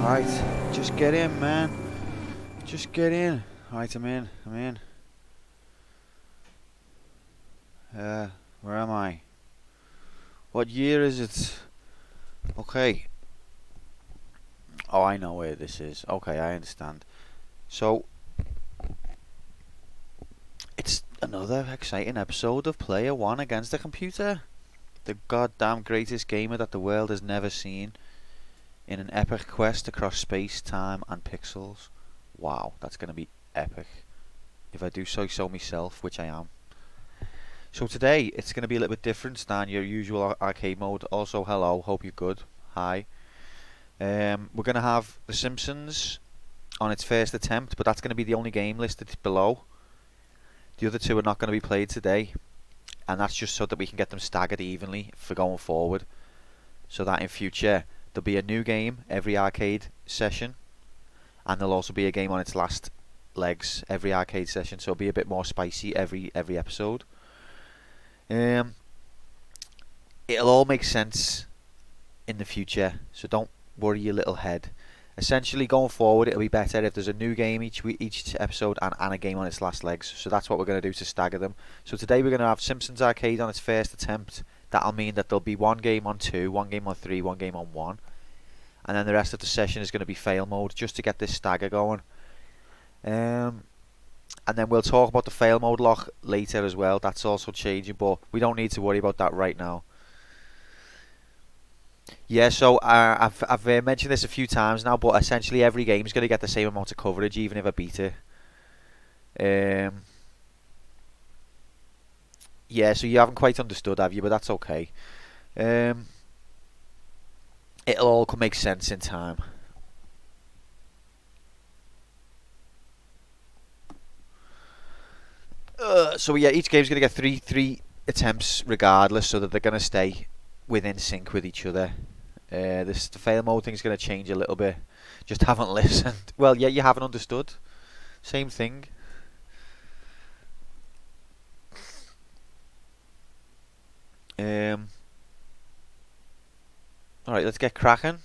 Right, just get in, man. Just get in. Right, I'm in. Where am I? What year is it? Okay. Oh, I know where this is. Okay, I understand. So, it's another exciting episode of Player One against the computer. The goddamn greatest gamer that the world has never seen. In an epic quest across space, time and pixels. Wow, that's going to be epic. If I do so myself, which I am. So today, it's going to be a little bit different than your usual arcade mode. Also, hello, hope you're good. Hi. We're going to have The Simpsons on its first attempt, but that's going to be the only game listed below. The other two are not going to be played today. And that's just so that we can get them staggered evenly for going forward. So that in future, there'll be a new game every arcade session. And there'll also be a game on its last legs every arcade session. So it'll be a bit more spicy every episode. It'll all make sense in the future. So don't worry your little head. Essentially, going forward, it'll be better if there's a new game each episode and a game on its last legs. So that's what we're going to do to stagger them. So today we're going to have Simpsons Arcade on its first attempt. That'll mean that there'll be one game on 2, one game on 3, one game on 1. And then the rest of the session is going to be fail mode, just to get this stagger going. And then we'll talk about the fail mode lock later as well. That's also changing, but we don't need to worry about that right now. Yeah, so I've mentioned this a few times now, but essentially every game is going to get the same amount of coverage, even if I beat it. Yeah, so you haven't quite understood, have you? But that's okay. It'll all make sense in time. So yeah, each game's going to get three attempts regardless, so that they're going to stay within sync with each other. The fail mode thing is going to change a little bit. Just haven't listened. Well, yeah, you haven't understood. Same thing. Alright, let's get cracking.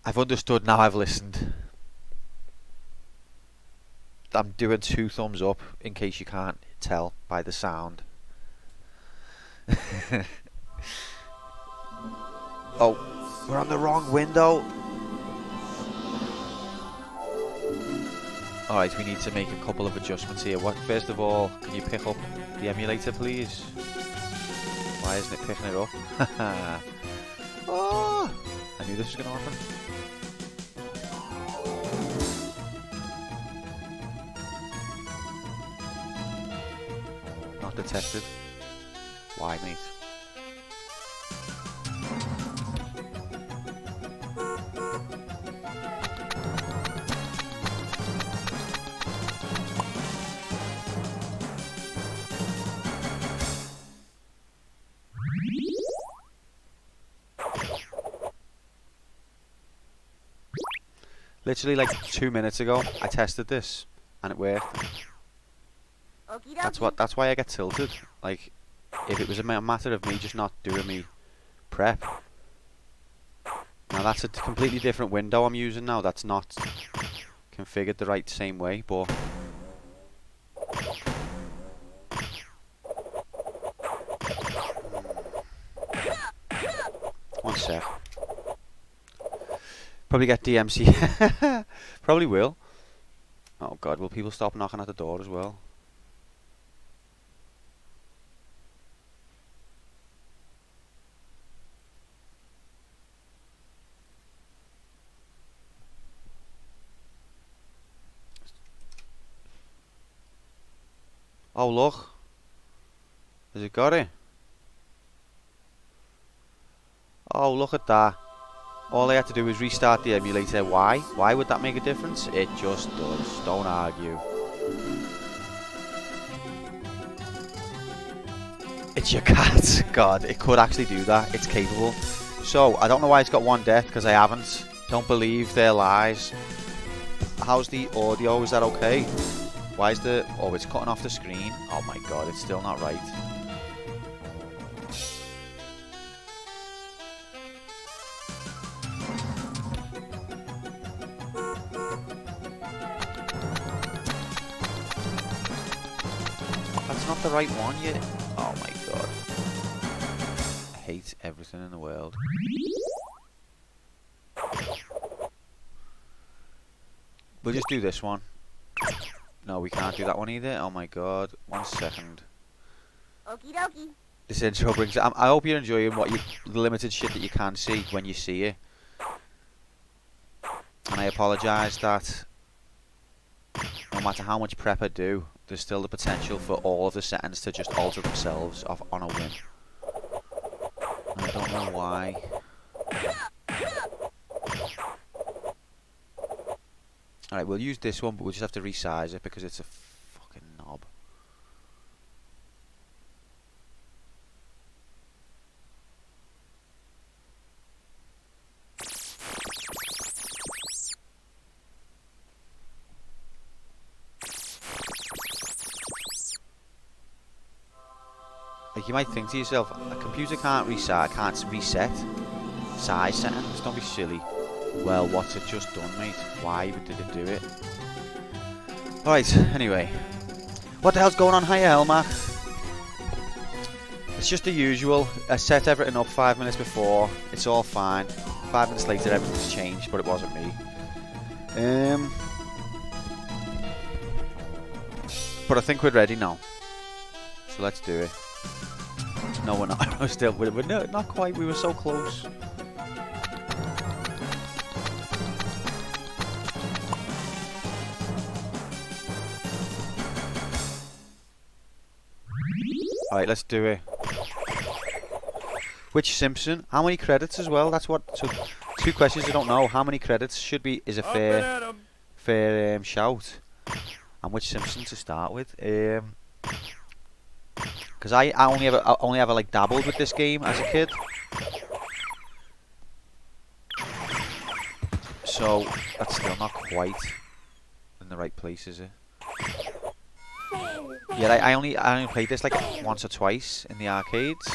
I've understood now, I've listened. I'm doing 2 thumbs up in case you can't tell by the sound. Oh, we're on the wrong window. Alright, we need to make a couple of adjustments here. First of all, can you pick up the emulator, please? Why isn't it picking it up? Oh, I knew this was going to happen. Not detected. Why, mate? Literally like 2 minutes ago, I tested this and it worked. That's why I get tilted. Like, if it was a matter of me just not doing me prep. Now that's a completely different window I'm using now. That's not configured the right same way, but one sec. Probably get DMC. Probably will. Oh god, will people stop knocking at the door as well? Oh look. Has it got it? Oh, look at that. All I had to do was restart the emulator. Why? Why would that make a difference? It just does. Don't argue. It's your cat. God, it could actually do that. It's capable. So, I don't know why it's got 1 death, because I haven't. Don't believe their lies. How's the audio? Is that okay? Why is the... Oh, it's cutting off the screen. Oh my god, it's still not right. That's not the right one yet. Oh my god. I hate everything in the world. We'll just do this one. No, we can't do that one either. Oh my god. 1 second. Okie dokie. This intro brings... I hope you're enjoying the limited shit that you can see when you see it. And I apologise that no matter how much prep I do, there's still the potential for all of the settings to just alter themselves off on a whim. And I don't know why. Alright, we'll use this one, but we'll just have to resize it because it's a fucking knob. Like, you might think to yourself, a computer can't reset size settings, don't be silly. Well, what's it just done, mate? Why did it do it? Alright, anyway. What the hell's going on here, Helmer? It's just the usual. I set everything up 5 minutes before. It's all fine. 5 minutes later, everything's changed, but it wasn't me. But I think we're ready now. So let's do it. No, we're not. We're not quite. We were so close. Alright, let's do it. Which Simpson? How many credits as well? That's what. So, 2 questions I don't know. How many credits should be is a fair shout? And which Simpson to start with? Because I only ever like dabbled with this game as a kid. So that's still not quite in the right place, is it? Yeah, I only played this like once or twice in the arcades.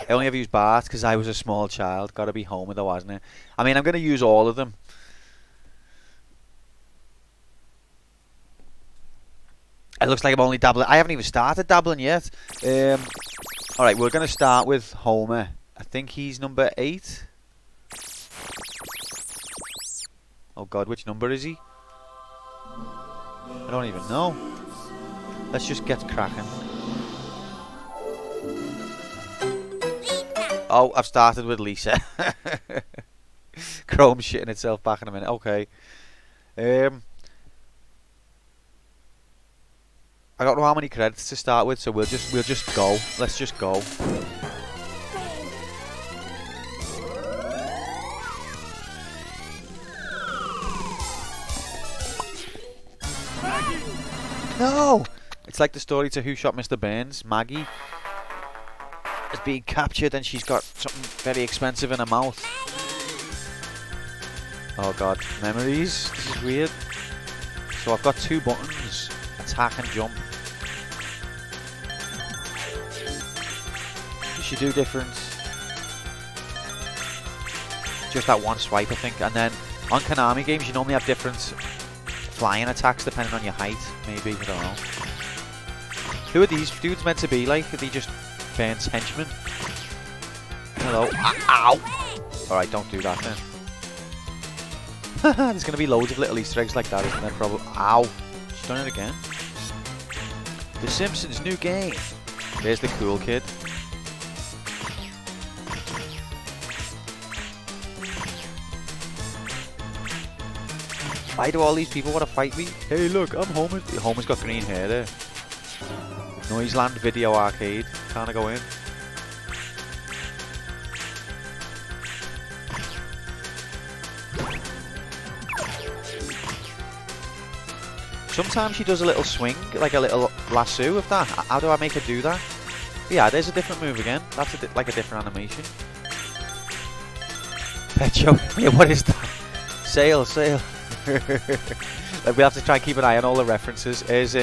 I only ever used Bart because I was a small child. Gotta be Homer though, wasn't it? I mean, I'm gonna use all of them. It looks like I'm only dabbling. I haven't even started dabbling yet. Alright, we're gonna start with Homer. I think he's number 8. Oh god, which number is he? I don't even know. Let's just get cracking. Oh, I've started with Lisa. Chrome shitting itself back in a minute. Okay. I don't know how many credits to start with, so we'll just go. Let's just go. No! It's like the story to Who Shot Mr. Burns. Maggie is being captured and she's got something very expensive in her mouth. Oh god, memories? This is weird. So I've got 2 buttons. Attack and jump. You should do different. Just that one swipe, I think. And then on Konami games, you normally have different flying attacks depending on your height. Maybe, I don't know. Who are these dudes meant to be like? Are they just Burns henchmen? Hello. Ow! Alright, don't do that then. There's going to be loads of little Easter eggs like that, isn't there? Probably. Ow! She's done it again. The Simpsons new game. There's the cool kid. Why do all these people want to fight me? Hey look, I'm Homer. Homer's got green hair there. Noiseland Video Arcade. Can't I go in? Sometimes she does a little swing, like a little lasso of that. How do I make her do that? Yeah, there's a different move again. That's like a different animation. Pet show. Yeah, what is that? Sail, sail. Like, we have to try and keep an eye on all the references. Is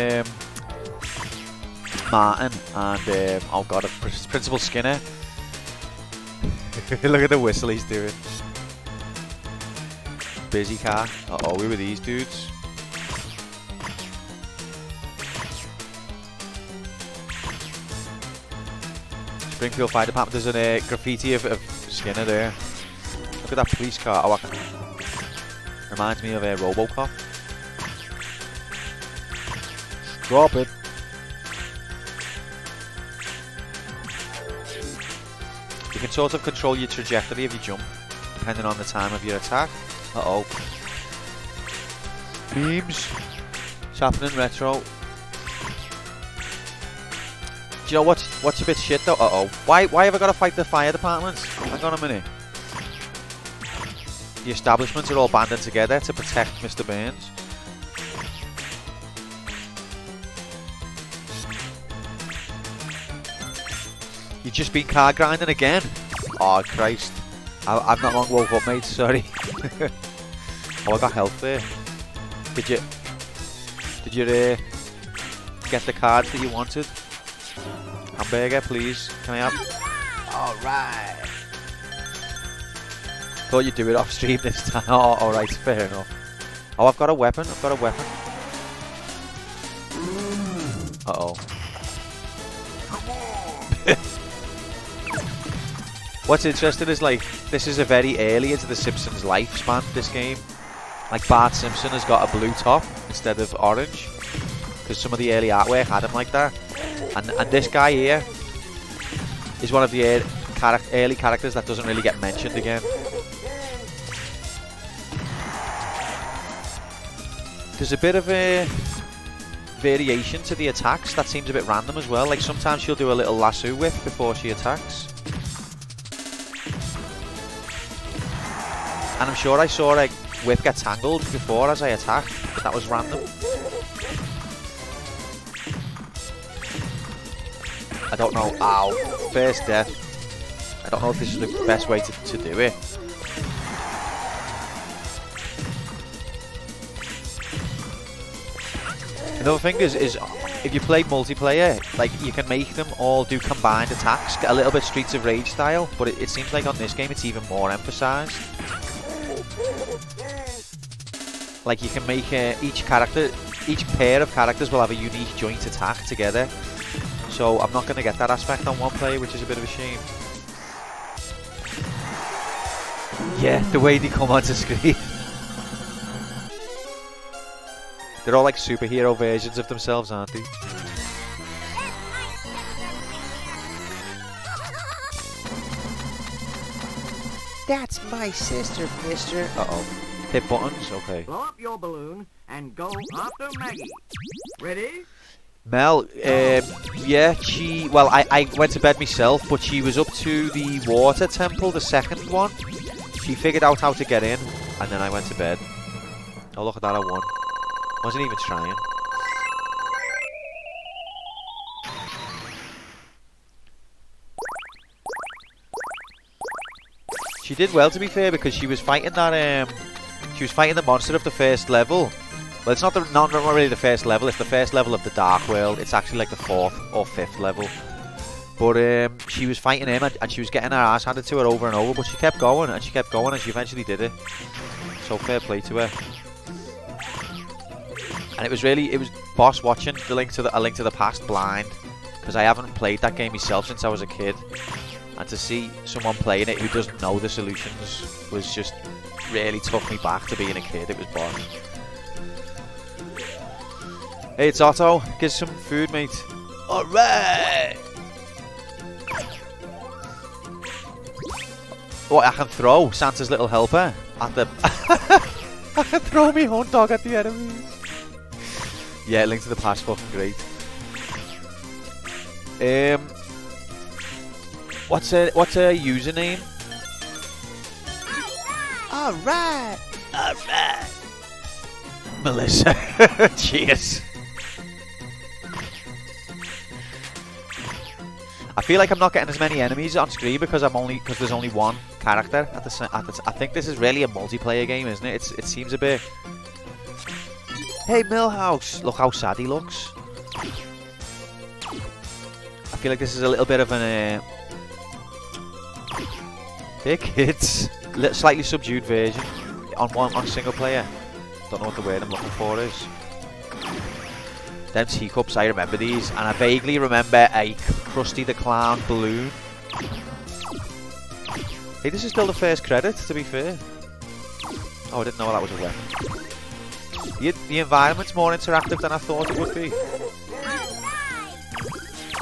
Martin and oh god, Principal Skinner. Look at the whistle he's doing. Busy car. Uh-oh, we were these dudes. Springfield Fire Department. There's a graffiti of Skinner there. Look at that police car. Oh, reminds me of a Robocop. Drop it. You can sort of control your trajectory if you jump, depending on the time of your attack. Uh-oh. Beams. It's happening retro. Do you know what's a bit shit though? Uh-oh. Why have I got to fight the fire departments? Hang on a minute. The establishments are all banding together to protect Mr. Burns. You've just been car grinding again? Oh Christ. I've not long woke up, mate, sorry. Oh, I got health there. Did you get the cards that you wanted? Hamburger, please. Can I have? Alright. Thought you'd do it off stream this time. Oh, alright, fair enough. Oh, I've got a weapon. Uh-oh. What's interesting is, like, this is a very early into the Simpsons lifespan, this game. Like, Bart Simpson has got a blue top instead of orange, because some of the early artwork had him like that. And this guy here is one of the early characters that doesn't really get mentioned again. There's a bit of a variation to the attacks that seems a bit random as well. Like, sometimes she'll do a little lasso whip before she attacks. And I'm sure I saw a whip get tangled before as I attacked, but that was random. I don't know. Ow. First death. I don't know if this is the best way to do it. Another thing is if you play multiplayer, like, you can make them all do combined attacks, get a little bit Streets of Rage style, but it seems like on this game it's even more emphasised. Like, you can make each pair of characters will have a unique joint attack together. So I'm not going to get that aspect on one player, which is a bit of a shame. Yeah, the way they come onto screen. They're all like superhero versions of themselves, aren't they? That's my sister, mister. Uh-oh. Hit buttons? Okay. Blow up your balloon and go after Maggie. Ready? Mel, yeah, well, I went to bed myself, but she was up to the water temple, the second one. She figured out how to get in, and then I went to bed. Oh, look at that, I won. Wasn't even trying. She did well, to be fair, because she was fighting that, she was fighting the monster of the first level. Well, it's not really the first level, it's the first level of the Dark World. It's actually like the 4th or 5th level. But she was fighting him, and she was getting her ass handed to her over and over, but she kept going, and she kept going, and she eventually did it. So fair play to her. And it was boss watching A Link to the Past blind, because I haven't played that game myself since I was a kid. And to see someone playing it who doesn't know the solutions was just really took me back to being a kid. It was boss. Hey, it's Otto. Get some food, mate. Alright! Oh, I can throw Santa's little helper at the... I can throw me hunt dog at the enemies. Yeah, Link to the Past, fucking great. What's her username? Alright! Alright! Melissa. Cheers. I feel like I'm not getting as many enemies on screen because there's only one character at the I think this is really a multiplayer game, isn't it? It seems a bit. Hey, Millhouse! Look how sad he looks. I feel like this is a little bit of an hey kids, slightly subdued version on single player. Don't know what the word I'm looking for is. Them teacups, I remember these, and I vaguely remember a Krusty the Clown balloon. Hey, this is still the first credit, to be fair. Oh, I didn't know that was a weapon. The environment's more interactive than I thought it would be.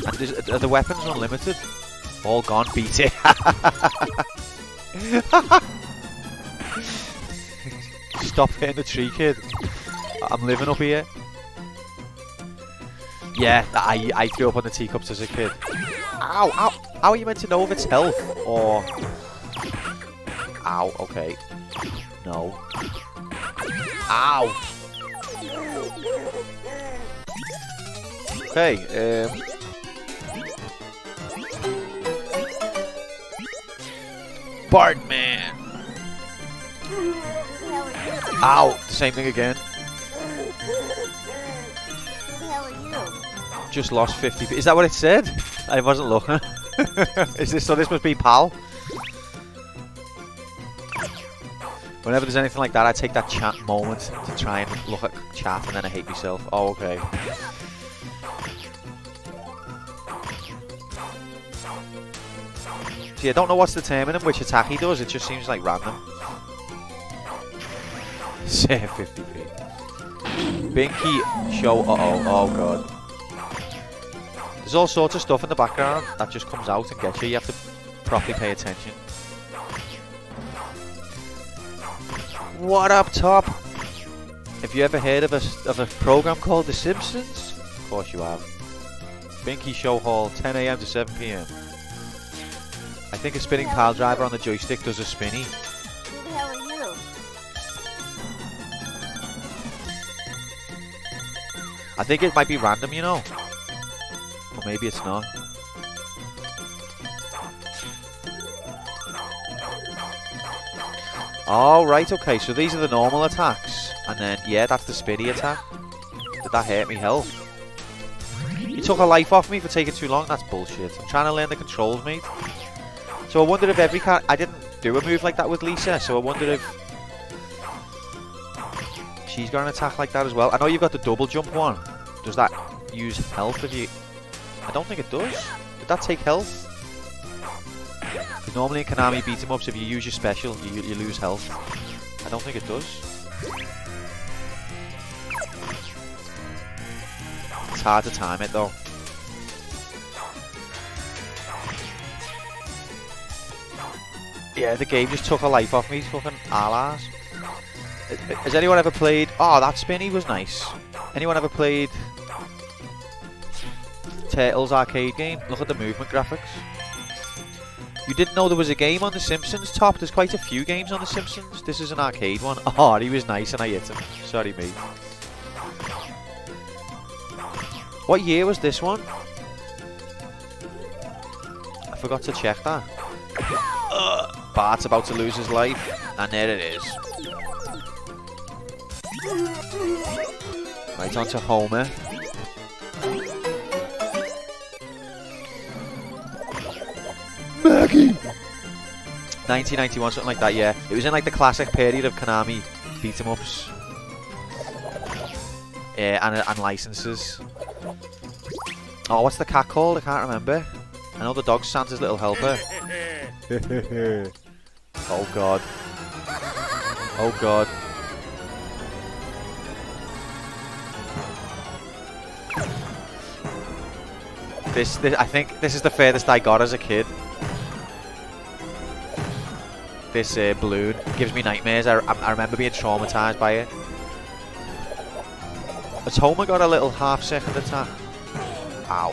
And are the weapons unlimited? All gone, beat it. Stop hitting the tree, kid. I'm living up here. Yeah, I threw up on the teacups as a kid. Ow, ow. How are you meant to know if it's health? Or... Ow, okay. No. Ow. Okay, Bartman. Ow, the same thing again. Just lost 50. Is that what it said? I wasn't looking. So this must be PAL. Whenever there's anything like that, I take that chat moment to try and look at chat, and then I hate myself. Oh, okay. See, I don't know what's determining which attack he does. It just seems like random. Say 50p. Binky show. Oh god. There's all sorts of stuff in the background that just comes out and gets you. You have to properly pay attention. What up, Top? Have you ever heard of a program called The Simpsons? Of course you have. Binky Show Hall, 10 AM to 7 PM. I think a spinning pile driver on the joystick does a spinny. Who the hell are you? I think it might be random, you know. Or maybe it's not. Oh, right, okay, so these are the normal attacks. And then, yeah, that's the spinny attack. Did that hurt me health? You took a life off me for taking too long? That's bullshit. I'm trying to learn the controls, mate. So I wondered if every cat... I didn't do a move like that with Lisa, so I wondered if... she's got an attack like that as well. I know you've got the double jump one. Does that use health if you... I don't think it does. Did that take health? Because normally in Konami beat 'em ups, if you use your special, you lose health. I don't think it does. It's hard to time it though. Yeah, the game just took a life off me, fucking alas. Has anyone ever played... Oh, that spinny was nice. Anyone ever played... Turtles arcade game? Look at the movement graphics. You didn't know there was a game on The Simpsons, Top? There's quite a few games on The Simpsons. This is an arcade one. Oh, he was nice and I hit him. Sorry, mate. What year was this one? I forgot to check that. Bart's about to lose his life. And there it is. Right on to Homer. Maggie! 1991, something like that, yeah. It was in like the classic period of Konami beat-em-ups. And licenses. Oh, what's the cat called? I can't remember. I know the dog's Santa's little helper. Oh god. Oh god. This, I think this is the furthest I got as a kid. This balloon gives me nightmares. I remember being traumatized by it. Has Homer got a little half-second attack? Ow.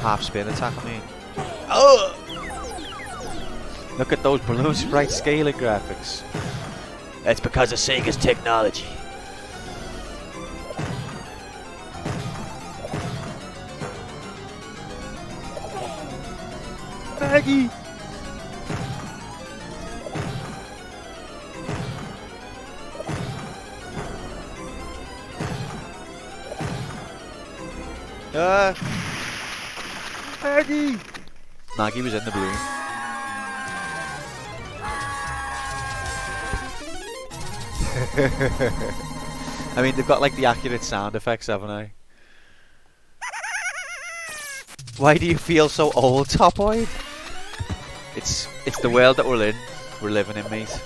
Half-spin attack, I mean. Oh! Look at those balloon sprite scaling graphics. It's because of Sega's technology. Maggie! Maggie! Maggie was in the balloon. I mean, they've got like the accurate sound effects, haven't they? Why do you feel so old, Topoid? It's the world that we're living in, mate.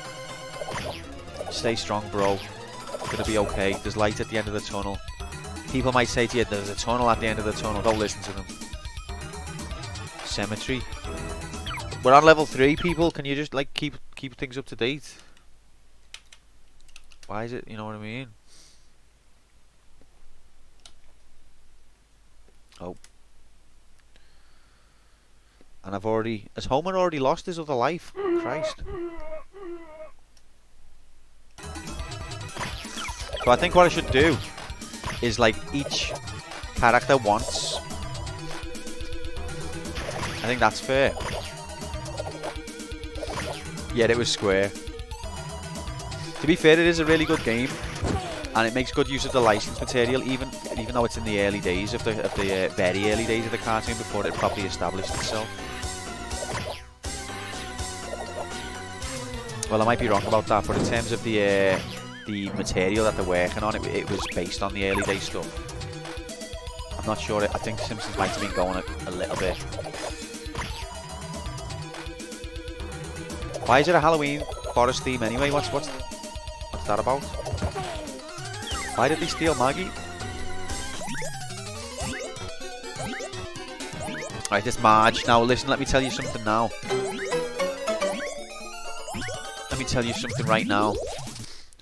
Stay strong, bro. It's gonna be okay. There's light at the end of the tunnel. People might say to you, there's a tunnel at the end of the tunnel. Don't listen to them. Cemetery. We're on level 3, people. Can you just like keep things up to date? Why is it? You know what I mean? Oh. And I've already... Has Homer already lost his other life? Christ. So I think what I should do is like each character once. I think that's fair. Yeah, it was square. To be fair, it is a really good game, and it makes good use of the licensed material, even though it's in the early days of the very early days of the cartoon before it properly established itself. Well, I might be wrong about that, but in terms of the material that they're working on, it was based on the early day stuff. I'm not sure. I think Simpsons might have been going a little bit. Why is it a Halloween forest theme anyway? What's that about? Why did they steal Maggie? Right, it's Marge. Now listen, let me tell you something now. Let me tell you something right now.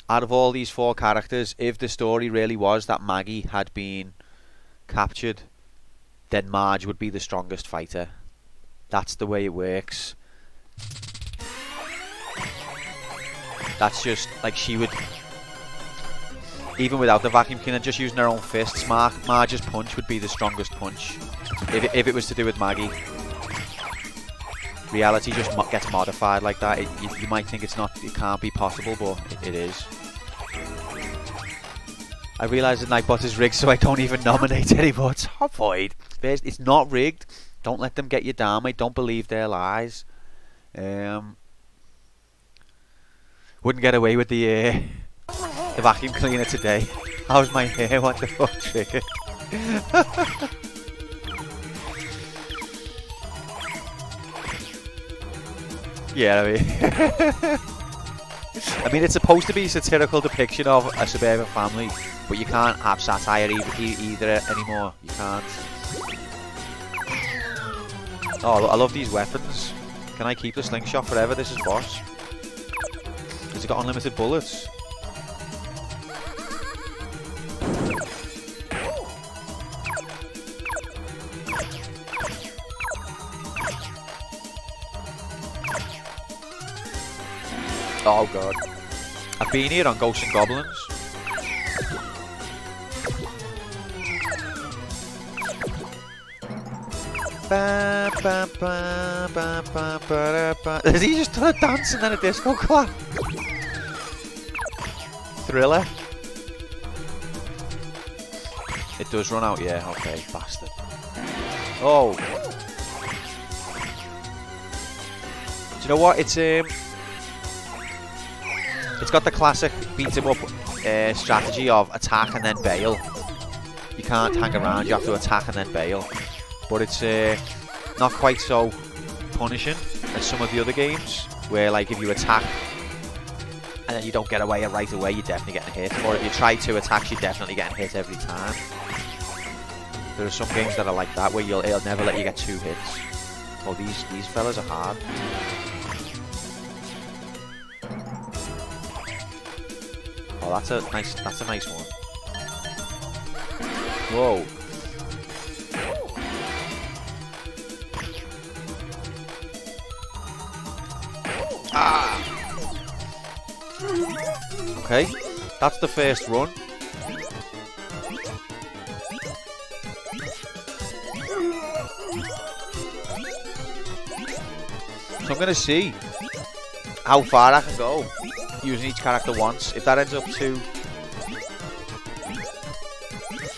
Out of all these 4 characters, if the story really was that Maggie had been captured, then Marge would be the strongest fighter. That's the way it works. That's just, like, she would, even without the vacuum cleaner, just using her own fists, Marge's punch would be the strongest punch. If it was to do with Maggie. Reality just gets modified like that. You might think it can't be possible, but it is. I realise that Nightbot is rigged, so I don't even nominate anymore. Top void. It's not rigged. Don't let them get you down, mate. Don't believe their lies. Wouldn't get away with the vacuum cleaner today. How's my hair? What the fuck, trigger? Yeah, I mean, it's supposed to be a satirical depiction of a suburban family, but you can't have satire either anymore. You can't. Oh, I love these weapons. Can I keep the slingshot forever? This is boss. Has it got unlimited bullets? Oh god. I've been here on Ghosts and Goblins. Has he just done a dance and then a disco clap? Thriller. It does run out, yeah. Okay, bastard. Oh. Do you know what? It's got the classic beat 'em up strategy of attack and then bail. You can't hang around. You have to attack and then bail. But it's not quite so punishing as some of the other games, where like if you attack and then you don't get away right away, you're definitely getting hit. Or if you try 2 attacks, you're definitely getting hit every time. There are some games that are like that, where it'll never let you get 2 hits. Oh, these fellas are hard. Oh, that's a nice one. Whoa. Ah. Okay, that's the first run. So I'm going to see how far I can go using each character once. If that ends up to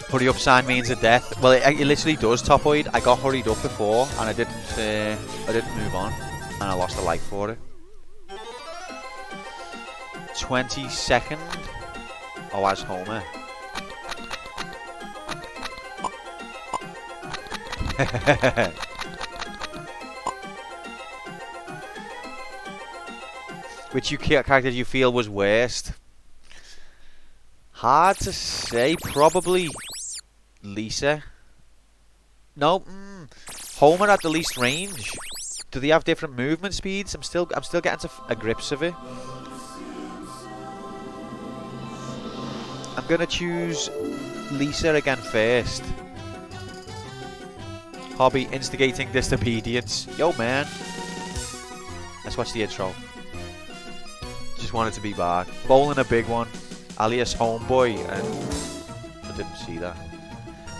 hurry up sign means a death. Well, it literally does, Topoid. I got hurried up before and I didn't move on, and I lost a life for it. 22nd. Oh, as Homer. Which character do you feel was worst? Hard to say. Probably Lisa. No, Homer at the least range. Do they have different movement speeds? I'm still getting to a grips of it. I'm gonna choose Lisa again first. Hobby instigating disobedience. Yo, man. Let's watch the intro. Just wanted to be back. Bowling a big one. Alias Homeboy. And I didn't see that.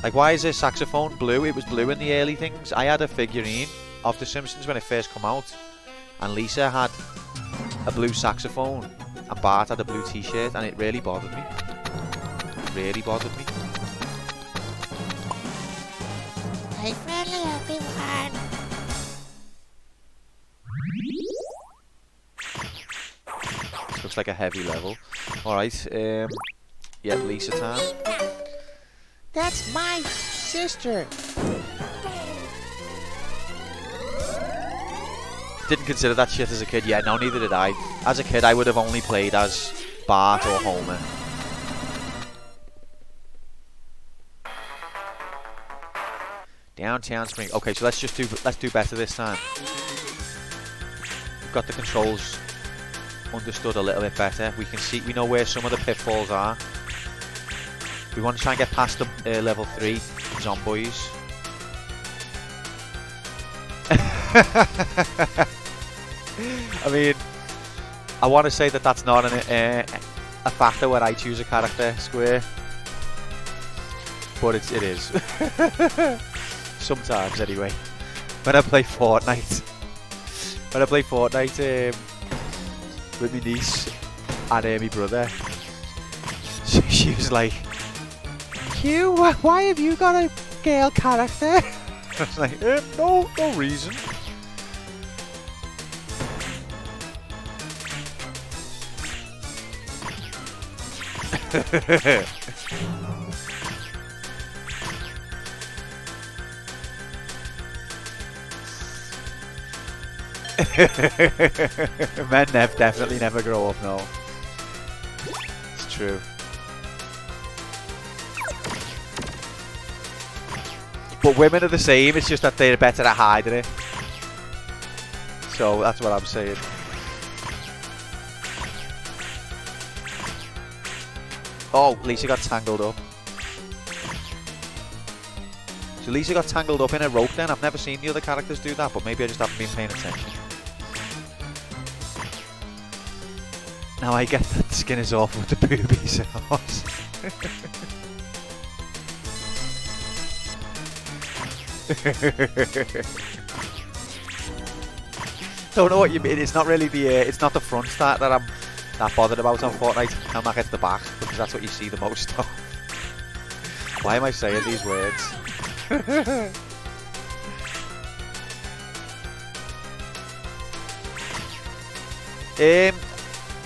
Like, why is this saxophone blue? It was blue in the early things. I had a figurine of The Simpsons when it first come out. And Lisa had a blue saxophone. And Bart had a blue t-shirt. And it really bothered me. Really bothered me. Hey, friendly everyone. Looks like a heavy level. Alright, yeah, Lisa time. That's my sister. Didn't consider that shit as a kid. Yeah, no, neither did I. As a kid, I would have only played as Bart or Homer. Downtown Spring. Okay, so let's do better this time. We've got the controls understood a little bit better. We know where some of the pitfalls are. We want to try and get past the level 3 zombies. I mean, I want to say that that's not a factor when I choose a character, Square, but it is. Sometimes, anyway. When I play Fortnite, with my niece and my brother, she was like, "Q, why have you got a girl character?" I was like, no reason. Men definitely never grow up, no. It's true. But women are the same, it's just that they're better at hiding it. So that's what I'm saying. Oh, Lisa got tangled up. So Lisa got tangled up in a rope then. I've never seen the other characters do that, but maybe I just haven't been paying attention. Now I get that the skin is off with the boobies and horse. Don't know what you mean. It's not really it's not the front start that I'm that bothered about on Fortnite. I'm not at the back because that's what you see the most of. Why am I saying these words?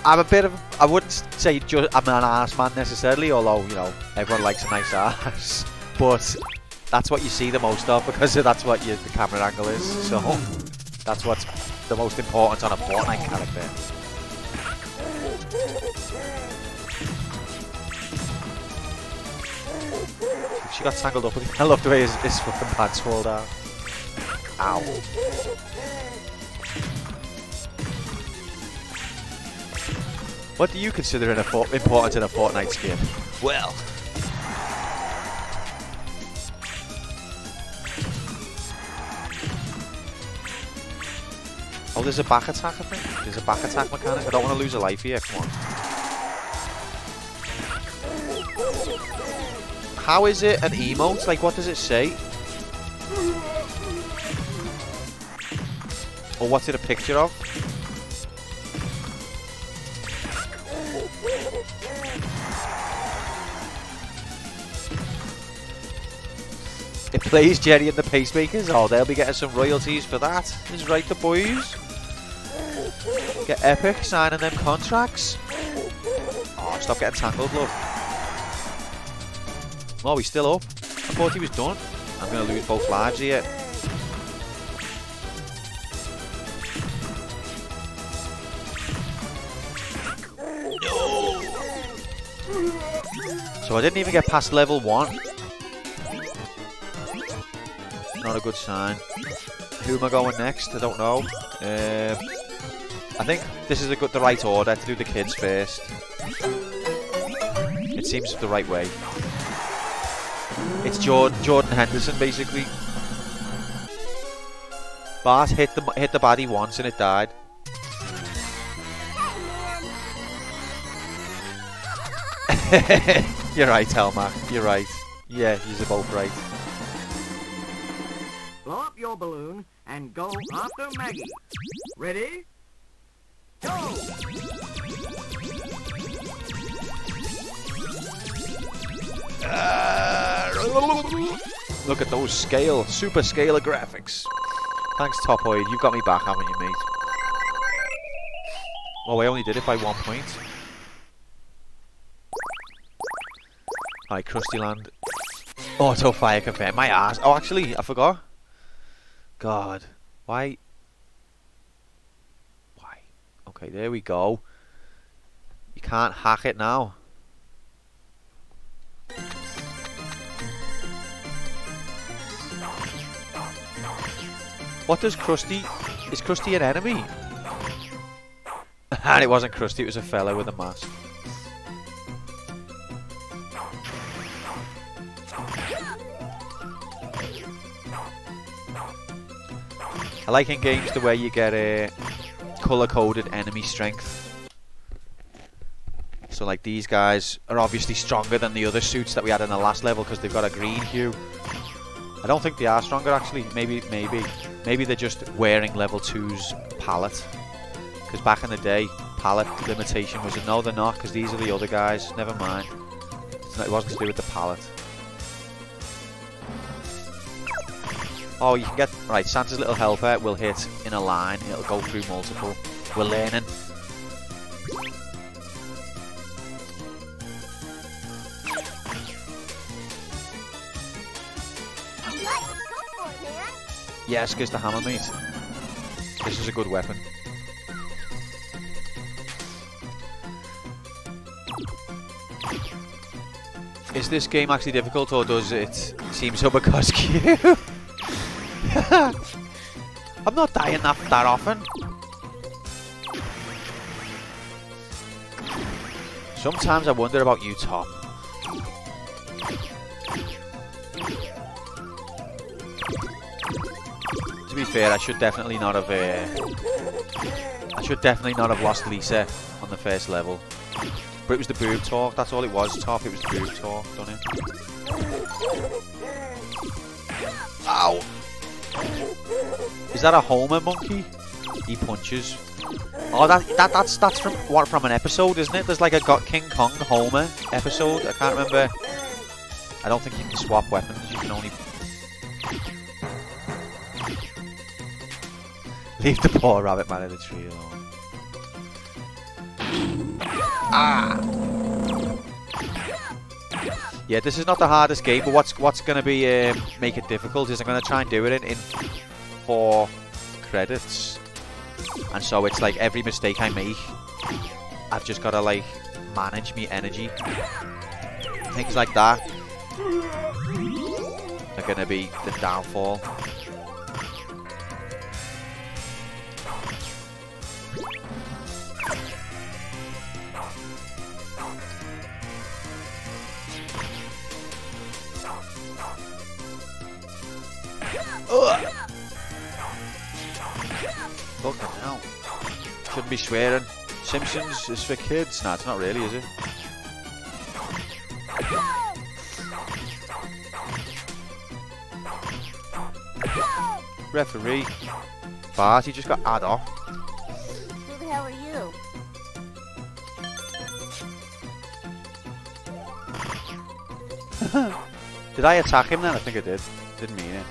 I'm a bit of, I wouldn't say I'm an arse man necessarily, although, you know, everyone likes a nice arse, but that's what you see the most of because that's what the camera angle is, so that's what's the most important on a Fortnite character. She got tangled up with him. I love the way his fucking pants fall down. Ow. What do you consider important in a Fortnite skin? Well, oh, there's a back attack, I think. There's a back attack mechanic. I don't want to lose a life here. Come on. How is it an emote? Like, what does it say? Or what's it a picture of? It plays Jerry and the Pacemakers. Oh, they'll be getting some royalties for that. Is right, the boys. Get Epic signing them contracts. Oh, stop getting tangled, love. Oh, he's still up. I thought he was done. I'm going to lose both lives here. No! So I didn't even get past level 1. Not a good sign. Who am I going next? I don't know. I think this is the right order to do the kids first. It seems the right way. It's Jordan Henderson basically. Bart hit the baddie once and it died. You're right, Helma. You're right. Yeah, you're both right. Blow up your balloon and go after Maggie. Ready? Go! Look at those super scalar graphics. Thanks, Topoid. You've got me back, haven't you, mate? Oh, I only did it by 1 point. Hi, Krusty Land. Auto fire confirmed. My ass. Oh, actually, I forgot. God. Why? Okay, there we go. You can't hack it now. What does Krusty... Is Krusty an enemy? And it wasn't Krusty, it was a fella with a mask. I like in games the way you get a colour-coded enemy strength. So like these guys are obviously stronger than the other suits that we had in the last level because they've got a green hue. I don't think they are stronger actually. Maybe they're just wearing level 2's palette. Because back in the day, palette limitation was no, they're not. Because these are the other guys. Never mind. It wasn't to do with the palette. Oh, you can get... Right, Santa's little helper will hit in a line. It'll go through multiple. We're learning. Yes, gives the hammer, mate. This is a good weapon. Is this game actually difficult, or does it seem so because cute? I'm not dying that often. Sometimes I wonder about you, Top. To be fair, I should definitely not have. I should definitely not have lost Lisa on the first level. But it was the boob talk. That's all it was, Top. It was the boob talk, don't it? Ow! Is that a Homer monkey? He punches. Oh, that's from an episode, isn't it? There's like a King Kong Homer episode. I can't remember. I don't think you can swap weapons. You can only leave the poor rabbit man in the tree alone. Ah! Yeah, this is not the hardest game, but what's going to be make it difficult is I'm going to try and do it in 4 credits, and so it's like every mistake I make, I've just got to like manage me energy. Things like that are going to be the downfall. Fucking hell. Shouldn't be swearing. Simpsons is for kids. Nah, it's not really, is it? Referee. Bart, you just got add off. Who the hell are you? Did I attack him then? I think I did. Didn't mean it.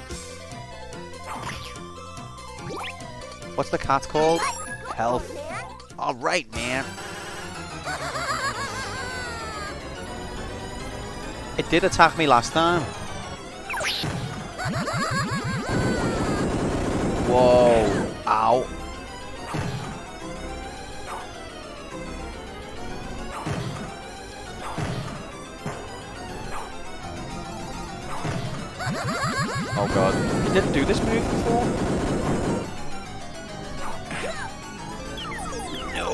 What's the cat called? Health. Alright, man. It did attack me last time. Whoa. Ow. Oh god. He didn't do this move before? No.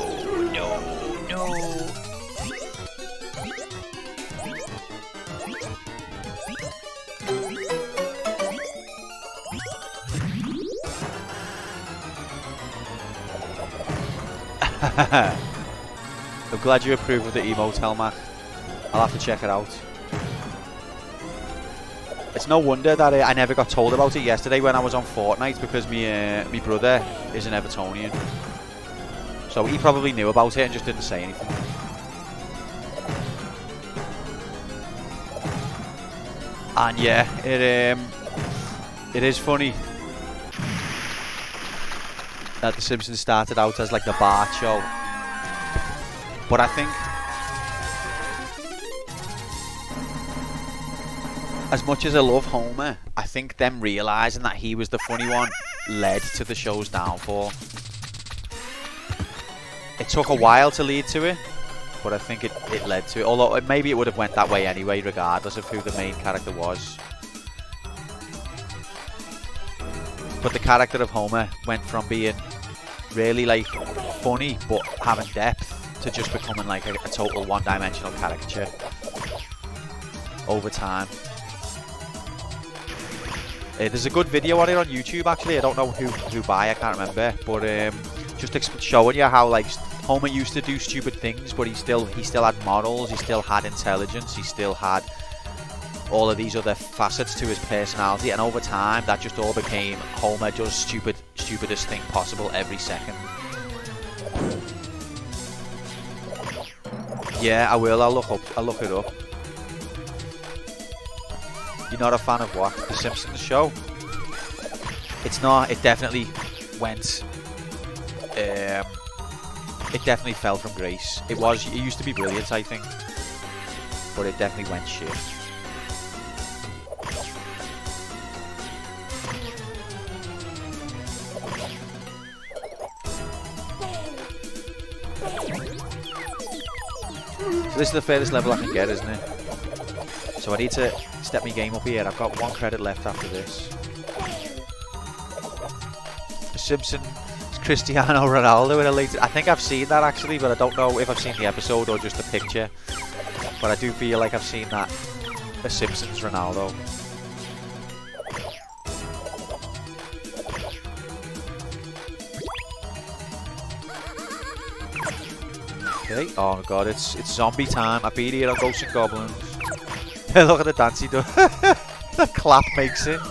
I'm glad you approve of the emote, Helmac. I'll have to check it out. It's no wonder that I never got told about it yesterday when I was on Fortnite, because me brother is an Evertonian. So he probably knew about it and just didn't say anything. And yeah, it is funny that The Simpsons started out as like the Bart show. But I think as much as I love Homer, I think them realising that he was the funny one led to the show's downfall. It took a while to lead to it, but I think it led to it. Although maybe it would have went that way anyway, regardless of who the main character was. But the character of Homer went from being really like funny but having depth to just becoming like a total one-dimensional caricature over time. There's a good video on it on YouTube actually. I don't know who by, I can't remember, but just showing you how like Homer used to do stupid things, but he still had morals, he still had intelligence, he still had all of these other facets to his personality, and over time that just all became Homer does stupidest thing possible every second. Yeah, I will. I'll look it up. You're not a fan of what? The Simpsons show? It's not. It definitely went. It definitely fell from grace. It used to be brilliant, I think, but it definitely went shit. So this is the furthest level I can get, isn't it? So I need to step my game up here. I've got 1 credit left after this. The Simpsons Cristiano Ronaldo in a later... I think I've seen that actually, but I don't know if I've seen the episode or just the picture. But I do feel like I've seen that. The Simpsons Ronaldo. Okay. Oh my god, it's zombie time. I beat here on Ghosts and Goblins. Look at the dance he does. The clap makes it.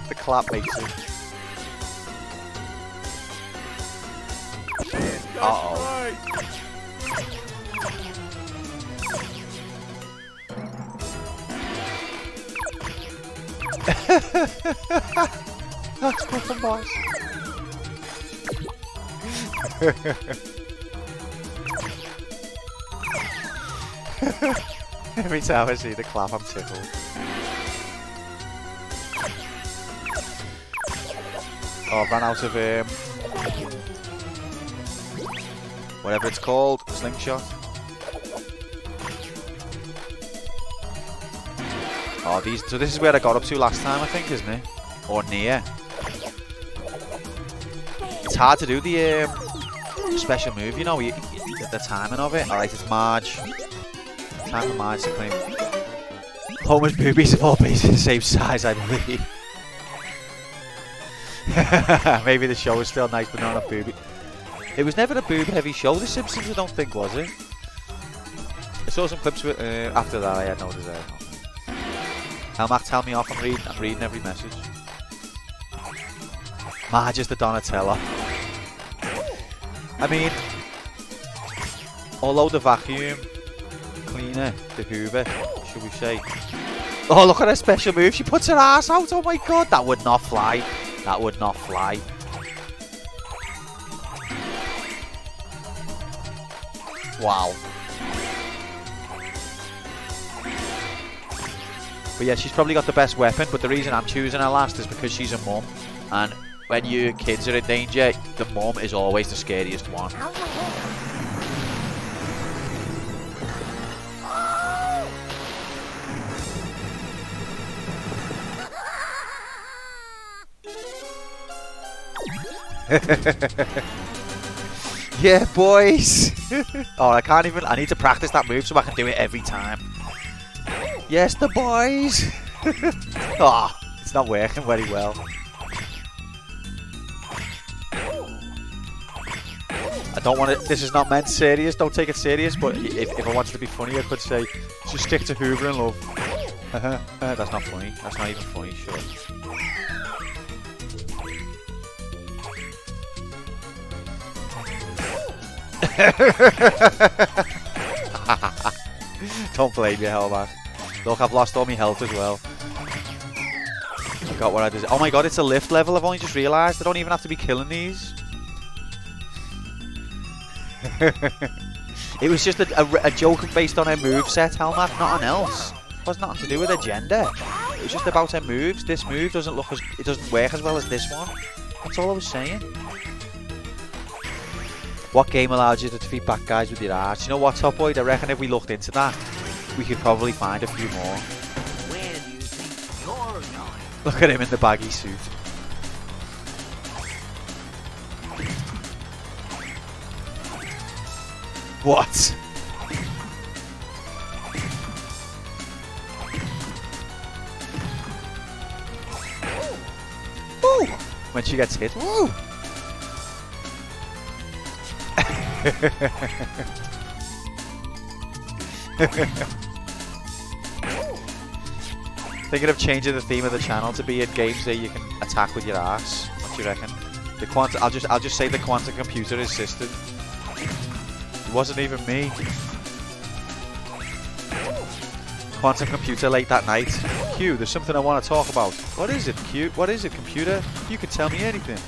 The clap makes it. Uh-oh. That's fucking boss. Every time I see the clap, I'm tickled. Oh, I've run out of whatever it's called, slingshot. Oh, so this is where I got up to last time, I think, isn't it? Or near. It's hard to do the special move, you know, the timing of it. Alright, it's Marge. Time for Marge to claim. Homer's boobies have all been the same size, I believe. Maybe the show is still nice, but not a booby. It was never a boob-heavy show, The Simpsons, I don't think, was it? I saw some clips with, after that. I had no desire. Helmac, tell me off. I'm reading every message. Just the Donatella. I mean, although the vacuum cleaner, the Hoover, should we say? Oh, look at her special move. She puts her ass out. Oh my god, that would not fly. That would not fly. Wow. But yeah, she's probably got the best weapon, but the reason I'm choosing her last is because she's a mum. And when your kids are in danger, the mum is always the scariest one. Yeah, boys. Oh, I need to practice that move so I can do it every time. Yes, the boys. Oh, it's not working very well. I don't want it. This is not meant serious. Don't take it serious. But if I wanted to be funny, I could say, just stick to Hoover and love. That's not funny. That's not even funny. Sure. Don't blame me, Hellback. Look, I've lost all my health as well. Forgot what I did. Oh my god, it's a lift level. I've only just realised. I don't even have to be killing these. It was just a joke based on her moveset, Hellback, nothing else. It was nothing to do with her gender. It was just about her moves. This move doesn't look it doesn't work as well as this one. That's all I was saying. What game allows you to defeat bad guys with your arts? You know what, Top Boy? I reckon if we looked into that, we could probably find a few more. Where do you think you're going? Look at him in the baggy suit. What? Woo! When she gets hit. Woo! Thinking of changing the theme of the channel to be in games that you can attack with your ass. What do you reckon? The quantum. I'll just say the quantum computer assistant. It wasn't even me. Quantum computer late that night. Q, there's something I want to talk about. What is it, Q? What is it, computer? You can tell me anything.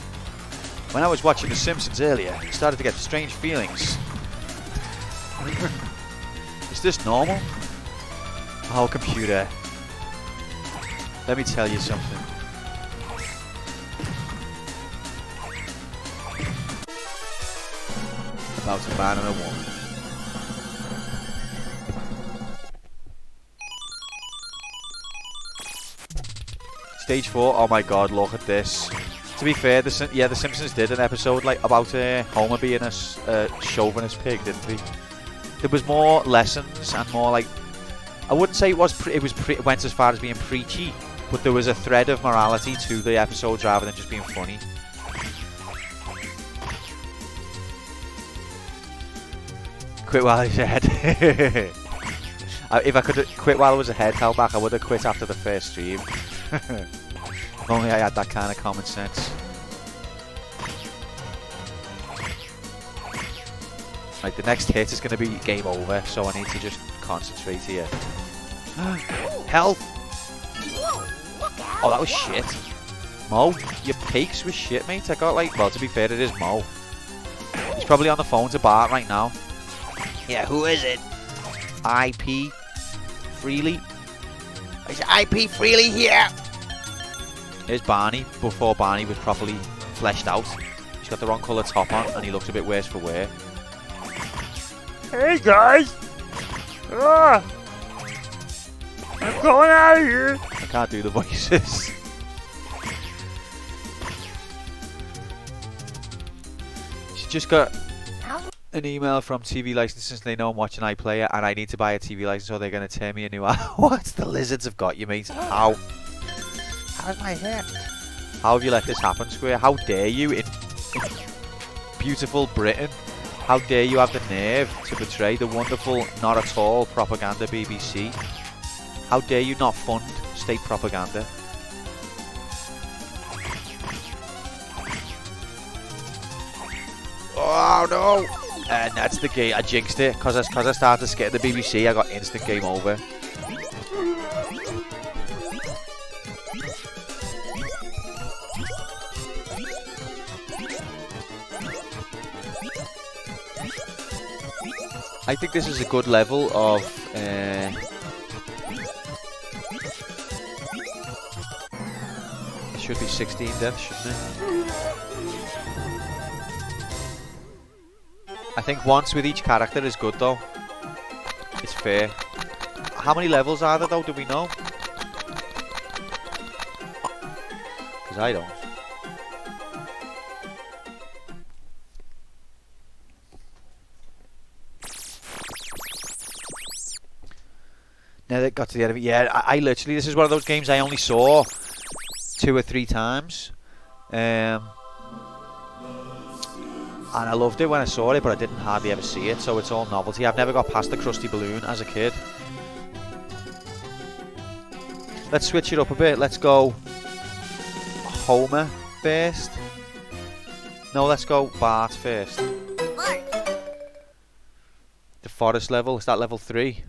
When I was watching The Simpsons earlier, I started to get strange feelings. Is this normal? Oh, computer. Let me tell you something. About a man and a woman. Stage 4. Oh my god, look at this. To be fair, the Simpsons did an episode like about Homer being a chauvinist pig, didn't they? There was more lessons and more like, I wouldn't say it went as far as being preachy, but there was a thread of morality to the episodes rather than just being funny. Quit while he's ahead. If I could quit while I was ahead, Hellback, I would have quit after the first stream. If only I had that kind of common sense. Right, the next hit is going to be game over, so I need to just concentrate here. Health! Oh, that was shit. Mo, your cakes was shit, mate. I got like, well, to be fair, it is Mo. He's probably on the phone to Bart right now. Yeah, who is it? IP Freely? Is IP Freely here? Here's Barney, before Barney was properly fleshed out. He's got the wrong colour top on, and he looks a bit worse for wear. Hey guys! I'm going out of here! I can't do the voices. She just got an email from TV Licenses. They know I'm watching iPlayer, and I need to buy a TV license, or they're going to turn me a new ad. What? The lizards have got you, mate. How? How's my hair? How have you let this happen, Square? How dare you in beautiful Britain? How dare you have the nerve to betray the wonderful, not at all propaganda BBC? How dare you not fund state propaganda? Oh no! And that's the game. I jinxed it because I started to skip the BBC. I got instant game over. I think this is a good level of it should be 16 deaths, shouldn't it? I think once with each character is good though. It's fair. How many levels are there though, do we know? Because I don't. Now that got to the end of it, yeah, I literally, this is one of those games I only saw 2 or 3 times. And I loved it when I saw it, but I didn't hardly ever see it, so it's all novelty. I've never got past the Krusty Balloon as a kid. Let's switch it up a bit. Let's go Homer first. No, let's go Bart first. The forest level, is that level 3?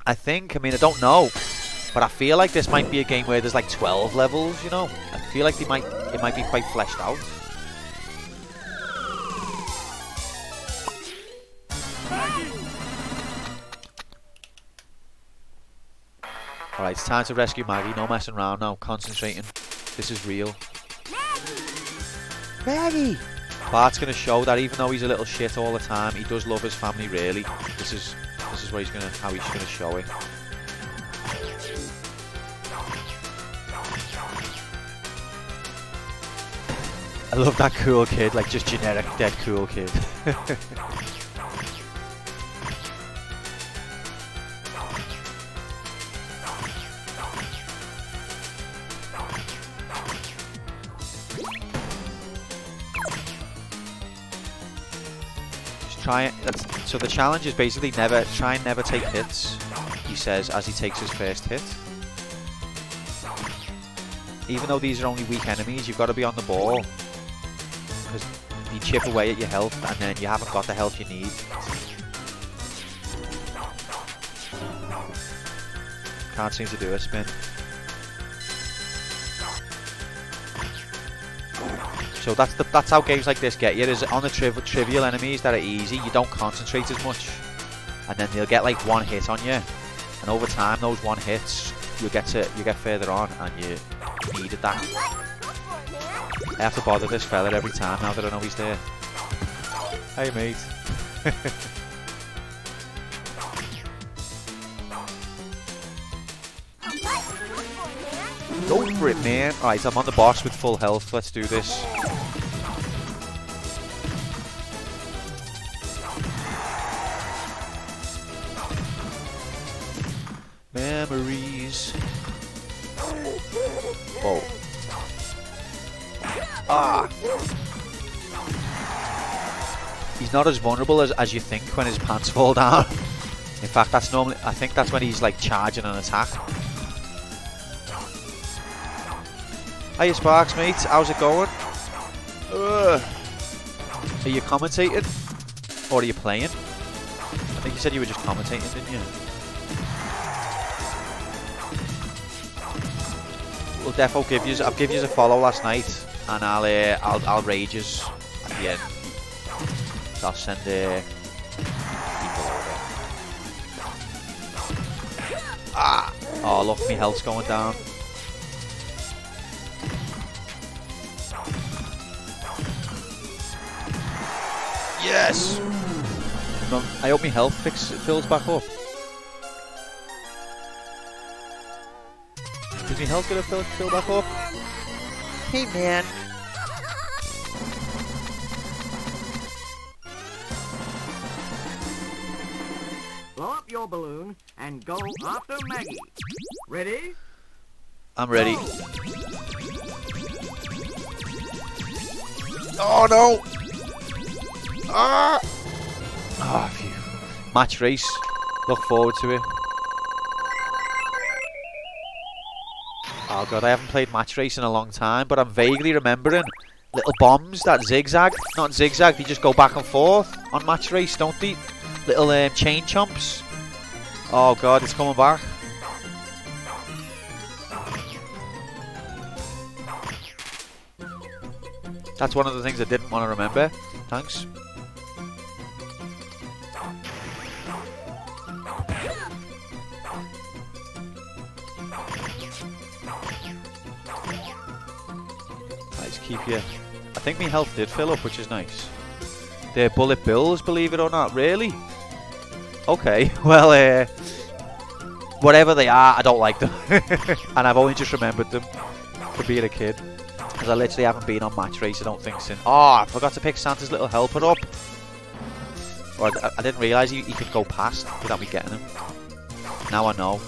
I think, I mean, I don't know, but I feel like this might be a game where there's like 12 levels, you know? I feel like it might be quite fleshed out. Alright, it's time to rescue Maggie. No messing around now. Concentrating. This is real. Maggie! Bart's going to show that even though he's a little shit all the time, he does love his family, really. This is what how he's going to show it. I love that cool kid, like just generic dead cool kid. So the challenge is basically never take hits, he says, as he takes his first hit. Even though these are only weak enemies, you've got to be on the ball, because you chip away at your health and then you haven't got the health you need. Can't seem to do a spin. So that's how games like this get you. Is on the trivial enemies that are easy, you don't concentrate as much, and then they'll get like one hit on you, and over time those one hits you get further on, and you needed that. I have to bother this fella every time now that I know he's there. Hey mate. Go for it, man. Alright, I'm on the boss with full health. Let's do this. Memories. Oh. Ah. He's not as vulnerable as you think when his pants fall down. In fact, I think that's when he's like charging an attack. Hiya Sparks, mate. How's it going? Are you commentating? Or are you playing? I think you said you were just commentating, didn't you? We'll defo I'll give you a follow last night, and I'll rage yous at the end. So I'll send people over. Ah! Oh look, my health's going down. Yes! I hope my health fills back up. Is my health gonna fill back up? Hey man! Blow up your balloon and go after Maggie. Ready? I'm ready. Oh no! Ah! Oh, phew. Match race. Look forward to it. Oh god, I haven't played match race in a long time, but I'm vaguely remembering Little bombs that zigzag. Not zigzag, they just go back and forth on match race, don't they? Little chain chomps. Oh god, it's coming back. That's one of the things I didn't want to remember. Thanks. Let's keep you. I think my health did fill up, which is nice. They're bullet bills, believe it or not. Really? Okay, well, whatever they are, I don't like them. And I've only just remembered them for being a kid. Because I literally haven't been on match race, I don't think, since... Oh, I forgot to pick Santa's little helper up. Or I didn't realise he could go past without me getting him. Now I know.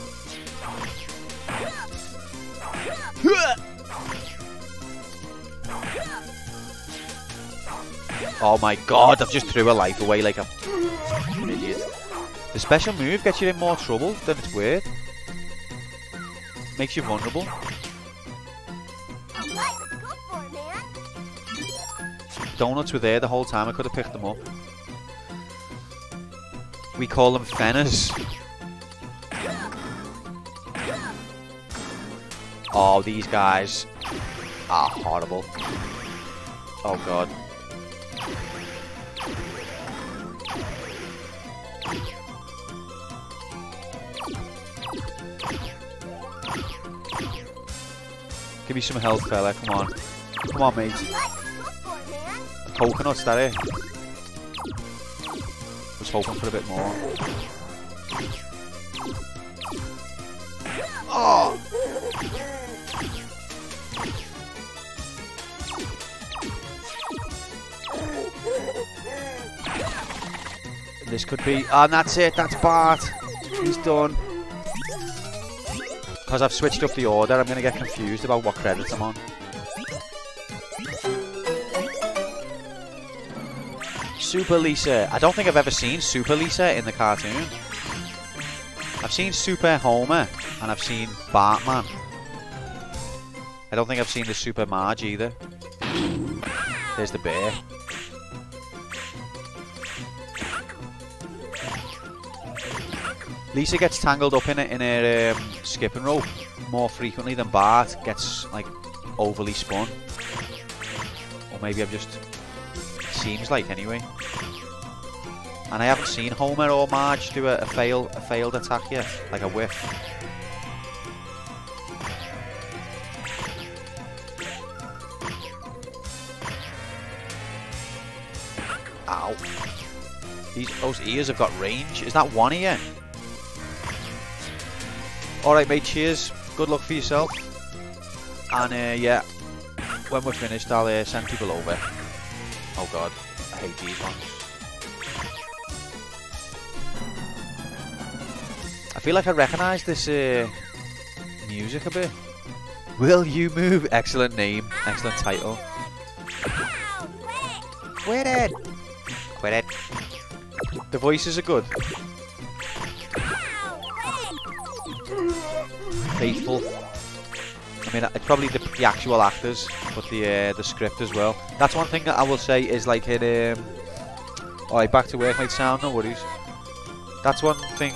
Oh my god, I've just threw a life away like a an idiot. The special move gets you in more trouble than it's worth. Makes you vulnerable. Donuts were there the whole time, I could have picked them up. We call them fenners. Oh, these guys are horrible. Oh god. Give me some health, fella, come on. Come on, mate. Coconuts, that it? Was hoping for a bit more. Oh! This could be... And that's it, that's Bart. He's done. Because I've switched up the order, I'm going to get confused about what credits I'm on. Super Lisa. I don't think I've ever seen Super Lisa in the cartoon. I've seen Super Homer and I've seen Bartman. I don't think I've seen the Super Marge either. There's the bear. Lisa gets tangled up in a skipping rope more frequently than Bart gets like overly spun. Or maybe I've just... Seems like anyway. And I haven't seen Homer or Marge do a failed attack yet, like a whiff. Ow. Those ears have got range. Is that one ear? Alright mate, cheers. Good luck for yourself. And yeah, when we're finished I'll send people over. Oh god, I hate these ones. I feel like I recognise this music a bit. Will you move? Excellent name, excellent title. Quit it! Quit it. The voices are good. Faithful. I mean, it's probably the actual actors, but the script as well. That's one thing that I will say is like in alright, back to work mate, sound, no worries. That's one thing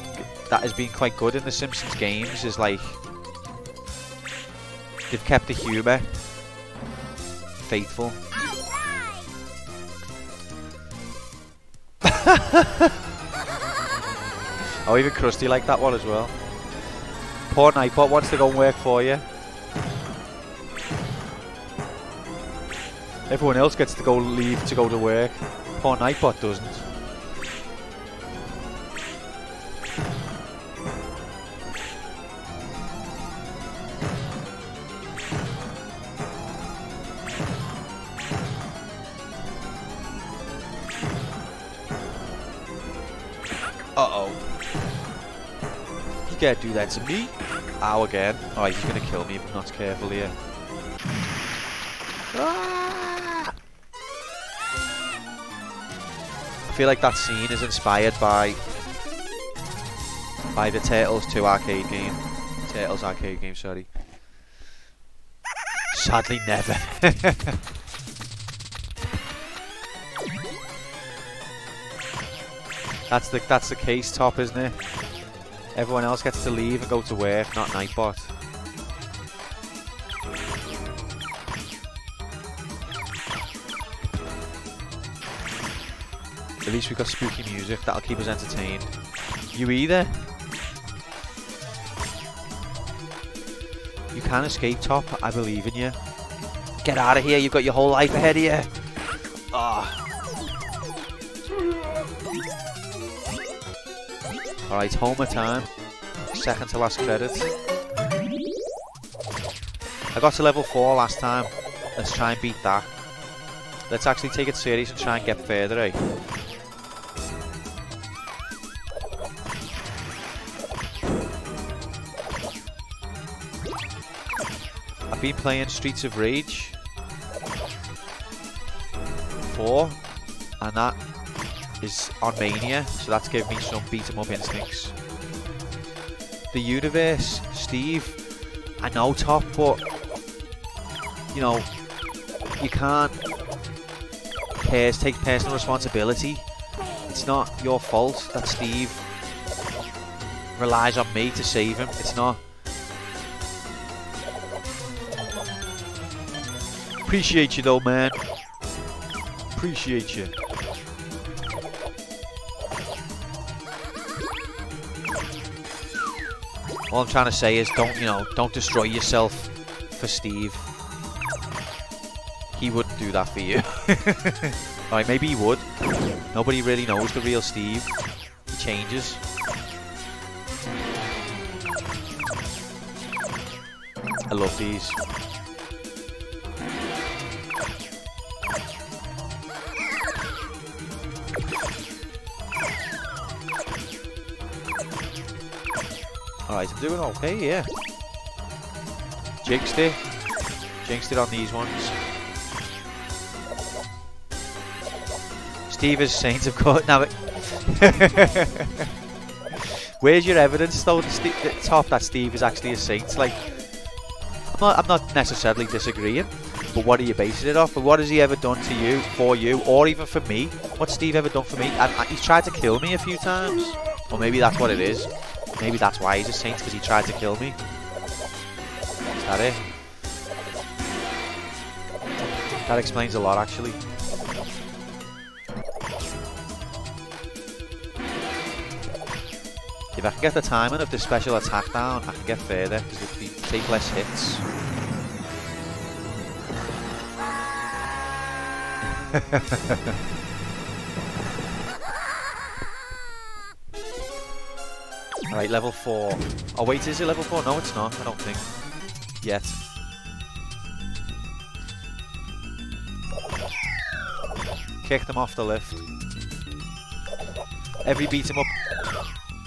that has been quite good in the Simpsons games is like they've kept the humour faithful. Oh, even Krusty liked that one as well. Poor Nightbot wants to go and work for you. Everyone else gets to leave to go to work. Poor Nightbot doesn't. Uh-oh. You can't do that to me. Ow, again. Oh, he's gonna kill me if I'm not careful here. Ah! I feel like that scene is inspired by the Turtles 2 arcade game. Turtles arcade game, sorry. Sadly, never. That's the case, Top, isn't it? Everyone else gets to leave and go to work, not Nightbot. At least we've got spooky music, that'll keep us entertained. You either? You can escape, Top, I believe in you. Get out of here, you've got your whole life ahead of you. Ah. Alright, Homer time. Second to last credit. I got to level 4 last time. Let's try and beat that. Let's actually take it serious and try and get further, eh? I've been playing Streets of Rage 4, and that is on Mania, so that's given me some beat 'em up instincts. The universe, Steve, I know, Top, but you know, you can't take personal responsibility. It's not your fault that Steve relies on me to save him. It's not. Appreciate you though, man. Appreciate you. All I'm trying to say is don't destroy yourself for Steve. He wouldn't do that for you. Alright, maybe he would. Nobody really knows the real Steve. He changes. I love these. Alright, I'm doing okay, yeah. Jinxed it. Jinxed it on these ones. Steve is Saint, of course. Now, where's your evidence, though, Top, that Steve is actually a saint? Like, I'm not necessarily disagreeing, but what are you basing it off? But what has he ever done to you, for you, or even for me? What's Steve ever done for me? He's tried to kill me a few times. Or maybe that's what it is. Maybe that's why he's a saint, because he tried to kill me. Is that it? That explains a lot, actually. If I can get the timing of the special attack down, I can get further, because they take less hits. Alright, level 4. Oh wait, is it level 4? No, it's not, I don't think. Yet. Kick them off the lift. Every beat 'em up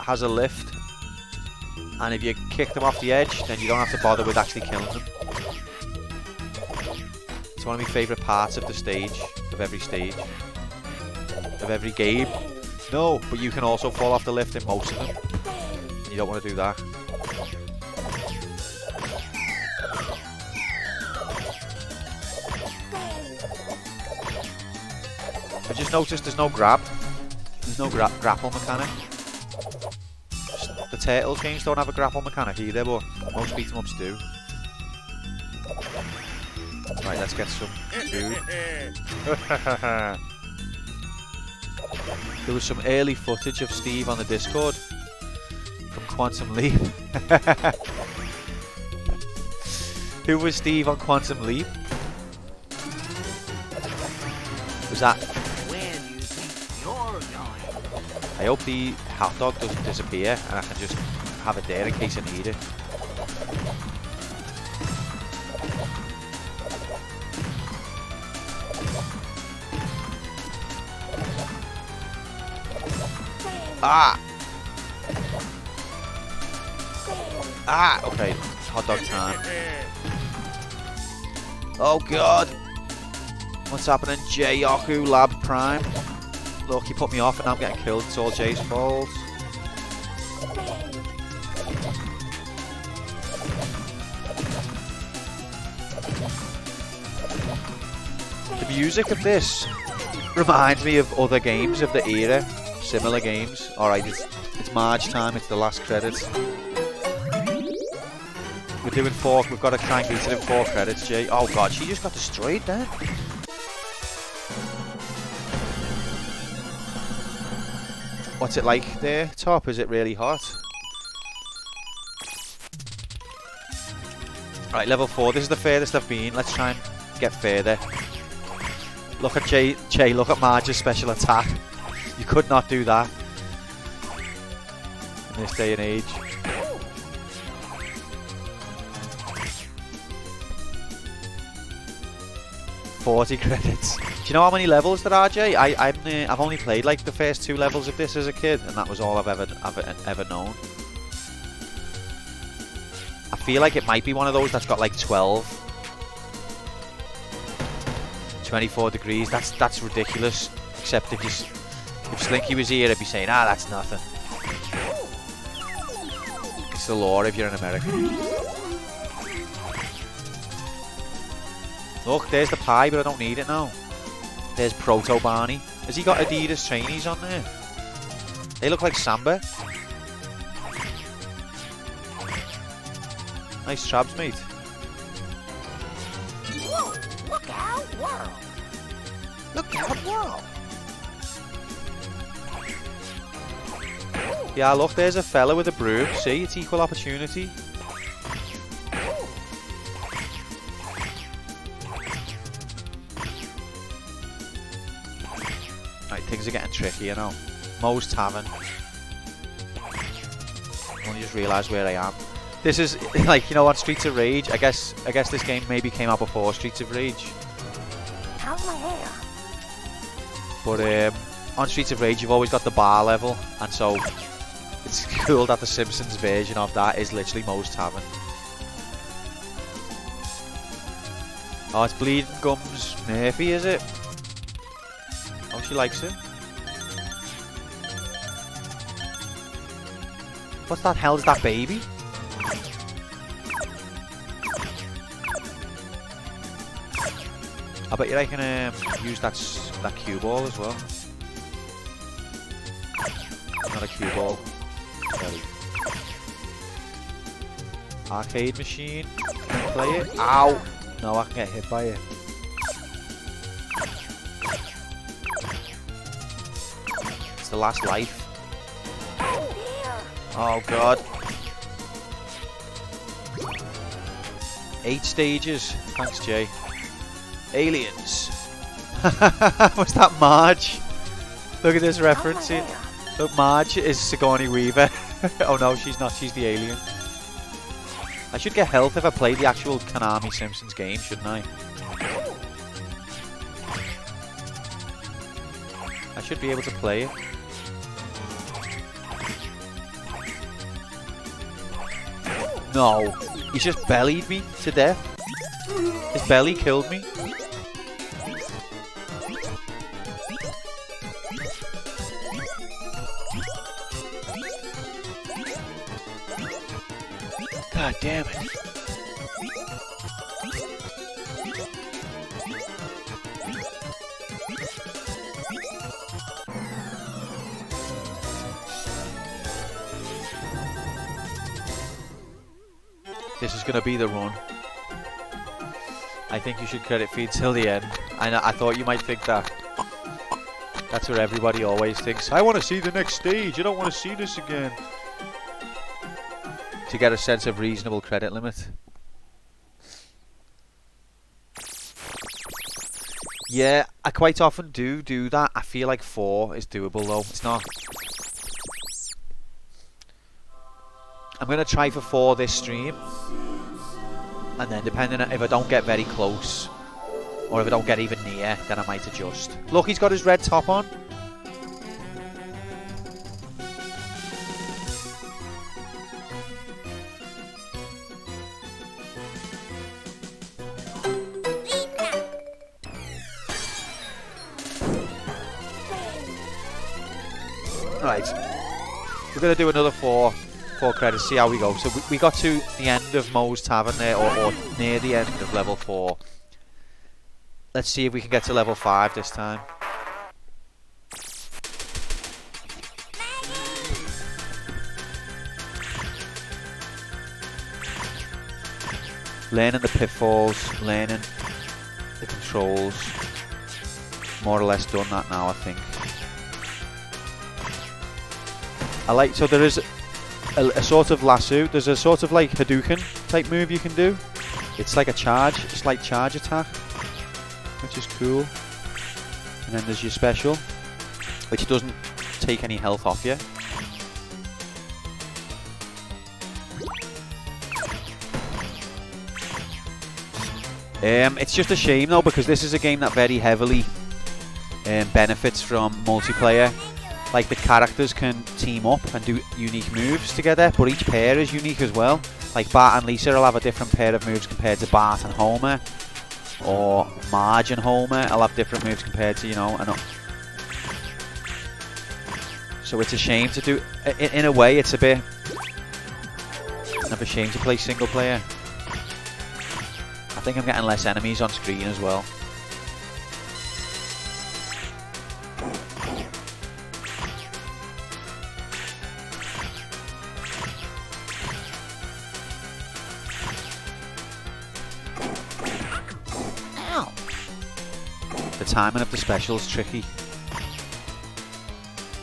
has a lift, and if you kick them off the edge, then you don't have to bother with actually killing them. It's one of my favourite parts of the stage, of every stage, of every game. No, but you can also fall off the lift in most of them, and you don't want to do that. I just noticed there's no grab. There's no grapple mechanic. The Turtles games don't have a grapple mechanic either, but most beat 'em ups do. Right, let's get some food. There was some early footage of Steve on the Discord from Quantum Leap. Who was Steve on Quantum Leap? Was that? I hope the hot dog doesn't disappear and I can just have it there in case I need it. Ah! Ah! Okay, hot dog time. Oh god! What's happening? J Yaku Lab Prime. Look, he put me off and now I'm getting killed. It's all Jay's fault. The music of this reminds me of other games of the era. Similar games. Alright, it's March time, it's the last credits. We're doing 4, we've got to try and beat it in 4 credits, Jay. Oh god, she just got destroyed there. What's it like there, Top? Is it really hot? Right, level 4. This is the furthest I've been. Let's try and get further. Look at Jay, look at Marge's special attack. You could not do that in this day and age. $40 credits. Do you know how many levels there are, Jay? I've only played like the first 2 levels of this as a kid, and that was all I've ever known. I feel like it might be one of those that's got like 12. 24 degrees. That's ridiculous. Except if Slinky was here, I'd be saying, ah, that's nothing. It's the law if you're in America. Look, there's the pie, but I don't need it now. There's Proto Barney. Has he got Adidas trainees on there? They look like Samba. Nice trabs, mate. Whoa, look out, world. Look out, world. Yeah, look, there's a fella with a broom. See, it's equal opportunity. Right, things are getting tricky, you know. Moe's Tavern. I only just realised where I am. This is like, you know, on Streets of Rage. I guess this game maybe came out before Streets of Rage. How's my hair? But on Streets of Rage, you've always got the bar level, and so it's cool that the Simpsons version of that is literally Moe's Tavern. Oh, it's Bleeding Gums Murphy, is it? Oh, she likes it. What the hell is that baby? I bet you I can use that cue ball as well. Not a cue ball. Sorry. Arcade machine. Can I play it? Ow! No, I can get hit by it. It's the last life. Oh god. 8 stages. Thanks, Jay. Aliens. Was that Marge? Look at this referencing. Look, Marge is Sigourney Weaver. Oh no, she's not. She's the alien. I should get health if I play the actual Konami Simpsons game, shouldn't I? I should be able to play it. No, he just bellied me to death. His belly killed me. God damn it. This is gonna be the run. I think you should credit feed till the end. I thought you might think that. That's what everybody always thinks. I want to see the next stage. I don't want to see this again. To get a sense of reasonable credit limit. Yeah, I quite often do that. I feel like 4 is doable though. It's not. I'm going to try for 4 this stream. And then depending on if I don't get very close, or if I don't get even near, then I might adjust. Look, he's got his red top on. Right, we're going to do another 4 credits, see how we go. So we got to the end of Moe's Tavern there, or near the end of level 4. Let's see if we can get to level 5 this time. learning the pitfalls, learning the controls. More or less done that now, I think. I like, so there is a sort of lasso, there's a sort of like Hadouken type move you can do. It's like a charge, a slight charge attack, which is cool. And then there's your special, which doesn't take any health off you. It's just a shame though, because this is a game that very heavily benefits from multiplayer. Like, the characters can team up and do unique moves together, but each pair is unique as well. Like, Bart and Lisa will have a different pair of moves compared to Bart and Homer, or Marge and Homer will have different moves compared to, you know, so it's a shame to do. In a way, it's a bit of a shame to play single player. I think I'm getting less enemies on screen as well. Ow. The timing of the special is tricky.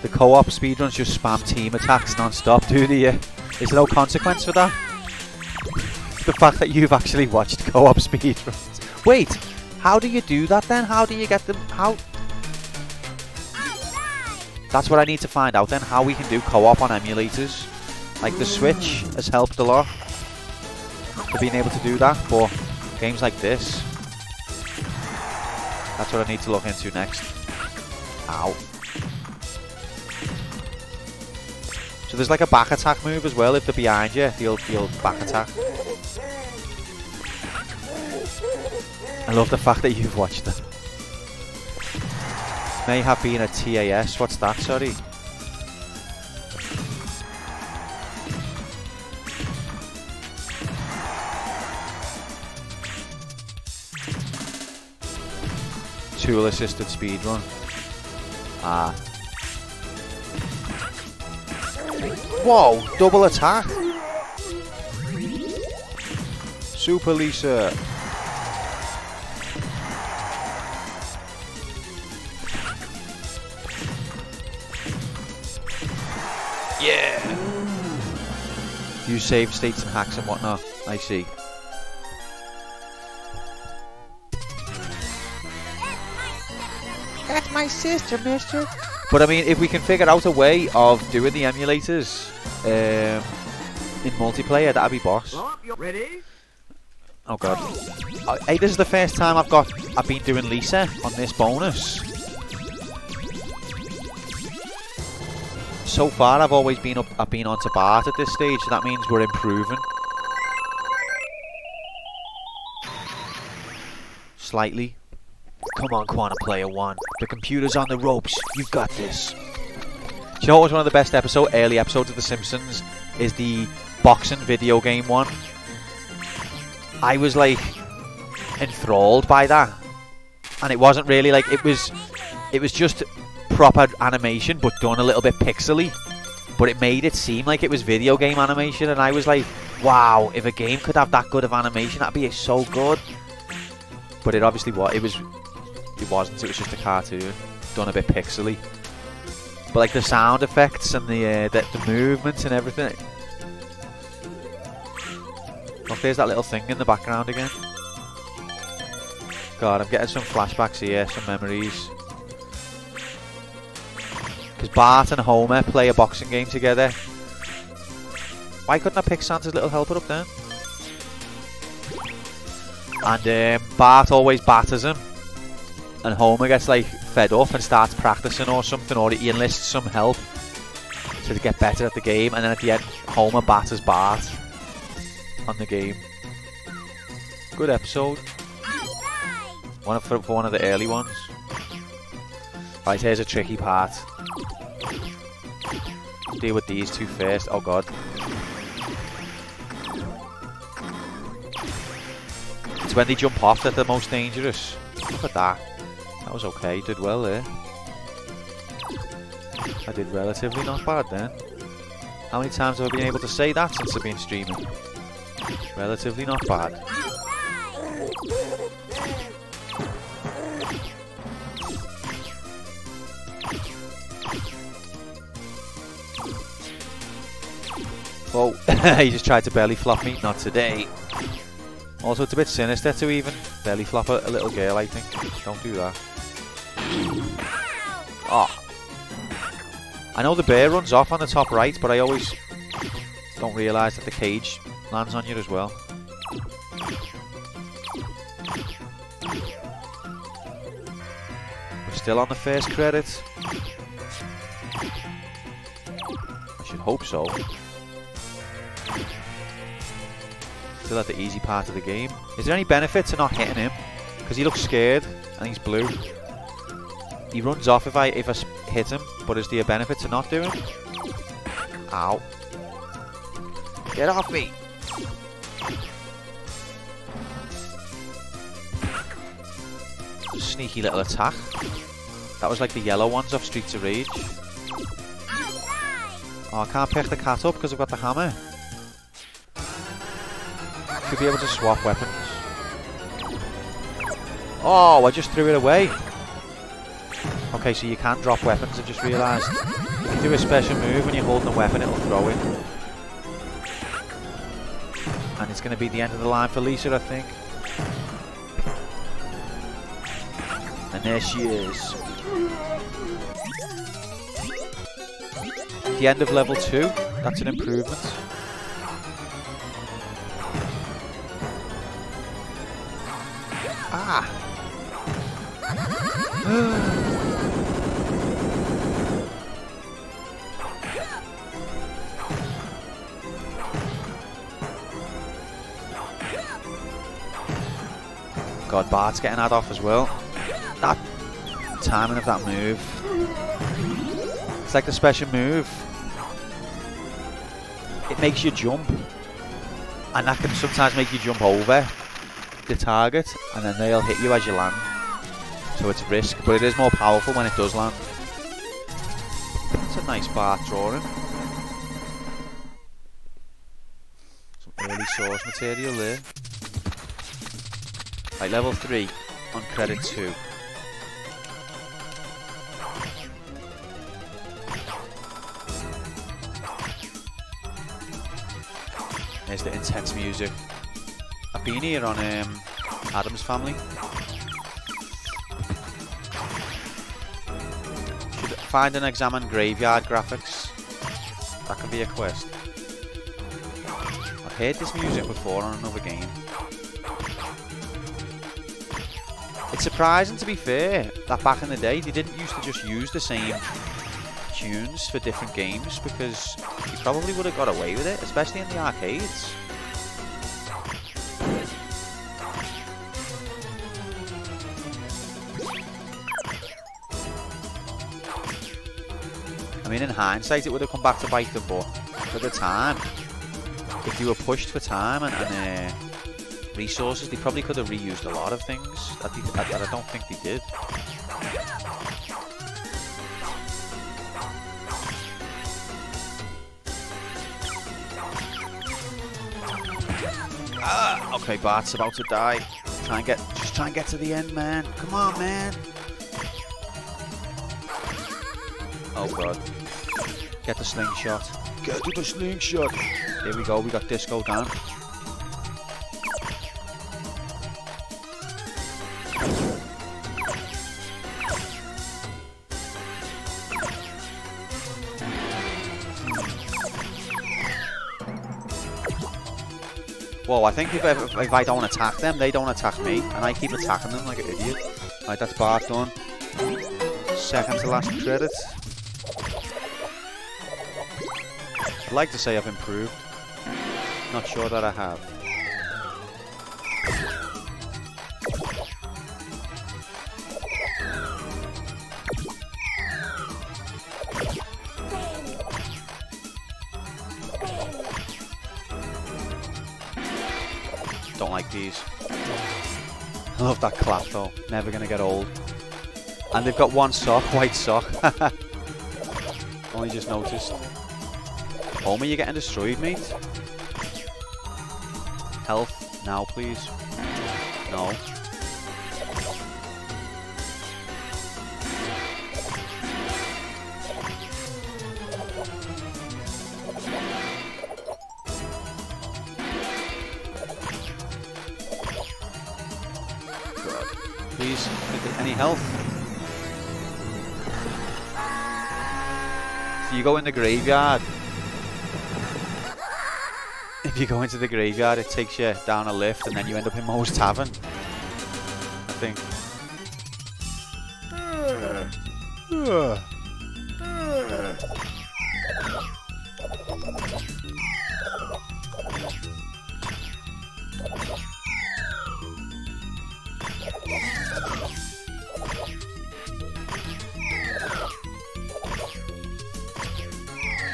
The co-op speedruns just spam team attacks non-stop, do they? Is there no consequence for that? The fact that you've actually watched co-op speedruns. Wait, how do you do that then? How do you get them? How? That's what I need to find out then, how we can do co-op on emulators. Like, the Switch has helped a lot for being able to do that, but games like this, that's what I need to look into next. Ow. So there's like a back attack move as well. If they're behind you, they'll back attack. I love the fact that you've watched it. May have been a TAS. What's that? Sorry. Tool assisted speedrun. Ah. Whoa! Double attack. Super Lisa. Yeah! Use save states and hacks and whatnot. I see. That's my sister, mister. But I mean, if we can figure out a way of doing the emulators in multiplayer, that'd be boss. Ready? Oh god. Hey, this is the first time I've been doing Lisa on this bonus. So far, I've always been onto Bart at this stage, so that means we're improving. Slightly. Come on, Quantum Player 1. The computer's on the ropes. You've got this. Do you know what was one of the best early episodes of The Simpsons? Is the boxing video game one. I was like enthralled by that. And it wasn't really like, it was just proper animation, but done a little bit pixely, but it made it seem like it was video game animation, and I was like, wow, if a game could have that good of animation, that'd be so good. But it obviously was. It wasn't. It was just a cartoon done a bit pixely. But like the sound effects and the movements and everything. Oh, there's that little thing in the background again. God, I'm getting some flashbacks here, some memories. Because Bart and Homer play a boxing game together. Why couldn't I pick Santa's little helper up there? And Bart always batters him. And Homer gets like fed up and starts practicing or something, or he enlists some help to get better at the game. And then at the end, Homer batters Bart on the game. Good episode. For one of the early ones. Right, here's a tricky part. Deal with these two first. Oh god. It's when they jump off that they're most dangerous. Look at that. That was okay. Did well there. I did relatively not bad then. How many times have I been able to say that since I've been streaming? Relatively not bad. Oh, he just tried to belly flop me. Not today. Also, it's a bit sinister to even belly flop a little girl, I think. Don't do that. Oh. I know the bear runs off on the top right, but I always don't realise that the cage lands on you as well. We're still on the first credit. I should hope so. Still at the easy part of the game. Is there any benefit to not hitting him? Because he looks scared and he's blue. He runs off if I hit him, but is there a benefit to not doing? Ow. Get off me! Sneaky little attack. That was like the yellow ones off Streets of Rage. Oh, I can't pick the cat up because I've got the hammer. Should be able to swap weapons. Oh, I just threw it away. Okay, so you can't drop weapons, I just realised. If you do a special move when you're holding a weapon, it'll throw it. And it's going to be the end of the line for Lisa, I think. And there she is. The end of level 2. That's an improvement. Ah! God, Bart's getting that off as well. That timing of that move. It's like the special move. It makes you jump. And that can sometimes make you jump over the target. And then they'll hit you as you land. So it's a risk. But it is more powerful when it does land. That's a nice Bart drawing. Some early source material there. Right, level 3 on credit 2. There's the intense music. I've been here on Adam's Family. Should find and examine graveyard graphics. That can be a quest. I've heard this music before on another game. It's surprising, to be fair, that back in the day they didn't used to just use the same tunes for different games, because you probably would have got away with it, especially in the arcades. I mean, in hindsight it would have come back to bite them, but for the time, if you were pushed for time and resources, they probably could have reused a lot of things that I don't think they did. Ah, okay, Bart's about to die. Just try and get to the end, man. Come on, man. Oh god. Get the slingshot. Get to the slingshot. Here we go. We got Disco down. Whoa, I think if I don't attack them, they don't attack me, and I keep attacking them like an idiot. Right, that's Bart done. Second to last credit. I'd like to say I've improved. Not sure that I have. Don't like these. I love that clap though. Never gonna get old. And they've got one sock, white sock. Only just noticed. Homer, you're getting destroyed, mate. Health now, please. No. Please, any health? So you go in the graveyard. If you go into the graveyard, it takes you down a lift, and then you end up in Moe's Tavern. I think.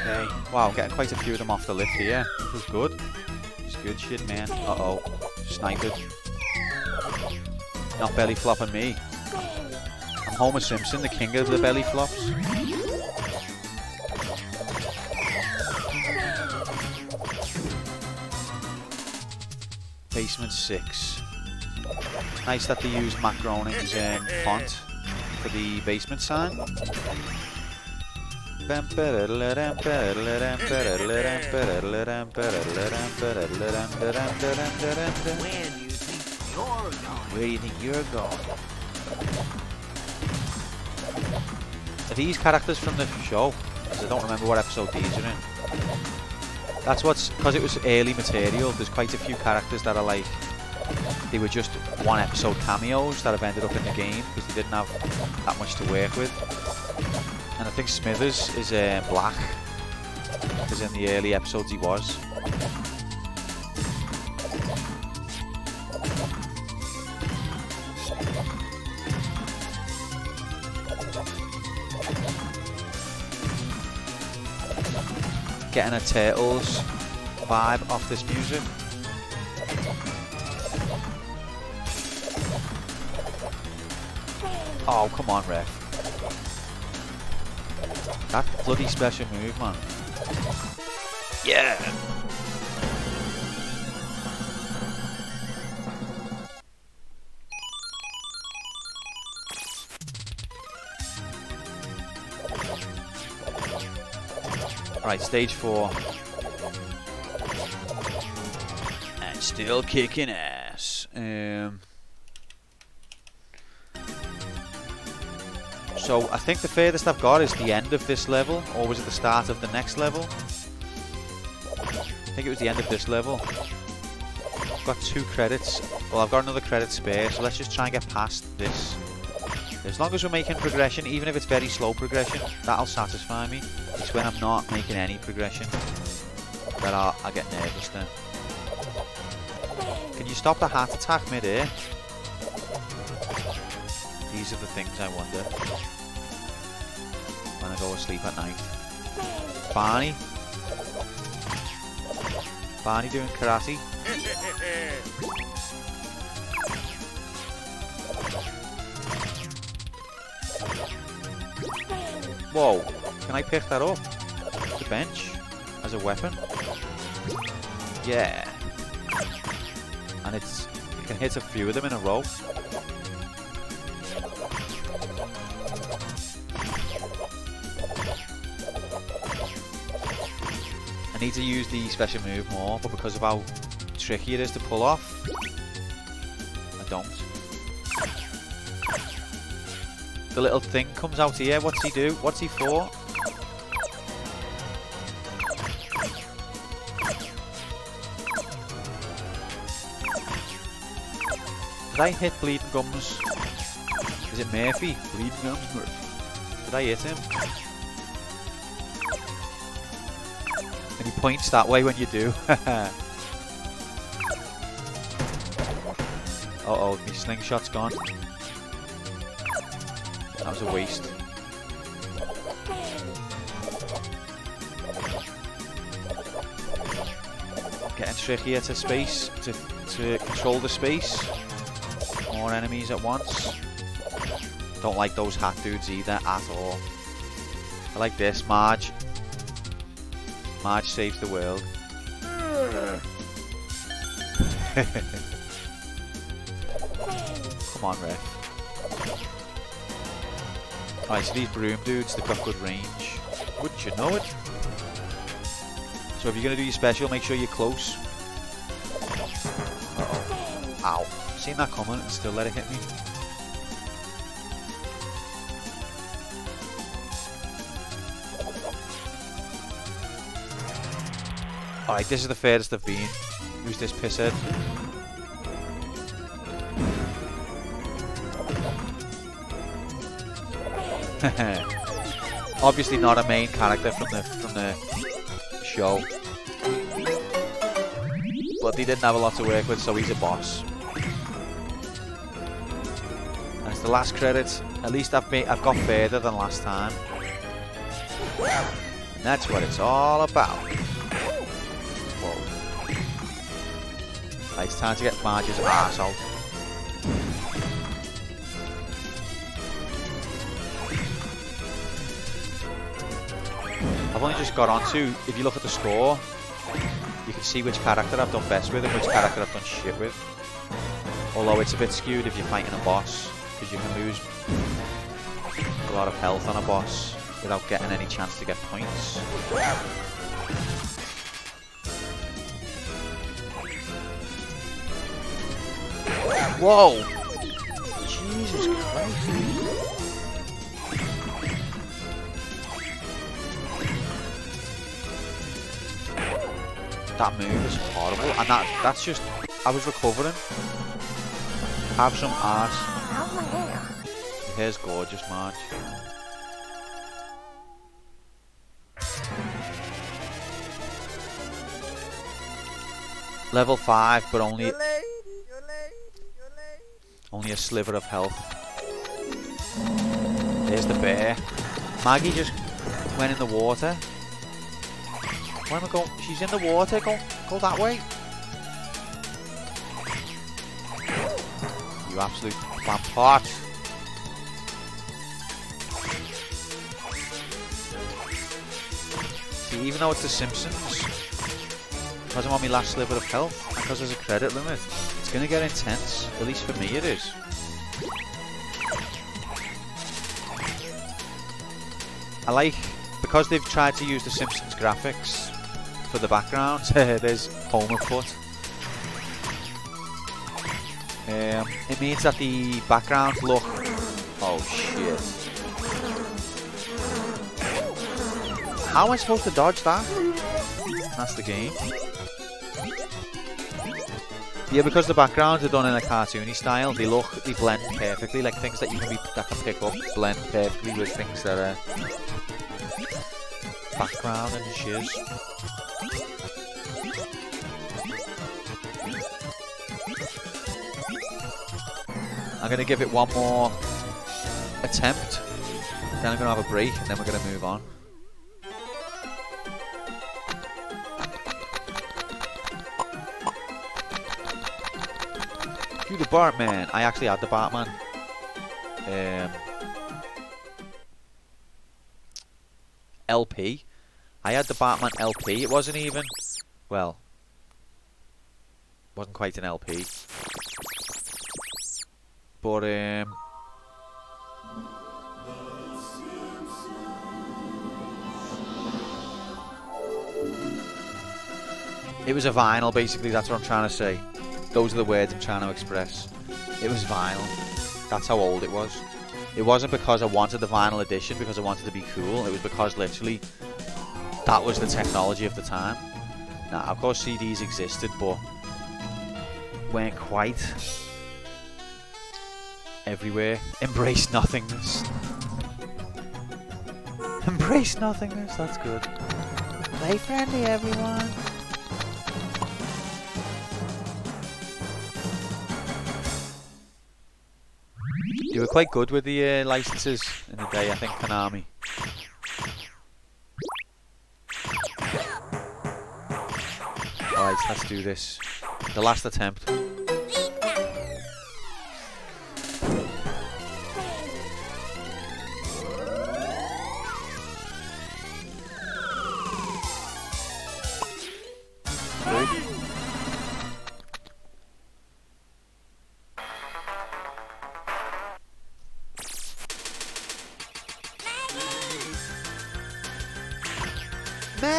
Okay. Wow, I'm getting quite a few of them off the lift here. This was good. It's good shit, man. Uh-oh. Sniped. Not belly flopping me. I'm Homer Simpson, the king of the belly flops. Basement 6. Nice that they used Matt Groening's font for the basement sign. When you think you're going? Where do you think you're going? Are these characters from the show? Because I don't remember what episode these are in. That's what's... Because it was early material, there's quite a few characters that are like... They were just one episode cameos that have ended up in the game because they didn't have that much to work with. And I think Smithers is black, because in the early episodes he was. Getting a Turtles vibe off this music. Oh, come on, ref. That bloody special move, man. Yeah! Right, stage 4. And still kicking ass. So I think the furthest I've got is the end of this level, or was it the start of the next level? I think it was the end of this level. I've got 2 credits. Well, I've got another credit spare, so let's just try and get past this. As long as we're making progression, even if it's very slow progression, that'll satisfy me. It's when I'm not making any progression that I get nervous then. Can you stop the heart attack mid-air? These are the things I wonder when I go to sleep at night. Barney? Barney doing karate? Whoa, can I pick that up? The bench? As a weapon? Yeah. And you can hit a few of them in a row. I need to use the special move more, but because of how tricky it is to pull off, I don't. The little thing comes out here. What's he do? What's he for? Did I hit Bleeding Gums? Is it Murphy? Bleeding Gums Murphy. Did I hit him? And he points that way when you do. Uh-oh, my slingshot's gone. That was a waste. Getting trickier to space, to control the space. More enemies at once. Don't like those hat dudes either, at all. I like this, Marge. Marge saves the world. Come on, Rick. Alright, so these broom dudes, they've got good range. Wouldn't you know it? So if you're going to do your special, make sure you're close. Uh-oh. Ow. Seen that coming and still let it hit me. Alright, this is the furthest I've been. Who's this pisshead? Obviously not a main character from the show, but he didn't have a lot to work with, so he's a boss. And it's the last credits. At least I've got further than last time, and that's what it's all about. Whoa! Right, it's time to get Marge's ass out. I've only just got onto, if you look at the score, you can see which character I've done best with and which character I've done shit with. Although it's a bit skewed if you're fighting a boss, because you can lose a lot of health on a boss without getting any chance to get points. Whoa! Jesus Christ! That move is horrible, and that's just, I was recovering. Have some arse. How's my hair? Your hair's gorgeous, Marge. Level 5, but only a sliver of health. There's the bear. Maggie just went in the water. Where am I going? She's in the water. Go that way. You absolute vampire. See, even though it's the Simpsons, because I'm on my last sliver of health, and because there's a credit limit, it's going to get intense. At least for me it is. I like, because they've tried to use the Simpsons graphics for the background. There's Homer foot. It means that the backgrounds look... Oh shit. How am I supposed to dodge that? That's the game. Yeah, because the backgrounds are done in a cartoony style, they blend perfectly, like things that you can pick up blend perfectly with things that are background and shiz. I'm going to give it one more attempt, then I'm going to have a break, and then we're going to move on. Do the Bartman. I actually had the Batman. LP. I had the Batman LP. It wasn't even... Well... wasn't quite an LP. But, it was a vinyl, basically, that's what I'm trying to say. Those are the words I'm trying to express. It was vinyl. That's how old it was. It wasn't because I wanted the vinyl edition, because I wanted to be cool. It was because, literally, that was the technology of the time. Now, of course, CDs existed, but weren't quite everywhere. Embrace nothingness. Embrace nothingness, that's good. Play friendly, everyone. You were quite good with the licenses in the day, I think, Konami. Alright, let's do this. The last attempt.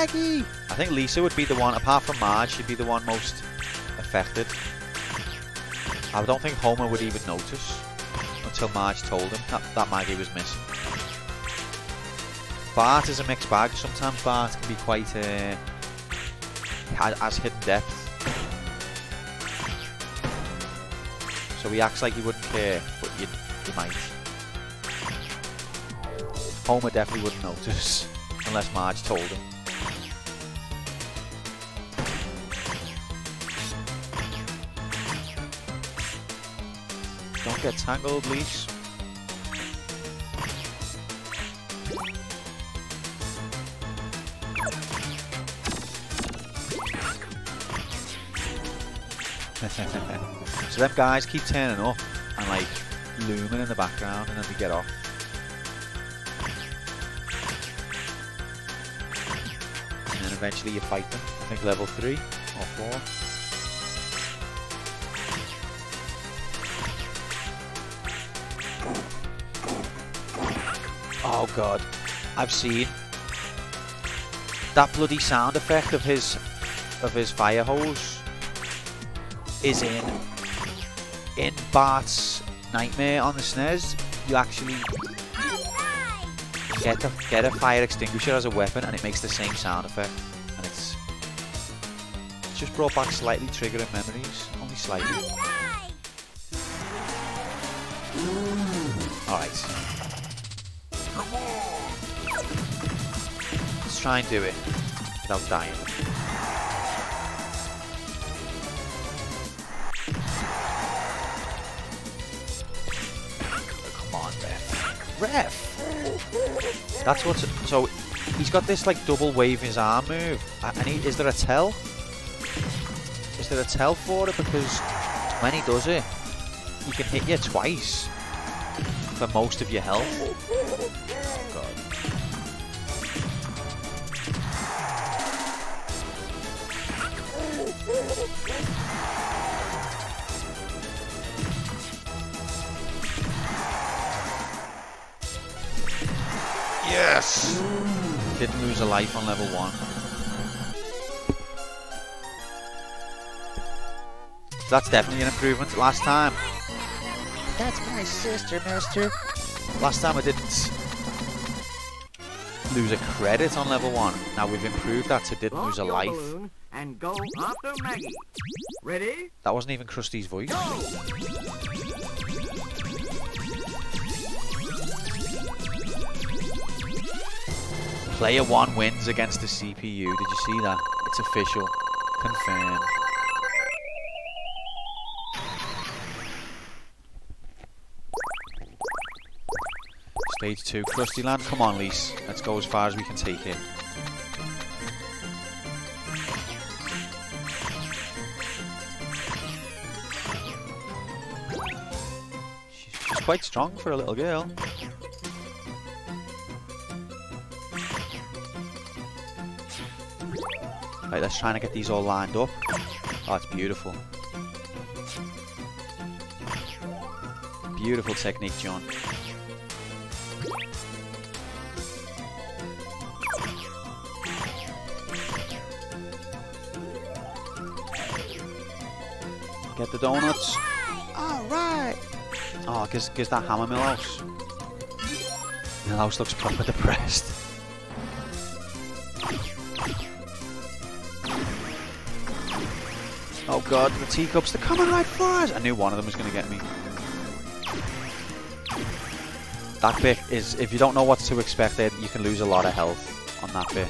Maggie! I think Lisa would be the one, apart from Marge, she'd be the one most affected. I don't think Homer would even notice until Marge told him that Maggie was missing. Bart is a mixed bag. Sometimes Bart can be quite has hidden depth. So he acts like he wouldn't care, but you might. Homer definitely wouldn't notice unless Marge told him. Don't get tangled, Lise. So them guys keep turning up and like looming in the background, and then they get off. And then eventually you fight them. I think level 3 or 4. Oh god, I've seen that bloody sound effect of his fire hose is in Bart's Nightmare on the SNES. You actually get a fire extinguisher as a weapon, and it makes the same sound effect, and it's just brought back slightly triggering memories, only slightly. All right. Let's try and do it without dying. Come on, Ref. That's what's... So, he's got this, like, double wave his arm move. And is there a tell? Is there a tell for it? Because when he does it, he can hit you twice for most of your health. Oh, God. Yes! Didn't lose a life on level 1. That's definitely an improvement. Last time... That's my sister, mister. Last time I didn't lose a credit on level 1. Now we've improved that to didn't lose a life. And go after Maggie. Ready? That wasn't even Krusty's voice. Go! Player 1 wins against the CPU. Did you see that? It's official. Confirmed. Stage 2, Krusty Land. Come on, Lise. Let's go as far as we can take it. She's quite strong for a little girl. Right, let's try and get these all lined up. Oh, it's beautiful. Beautiful technique, John. Get the donuts. Alright! Oh, gives that hammer Millhouse. Millhouse looks proper depressed. Oh god, the teacups, they're coming right for us! I knew one of them was going to get me. That bit is, if you don't know what to expect, then you can lose a lot of health on that bit.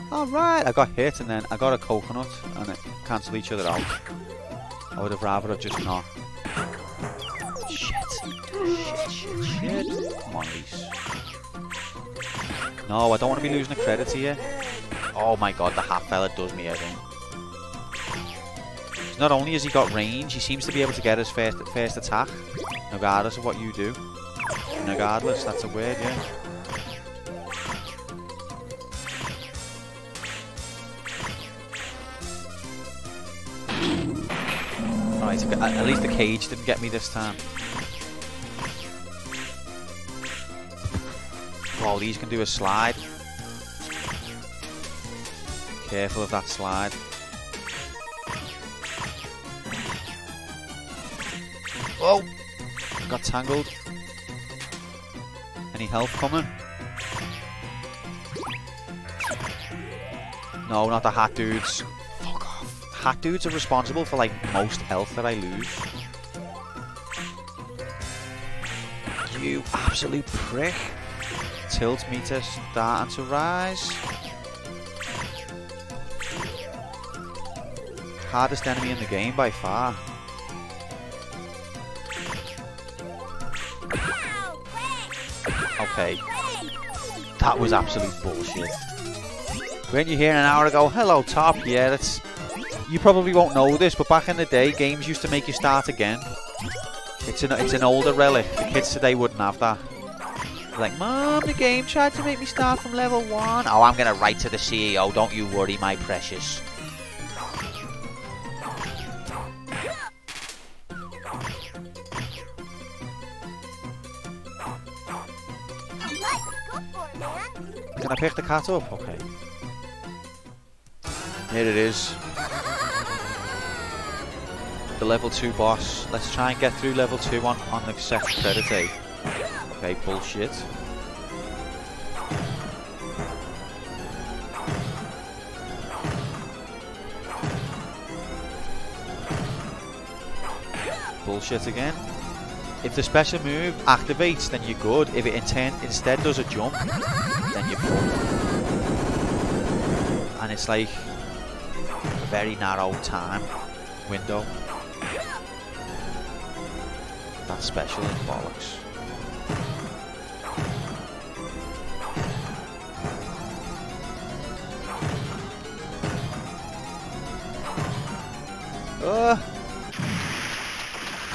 Alright, I got hit and then I got a coconut and it cancelled each other out. I would have rather have just not. Shit. Come on, Lise. No, I don't want to be losing a credit here. Oh my god, the hat fella does me head in. Not only has he got range, he seems to be able to get his first attack, regardless of what you do. Regardless, that's a word, yeah. Alright, at least the cage didn't get me this time. Oh, these can do a slide. Careful of that slide. Oh! Got tangled. Any health coming? No, not the hat dudes. Fuck off. Hat dudes are responsible for like most health that I lose. You absolute prick. Tilt meter starting to rise. Hardest enemy in the game by far. Okay. That was absolute bullshit. When you hear an hour ago, hello top, yeah, that's... You probably won't know this, but back in the day, games used to make you start again. It's an older relic. The kids today wouldn't have that. Like, Mom, the game tried to make me start from level 1. Oh, I'm going to write to the CEO, don't you worry, my precious. Can I pick the cat up? Okay. Here it is. The level 2 boss. Let's try and get through level 2 on the set credit, eh? Okay, bullshit. Bullshit again. If the special move activates, then you're good. If it instead does a jump, then you're fucked. And it's like a very narrow time window. That special is bollocks.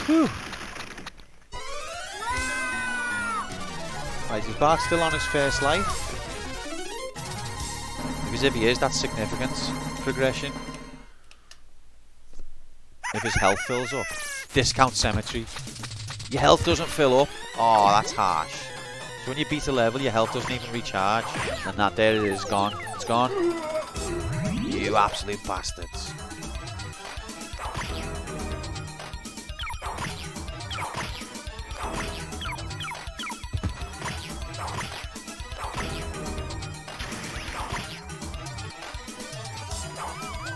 Whew. Right, is Bart still on his first life? Because if he is, that's significant progression. If his health fills up. Discount Cemetery. Your health doesn't fill up. Oh, that's harsh. So when you beat a level, your health doesn't even recharge. And that, there it is, gone. It's gone. You absolute bastards.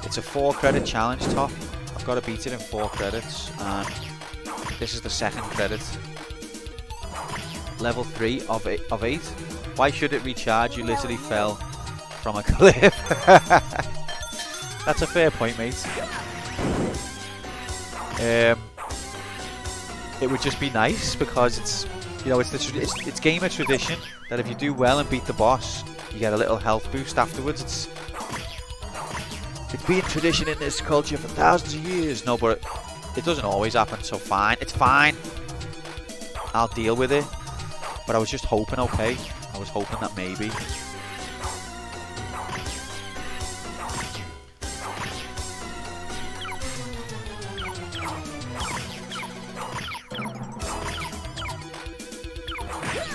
It's a 4-credit challenge, top. I've got to beat it in 4 credits, and this is the 2nd credit. Level 3 of 8. Why should it recharge? You literally fell from a cliff. That's a fair point, mate. It would just be nice because it's, you know, it's gamer tradition that if you do well and beat the boss, you get a little health boost afterwards. It's been tradition in this culture for thousands of years. No, but it doesn't always happen, so fine. It's fine. I'll deal with it. But I was just hoping, okay. I was hoping that maybe.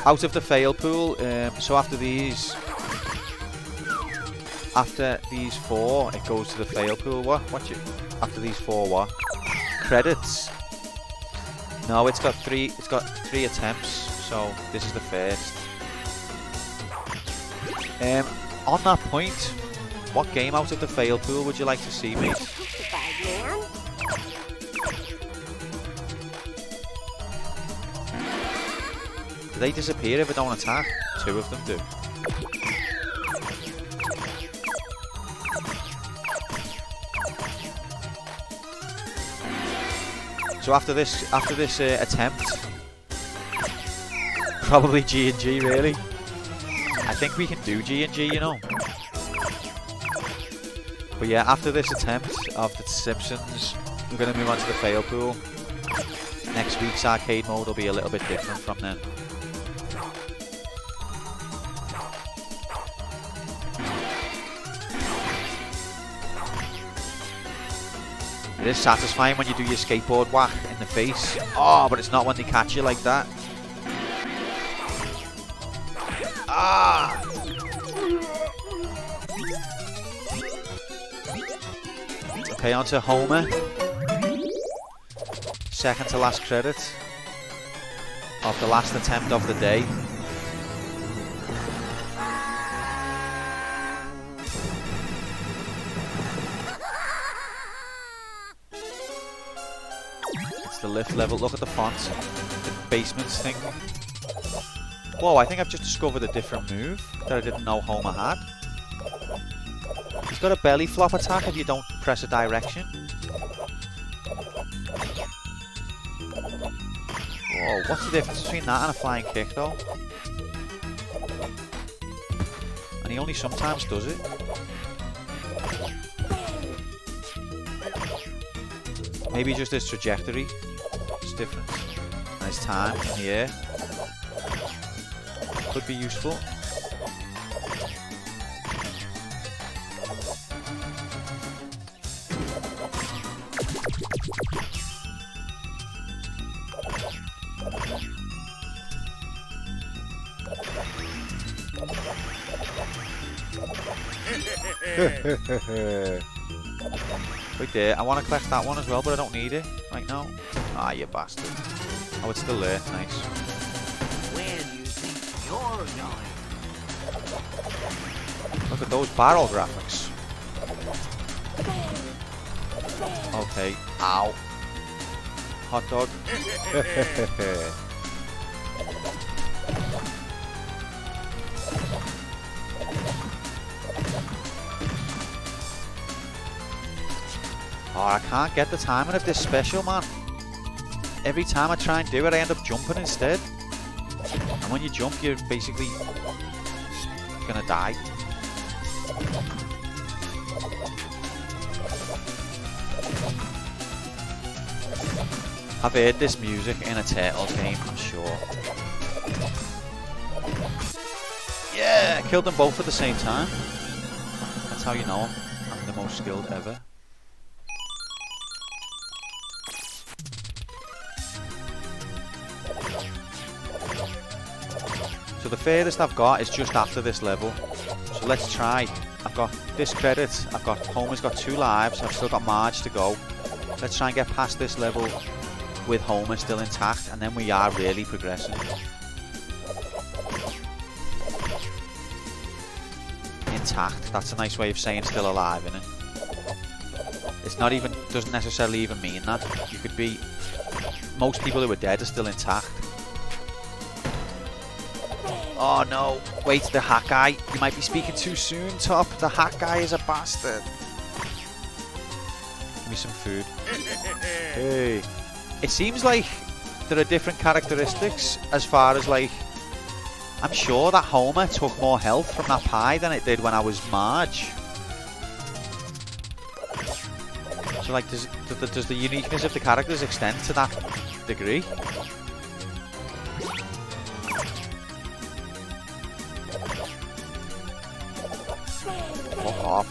Out of the fail pool, so after these 4, it goes to the fail pool. After these 4 what? Credits? No, it's got 3 attempts, so this is the first. On that point, what game out of the fail pool would you like to see, mate? Do they disappear if I don't attack? 2 of them do. So after this attempt, probably G&G really. I think we can do G&G, you know. But yeah, after this attempt of the Simpsons, we're going to move on to the fail pool. Next week's arcade mode will be a little bit different from then. It is satisfying when you do your skateboard whack in the face. Oh, but it's not when they catch you like that. Ah! Okay, on to Homer. Second to last credit of the last attempt of the day. It's the lift level. Look at the font. The basements thing. Whoa, I think I've just discovered a different move that I didn't know Homer had. He's got a belly flop attack if you don't press a direction. Whoa, what's the difference between that and a flying kick though? And he only sometimes does it. Maybe just his trajectory is different. And his time in the air. Could be useful. Right there, I want to collect that one as well, but I don't need it right now. Ah, you bastard. Oh, it's still there, nice. Where do you think you're going? Look at those barrel graphics. Okay, ow. Hot dog. Oh, I can't get the timing of this special, man. Every time I try and do it, I end up jumping instead. And when you jump, you're basically gonna die. I've heard this music in a Turtles game, I'm sure. Yeah, I killed them both at the same time. That's how you know I'm the most skilled ever. So the furthest I've got is just after this level. So let's try. I've got this credit, I've got Homer's got 2 lives, I've still got Marge to go. Let's try and get past this level with Homer still intact, and then we are really progressing. Intact, that's a nice way of saying still alive, isn't it? It's not even, doesn't necessarily even mean that. You could be, most people who are dead are still intact. Oh no, wait, the hat guy. You might be speaking too soon, Top. The hat guy is a bastard. Give me some food. Hey. It seems like there are different characteristics as far as like... I'm sure that Homer took more health from that pie than it did when I was Marge. So like, does the uniqueness of the characters extend to that degree? Fuck off.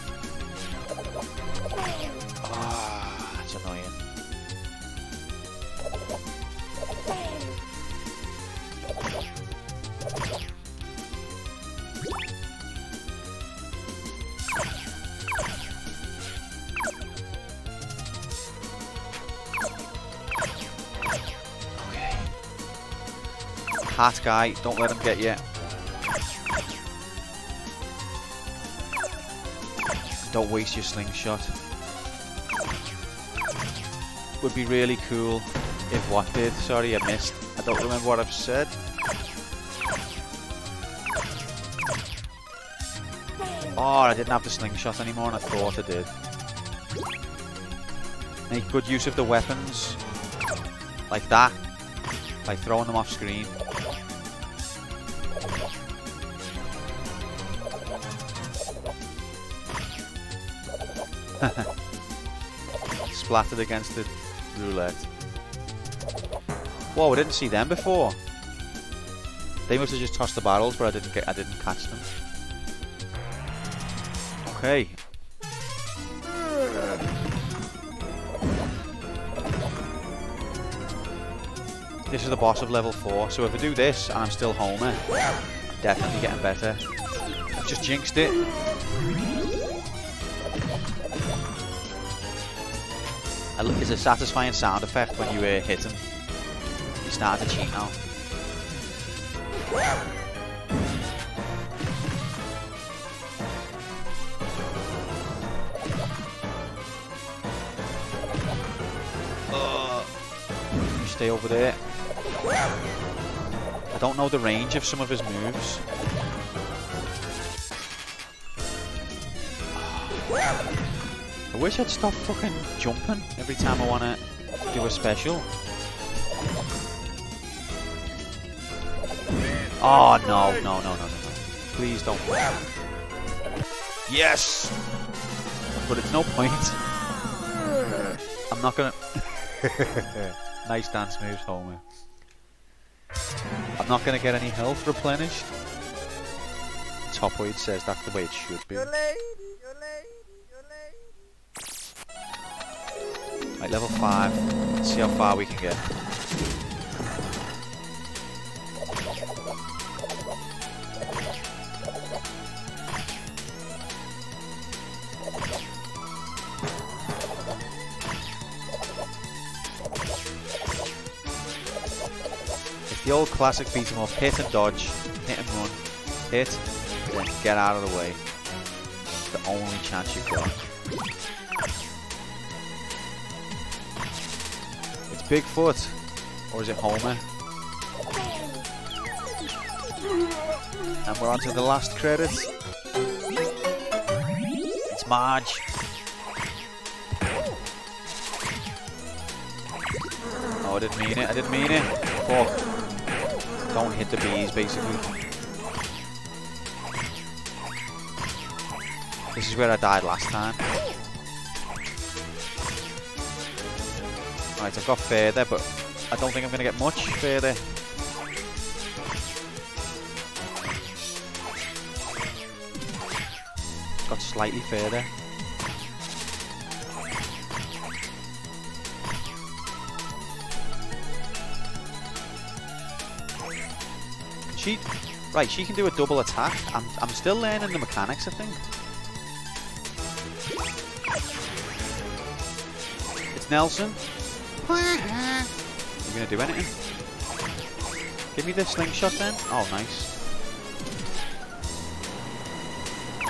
Ah, that's annoying. Okay. Hat guy, don't let him get you. Don't waste your slingshot. Would be really cool if what did. Sorry, I missed. I don't remember what I've said. Oh, I didn't have the slingshot anymore and I thought I did. Make good use of the weapons. Like that. By throwing them off screen. Splattered against the roulette. Whoa, I didn't see them before. They must have just tossed the barrels, but I didn't catch them. Okay. This is the boss of level 4. So if I do this and I'm still Homer, Definitely getting better. I've just jinxed it. It's a satisfying sound effect when you hit him. You start to cheat now. You stay over there. I don't know the range of some of his moves. I wish I'd stop fucking jumping every time I want to do a special. Oh no, no, no, no, no, no. Please don't. Yes! But it's no point. I'm not gonna... Nice dance moves, Homer. I'm not gonna get any health replenished. Topoid says that's the way it should be. Right, level 5. Let's see how far we can get. It's the old classic beat 'em up. Hit and dodge, hit and run, hit, then get out of the way. It's the only chance you've got. Bigfoot, or is it Homer? And we're on to the last credits. It's Marge. Oh, I didn't mean it. I didn't mean it. Fuck. Don't hit the bees, basically. This is where I died last time. Right, I've got further, but I don't think I'm going to get much further. Got slightly further. Right, she can do a double attack. I'm still learning the mechanics, I think. It's Nelson. You gonna do anything? Give me the slingshot then. Oh, nice.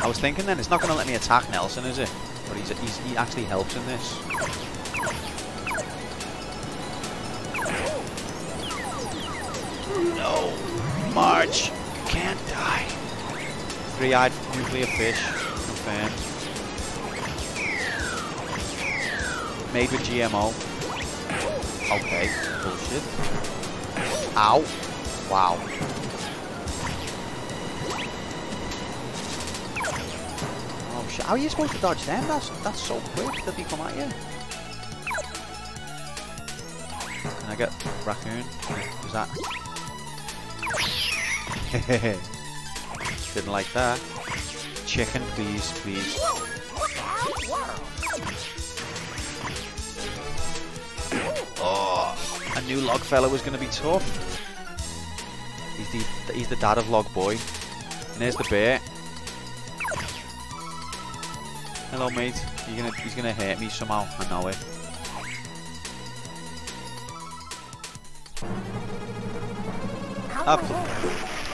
I was thinking then, it's not gonna let me attack Nelson, is it? But he actually helps in this. No, Marge, you can't die. Three-eyed nuclear fish, confirmed. Made with GMO. Okay, bullshit. Ow. Wow. Oh shit, how are you supposed to dodge them? That's so quick that they come at you. Can I get raccoon? Is that... Didn't like that. Chicken, please, please. Oh, I knew Logfella was going to be tough. He's the dad of Log Boy. And there's the bear. Hello, mate. He's gonna hurt me somehow. I know it.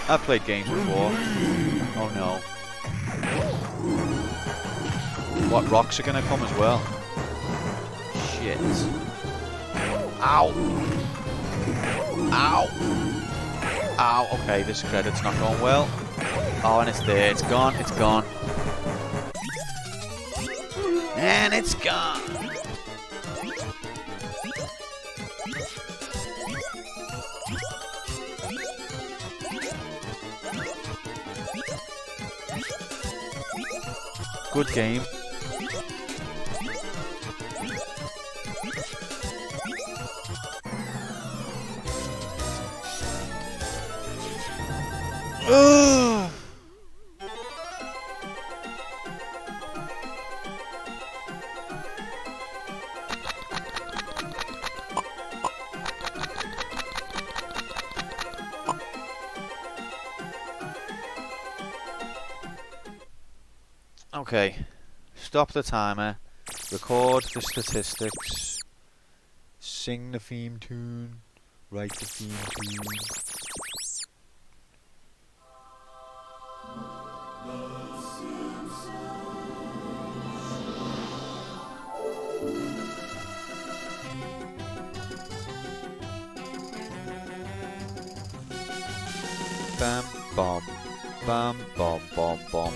I've played games before. Oh no. What, rocks are gonna come as well? Shit. Ow! Ow! Ow, okay, this credit's not going well. Oh, and it's there, it's gone, it's gone. And it's gone! Good game. Ugh. Okay, stop the timer, record the statistics, sing the theme tune, write the theme tune. Bam, bom, bam, bom, bom, bom.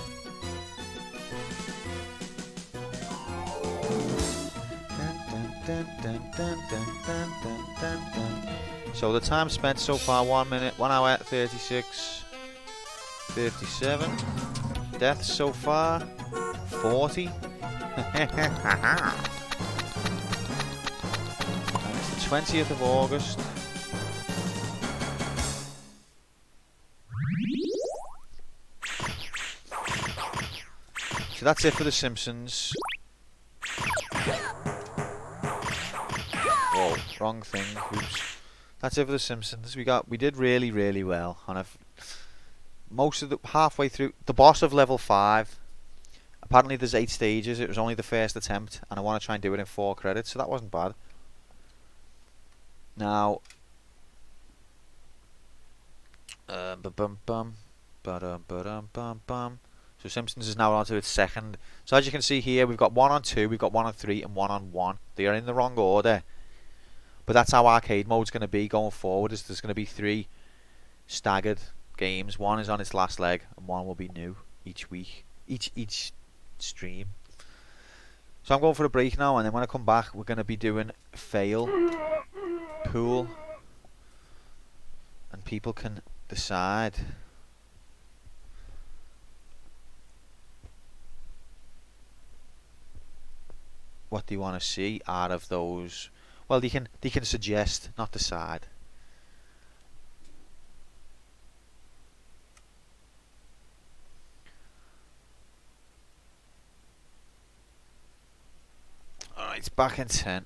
So the time spent so far, 1 minute, 1 hour 36, 37. Deaths so far, 40. And it's the 20th of August. So that's it for The Simpsons. Whoa, wrong thing. Oops. That's it for The Simpsons. We did really well. And most of the halfway through the boss of level 5. Apparently there's 8 stages. It was only the first attempt, and I want to try and do it in 4 credits, so that wasn't bad. Now, so Simpsons is now on to its second. So as you can see here, we've got 1 on 2, we've got 1 on 3, and 1 on 1. They are in the wrong order, but that's how arcade mode's going to be going forward. Is there's going to be 3 staggered games. 1 is on its last leg, and 1 will be new each week, each stream. So I'm going for a break now, and then when I come back, we're going to be doing fail pool, and people can decide what they want to see out of those. Well, they can suggest, not decide. Alright, it's back in 10.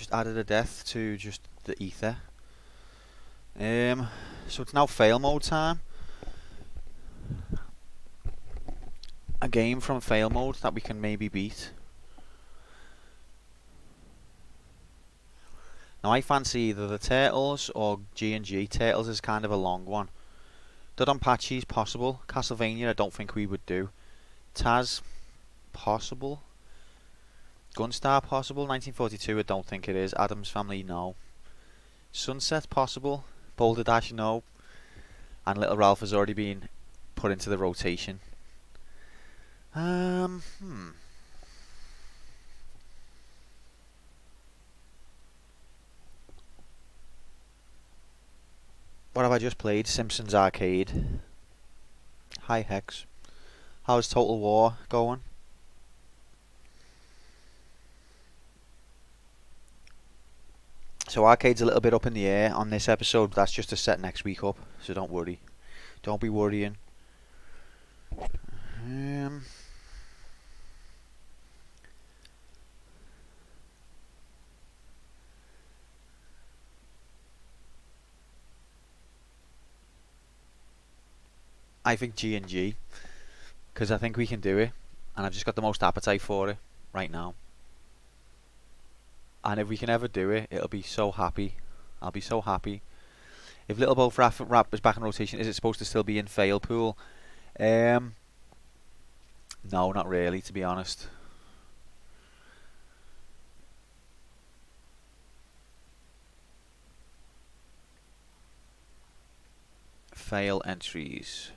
just added a death to just the ether. So it's now fail mode time. A game from fail mode that we can maybe beat. Now I fancy either the Turtles or G&G. Turtles is kind of a long one. Dodonpachi's possible. Castlevania I don't think we would do. Taz possible. Gunstar possible. 1942 I don't think it is. Addams Family no. Sunset possible. Boulder Dash no. And Little Ralph has already been put into the rotation. What have I just played? Simpsons Arcade. Hi Hex. How's Total War going? So Arcade's a little bit up in the air on this episode, but that's just to set next week up, so don't worry. Don't be worrying. I think G&G, because I think we can do it, and I've just got the most appetite for it right now. And if we can ever do it, it'll be so happy. I'll be so happy. If Little Bo Rap is back in rotation, is it supposed to still be in fail pool? No, not really, to be honest. Fail entries.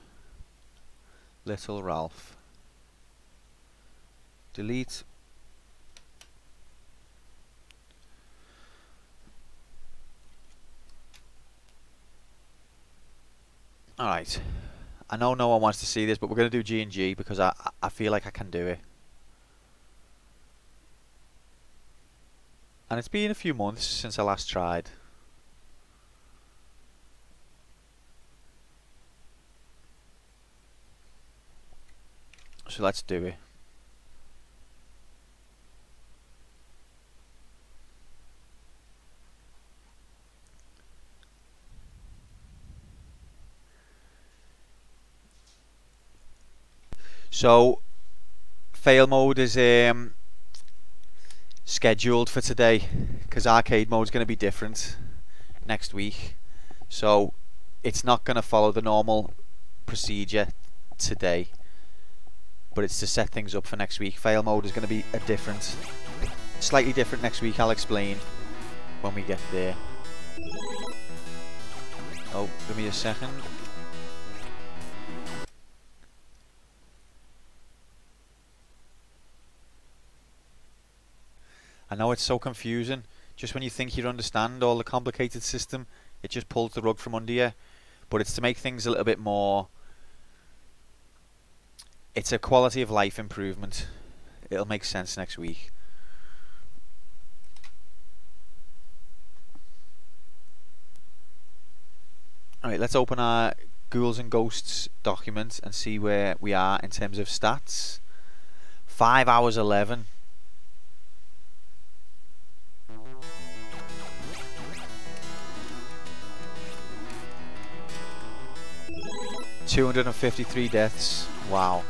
Little Ralph. Delete. Alright. I know no one wants to see this, but we're going to do G&G because I feel like I can do it. And it's been a few months since I last tried. So let's do it. So fail mode is scheduled for today because arcade mode is going to be different next week. So it's not going to follow the normal procedure today, but it's to set things up for next week. Fail mode is going to be slightly different next week. I'll explain when we get there. Oh, give me a second. I know it's so confusing. Just when you think you understand all the complicated system, it just pulls the rug from under you. But it's to make things a little bit more... It's a quality of life improvement. It'll make sense next week. Alright, let's open our Ghouls and Ghosts document and see where we are in terms of stats. 5 hours 11. $253 deaths. Wow.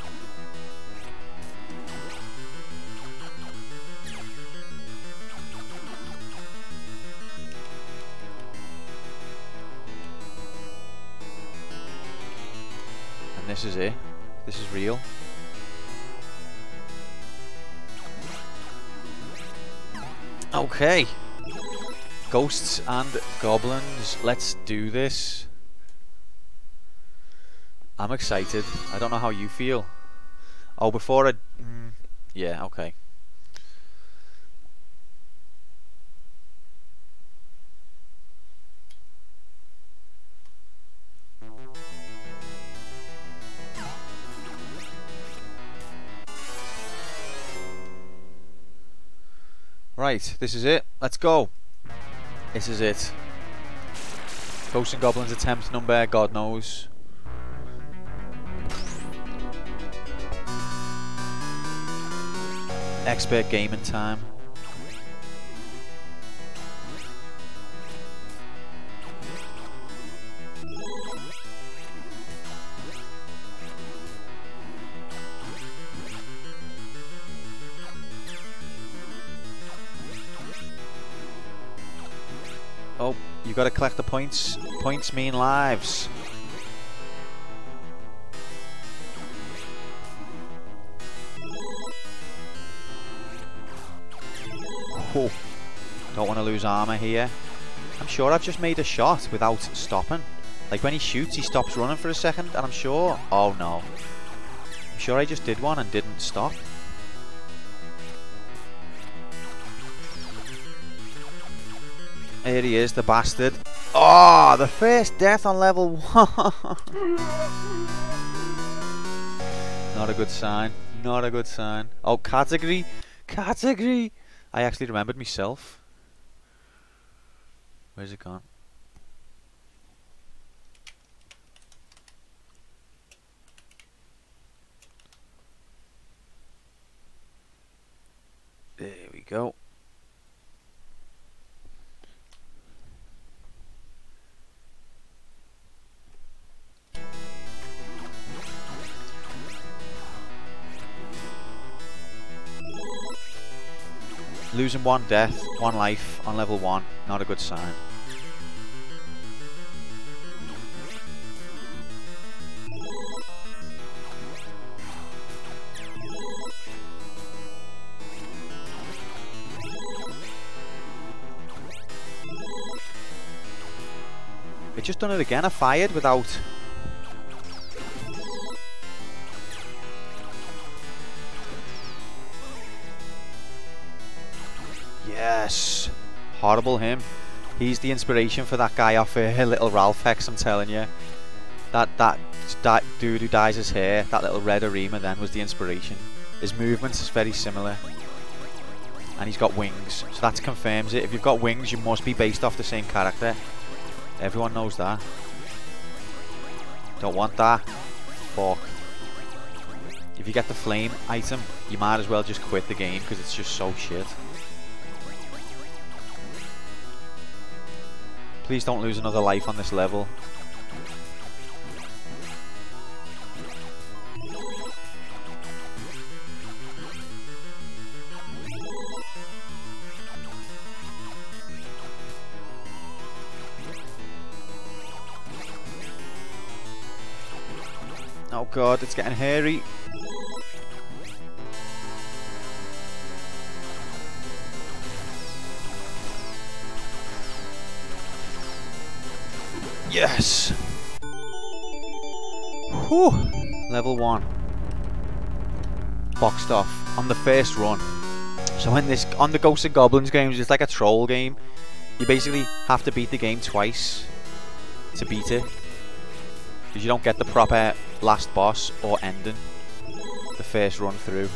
And this is it. This is real. Okay. Ghosts and goblins. Let's do this. I'm excited. I don't know how you feel. Oh, before I... yeah, okay. Right, this is it. Let's go. This is it. Ghosts and Goblins attempt number, God knows. Expert gaming time. You got to collect the points. Points mean lives. Oh, don't want to lose armor here. I'm sure I've just made a shot without stopping. Like when he shoots, he stops running for a second, and I'm sure... Oh no. I'm sure I just did one and didn't stop. Here he is, the bastard. Oh, the first death on level 1. Not a good sign. Not a good sign. Oh, category. Category. I actually remembered myself. Where's it gone? There we go. Losing one death, one life on level 1, not a good sign. It just done it again, I fired without... Yes, horrible him. He's the inspiration for that guy off Little Ralph Hex, I'm telling you. That dude who dyes his hair, that little red Arima then was the inspiration. His movements is very similar. And he's got wings, so that confirms it. If you've got wings, you must be based off the same character. Everyone knows that. Don't want that. Fuck. If you get the flame item, you might as well just quit the game because it's just so shit. Please don't lose another life on this level. Oh god, it's getting hairy. Yes! Whew! Level 1. Boxed off on the first run. So on the Ghosts and Goblins games, it's like a troll game. You basically have to beat the game twice to beat it. Because you don't get the proper last boss or ending the first run through.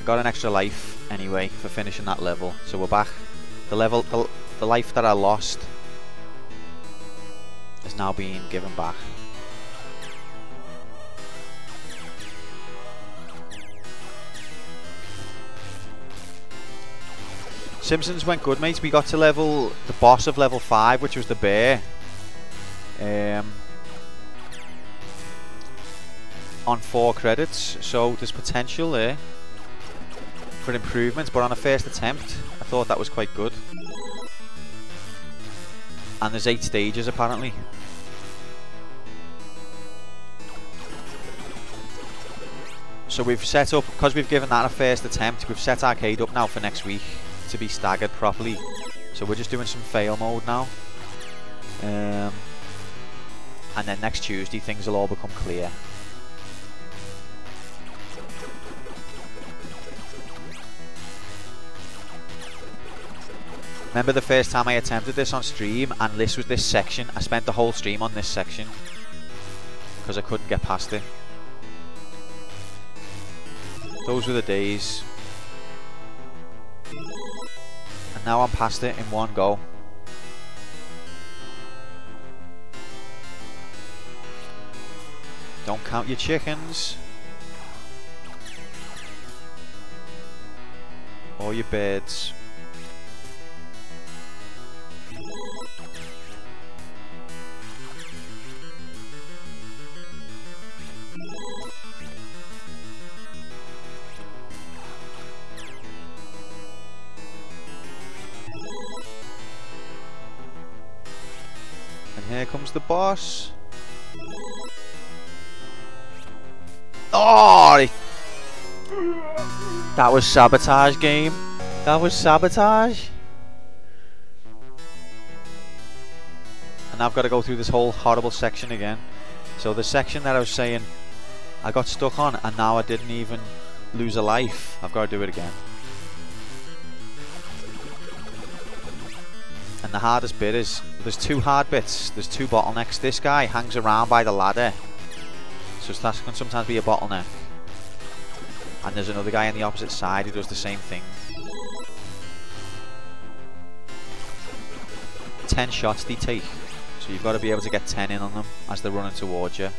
Got an extra life anyway for finishing that level, so we're back. The life that I lost is now being given back. Simpsons went good, mates. We got to the boss of level 5, which was the bear. On 4 credits, so there's potential there for improvements, but on a first attempt I thought that was quite good. And there's 8 stages apparently. So we've set up, because we've given that a first attempt, we've set arcade up now for next week to be staggered properly. So we're just doing some fail mode now. And then next Tuesday things will all become clear. Remember the first time I attempted this on stream and this was this section? I spent the whole stream on this section because I couldn't get past it. Those were the days. And now I'm past it in one go. Don't count your chickens. Or your birds. here comes the boss. Oh! That was sabotage, game. That was sabotage. And I've got to go through this whole horrible section again. So the section that I was saying I got stuck on, and now I didn't even lose a life. I've got to do it again. And the hardest bit is, there's two hard bits, there's two bottlenecks. This guy hangs around by the ladder, so that can sometimes be a bottleneck. And there's another guy on the opposite side who does the same thing. 10 shots they take, so you've got to be able to get 10 in on them as they're running towards you.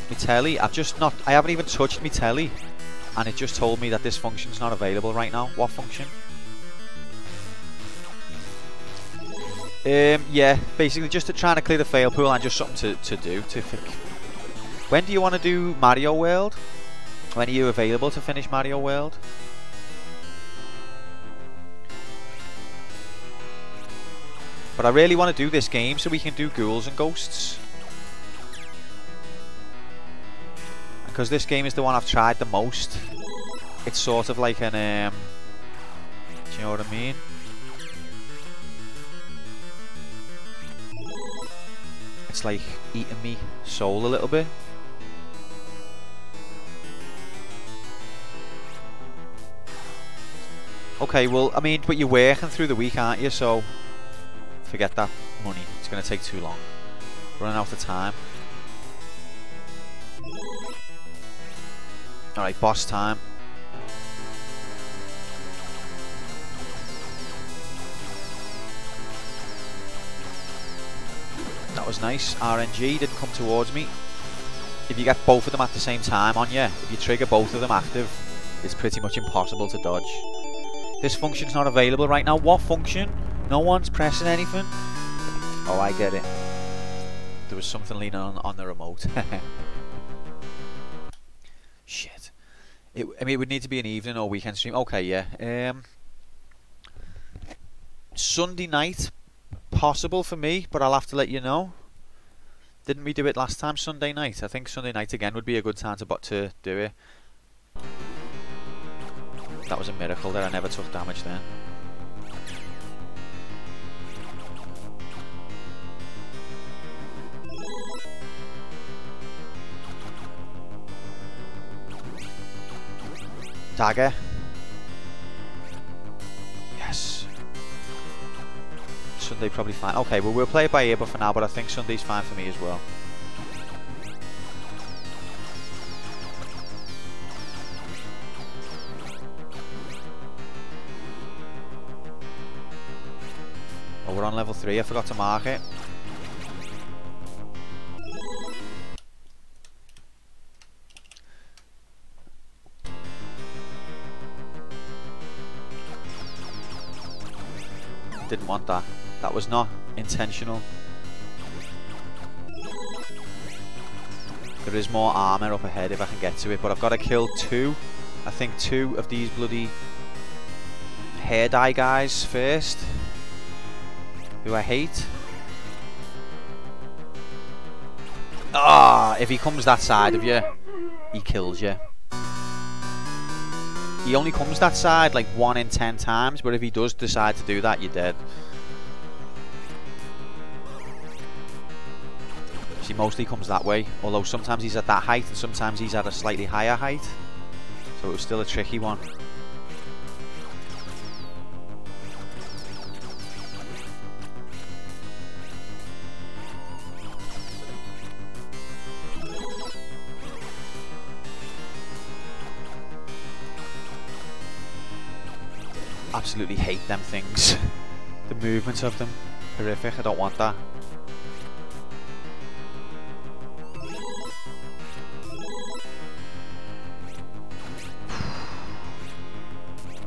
My telly, I haven't even touched my telly, and it just told me that this function's not available right now. What function? Yeah, basically just trying to clear the fail pool and just something to do. When do you want to do Mario World? When are you available to finish Mario World? But I really want to do this game so we can do ghouls and ghosts. Because this game is the one I've tried the most. It's sort of like an, do you know what I mean? It's like eating me soul a little bit. Okay, well, I mean, but you're working through the week, aren't you? So, forget that money. It's going to take too long. Running out of time. Alright, boss time. That was nice. RNG didn't come towards me. If you get both of them at the same time on you, if you trigger both of them active, it's pretty much impossible to dodge. This function's not available right now. What function? No one's pressing anything. Oh, I get it. There was something leaning on the remote. Shit. I mean, it would need to be an evening or weekend stream. Okay, yeah. Sunday night, possible for me, but I'll have to let you know. Didn't we do it last time, Sunday night? I think Sunday night again would be a good time to do it. That was a miracle that I never took damage then. Dagger. Yes. Sunday probably fine. Okay, well we'll play it by ear for now, but I think Sunday's fine for me as well. Oh, we're on level 3, I forgot to mark it. Didn't want that. That was not intentional. There is more armor up ahead if I can get to it, but I've got to kill two. I think 2 of these bloody hair dye guys first, who I hate. Ah, if he comes that side of you, he kills you. He only comes that side like 1 in 10 times, but if he does decide to do that, you're dead. He mostly comes that way, although sometimes he's at that height and sometimes he's at a slightly higher height, so it was still a tricky one. Absolutely hate them things. The movement of them, horrific. I don't want that.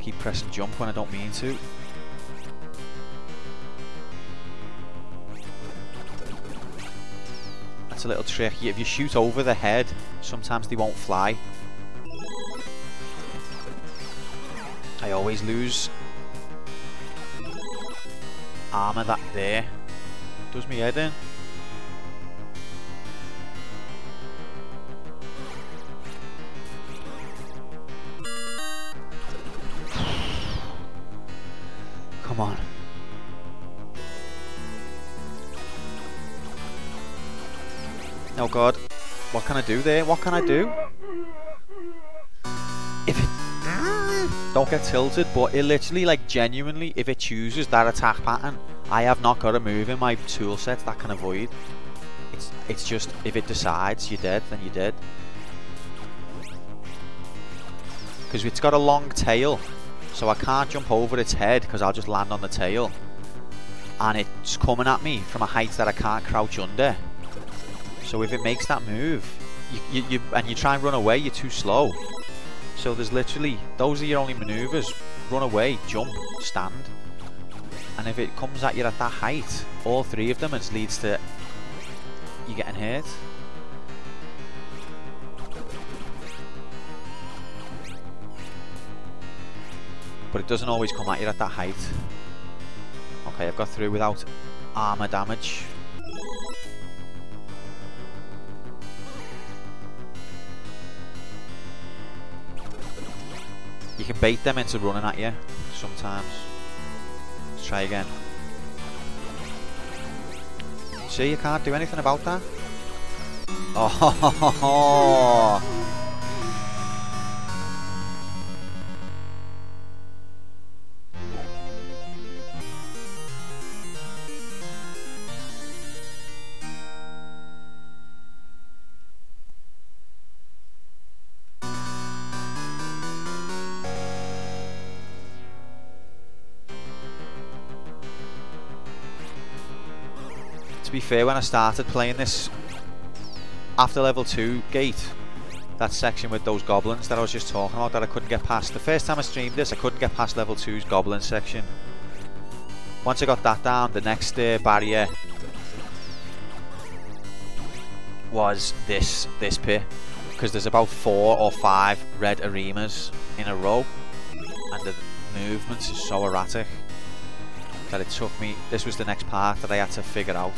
Keep pressing jump when I don't mean to. That's a little trick. If you shoot over the head, sometimes they won't fly. I always lose. armour that there does me head in. Come on. Oh god. What can I do there? What can I do? If it... Don't get tilted, but it literally, like, genuinely, if it chooses that attack pattern, I have not got a move in my tool set that can avoid. It's just, if it decides you're dead, then you're dead. Because it's got a long tail, so I can't jump over its head because I'll just land on the tail. And it's coming at me from a height that I can't crouch under. So if it makes that move, and you try and run away, you're too slow. So there's literally, those are your only maneuvers. Run away, jump, stand. And if it comes at you at that height, all three of them, it leads to you getting hurt. But it doesn't always come at you at that height. Okay, I've got through without armor damage. You can bait them into running at you sometimes. Let's try again. See, you can't do anything about that. Oh, to be fair, when I started playing this, after level 2 gate, that section with those goblins that I was just talking about that I couldn't get past, the first time I streamed this I couldn't get past level 2's goblin section. Once I got that down, the next barrier was this pit, because there's about 4 or 5 red arenas in a row and the movements is so erratic that it took me, this was the next part that I had to figure out.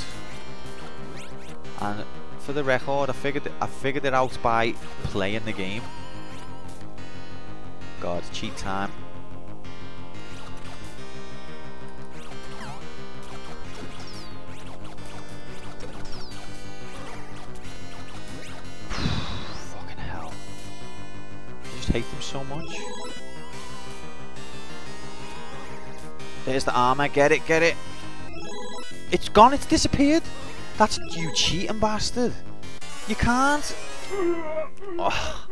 And for the record, I figured it out by playing the game. God, cheat time. Fucking hell. I just hate them so much. There's the armor, get it, get it. It's gone, it's disappeared. That's you cheating bastard. You can't. Oh.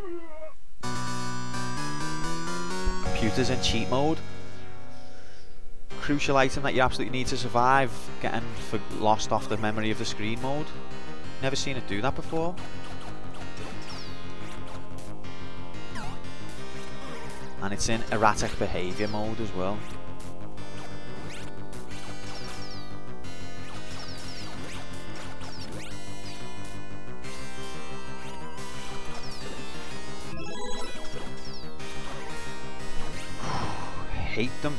Computer's in cheat mode. Crucial item that you absolutely need to survive. Getting lost off the memory of the screen mode. Never seen it do that before. And it's in erratic behaviour mode as well. Hate them.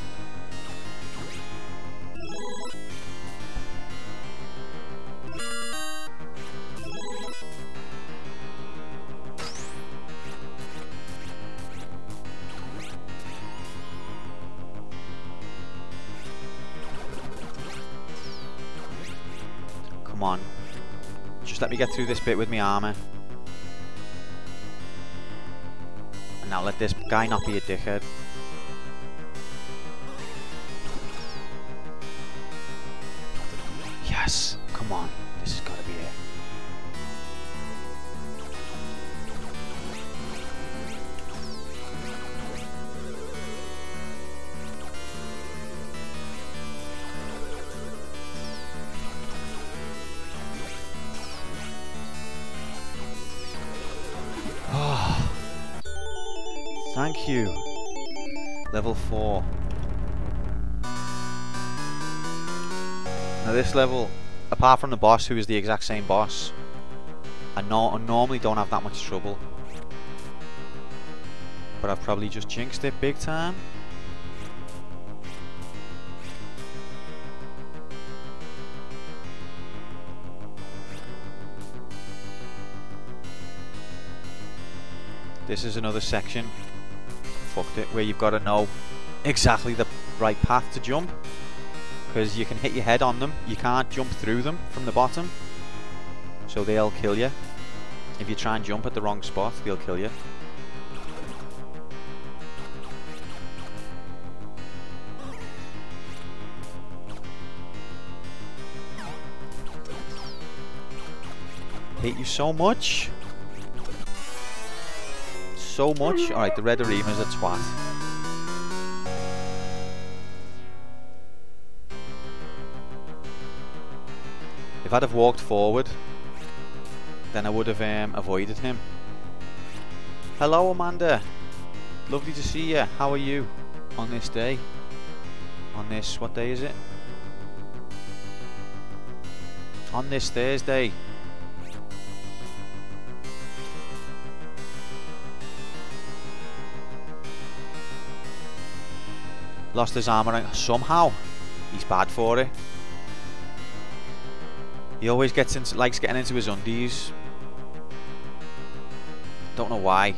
Come on. Just let me get through this bit with my armor. And now let this guy not be a dickhead. Yes, come on, this has got to be it. Oh, thank you. Level 4. Now this level, apart from the boss, who is the exact same boss, I normally don't have that much trouble. But I've probably just jinxed it big time. This is another section, fucked it, where you've got to know exactly the right path to jump, because you can hit your head on them. You can't jump through them from the bottom, so they'll kill you. If you try and jump at the wrong spot, they'll kill you. Hate you so much. So much. Alright, the red arena's a twat. If I'd have walked forward, then I would have avoided him. Hello, Amanda. Lovely to see you. How are you on this day? On this, what day is it? On this Thursday. Lost his armor somehow. He's bad for it. He always likes getting into his undies. Don't know why.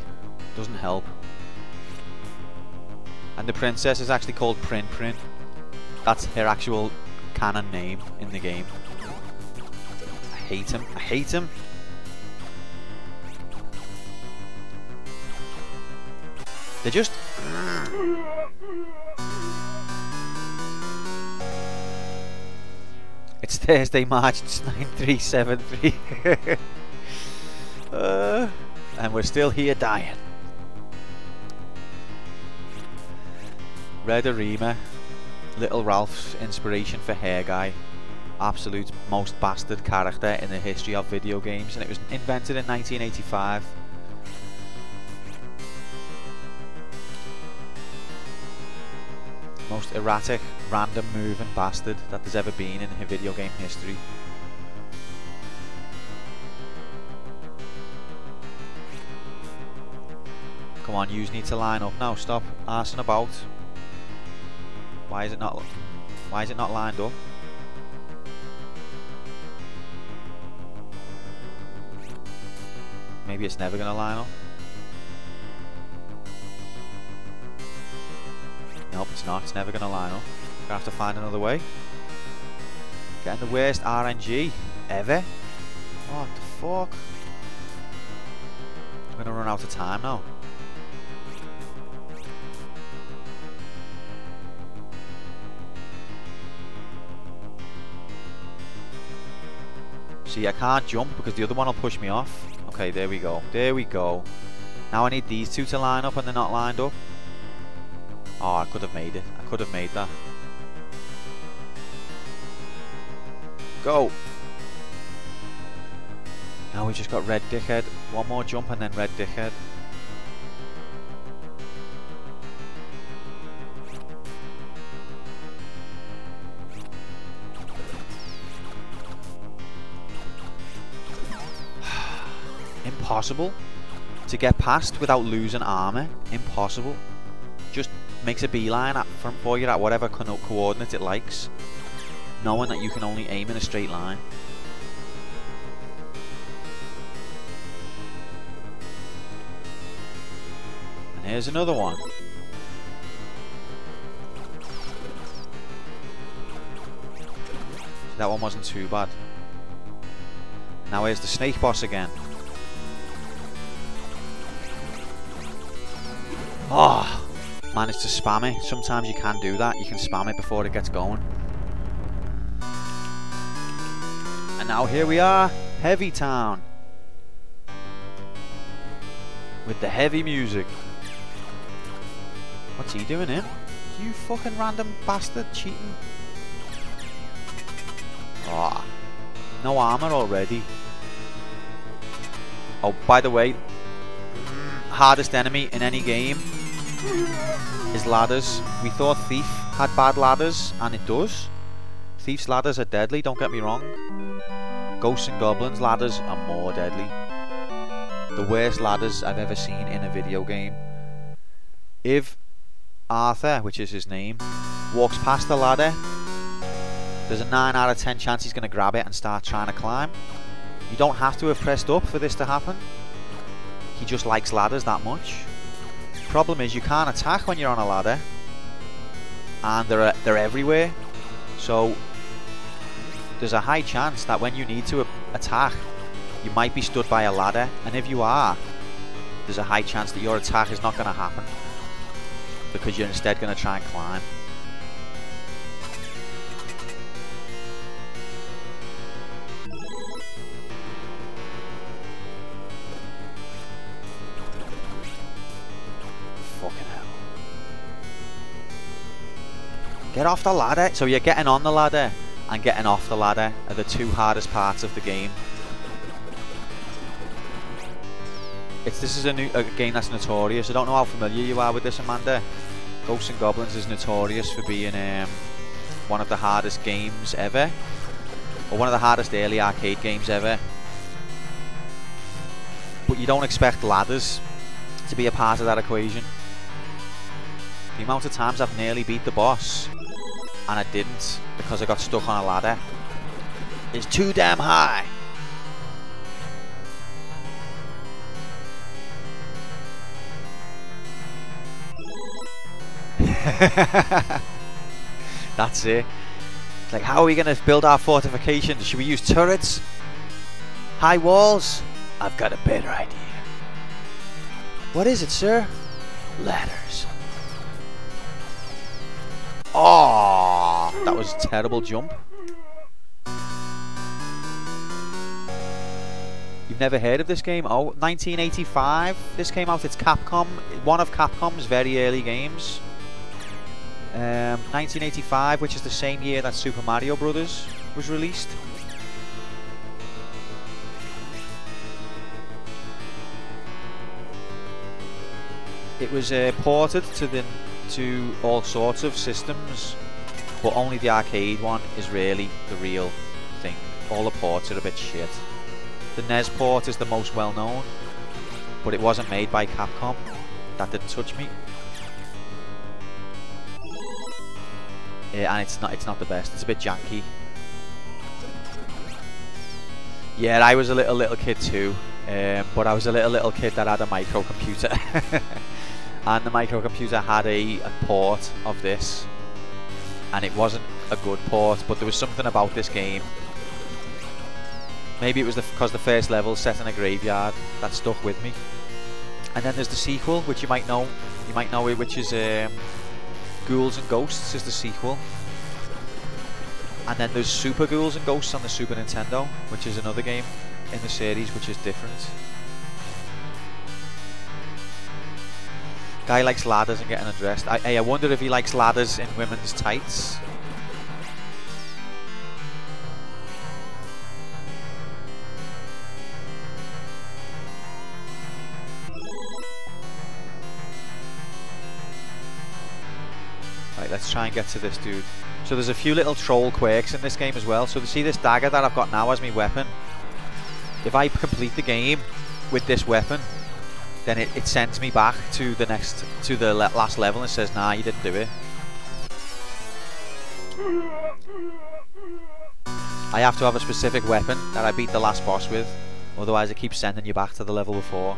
Doesn't help. And the princess is actually called Prin Prin. That's her actual canon name in the game. I hate him. I hate him. They're just... It's Thursday, March 9373. And we're still here dying. Red Arima, Little Ralph's inspiration for Hair Guy. Absolute most bastard character in the history of video games, and it was invented in 1985. Most erratic, random moving bastard that there's ever been in video game history. Come on, yous need to line up now. Stop arsing about. Why is it not lined up? Maybe it's never gonna line up. Nope, it's not. It's never going to line up. Gonna have to find another way. Getting the worst RNG ever. What the fuck? I'm going to run out of time now. See, I can't jump because the other one will push me off. Okay, there we go. There we go. Now I need these two to line up and they're not lined up. Oh, I could have made it. I could have made that. Go! Now we just got red dickhead. One more jump and then red dickhead. Impossible to get past without losing armor. Impossible. Just makes a beeline for you at whatever coordinate it likes, knowing that you can only aim in a straight line. And here's another one. That one wasn't too bad. Now here's the snake boss again. Oh! Managed to spam it. Sometimes you can do that. You can spam it before it gets going. And now here we are, Heavy Town, with the heavy music. What's he doing here? You fucking random bastard cheating. Ah, no armor already. Oh, by the way, hardest enemy in any game is ladders. We thought Thief had bad ladders, and it does. Thief's ladders are deadly, don't get me wrong. Ghosts and Goblins ladders are more deadly. The worst ladders I've ever seen in a video game. If Arthur, which is his name, walks past the ladder, there's a 9 out of 10 chance he's going to grab it and start trying to climb. You don't have to have pressed up for this to happen. he just likes ladders that much. Problem is you can't attack when you're on a ladder, and they're everywhere. So there's a high chance that when you need to attack, you might be stood by a ladder, and if you are, there's a high chance that your attack is not going to happen because you're instead going to try and climb. Fucking hell. Get off the ladder. So you're getting on the ladder and getting off the ladder are the two hardest parts of the game. This is a game that's notorious. I don't know how familiar you are with this, Amanda. Ghosts and Goblins is notorious for being one of the hardest games ever, or one of the hardest early arcade games ever. But you don't expect ladders to be a part of that equation. The amount of times I've nearly beat the boss and I didn't because I got stuck on a ladder is too damn high. That's it. It's like, how are we going to build our fortifications? Should we use turrets? High walls? I've got a better idea. What is it, sir? Ladders. Oh, that was a terrible jump. You've never heard of this game? Oh, 1985. This came out. It's Capcom. One of Capcom's very early games. 1985, which is the same year that Super Mario Brothers was released. It was ported to all sorts of systems, but only the arcade one is really the real thing. All the ports are a bit shit. The NES port is the most well known, but it wasn't made by Capcom. That didn't touch me. And it's not the best. It's a bit janky. Yeah, I was a little kid too, but I was a little kid that had a microcomputer, and the microcomputer had a port of this, and it wasn't a good port, but there was something about this game. Maybe it was because the first level set in a graveyard that stuck with me. And then there's the sequel, which you might know it, which is Ghouls and Ghosts is the sequel. And then there's Super Ghouls and Ghosts on the Super Nintendo, which is another game in the series which is different. Guy likes ladders and getting undressed. I wonder if he likes ladders in women's tights. Right, let's try and get to this dude. So there's a few little troll quirks in this game as well. So to see this dagger that I've got now as my weapon, if I complete the game with this weapon, then it sends me back to the last level and says, nah, you didn't do it. I have to have a specific weapon that I beat the last boss with, otherwise it keeps sending you back to the level before.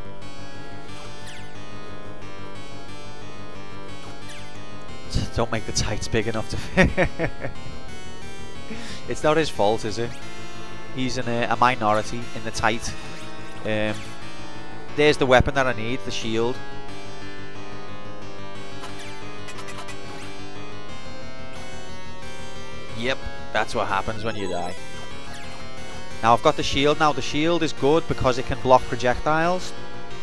Don't make the tights big enough to fit. It's not his fault, is it? He's in a minority in the tight. There's the weapon that I need, the shield. Yep, that's what happens when you die. Now I've got the shield. Now the shield is good because it can block projectiles.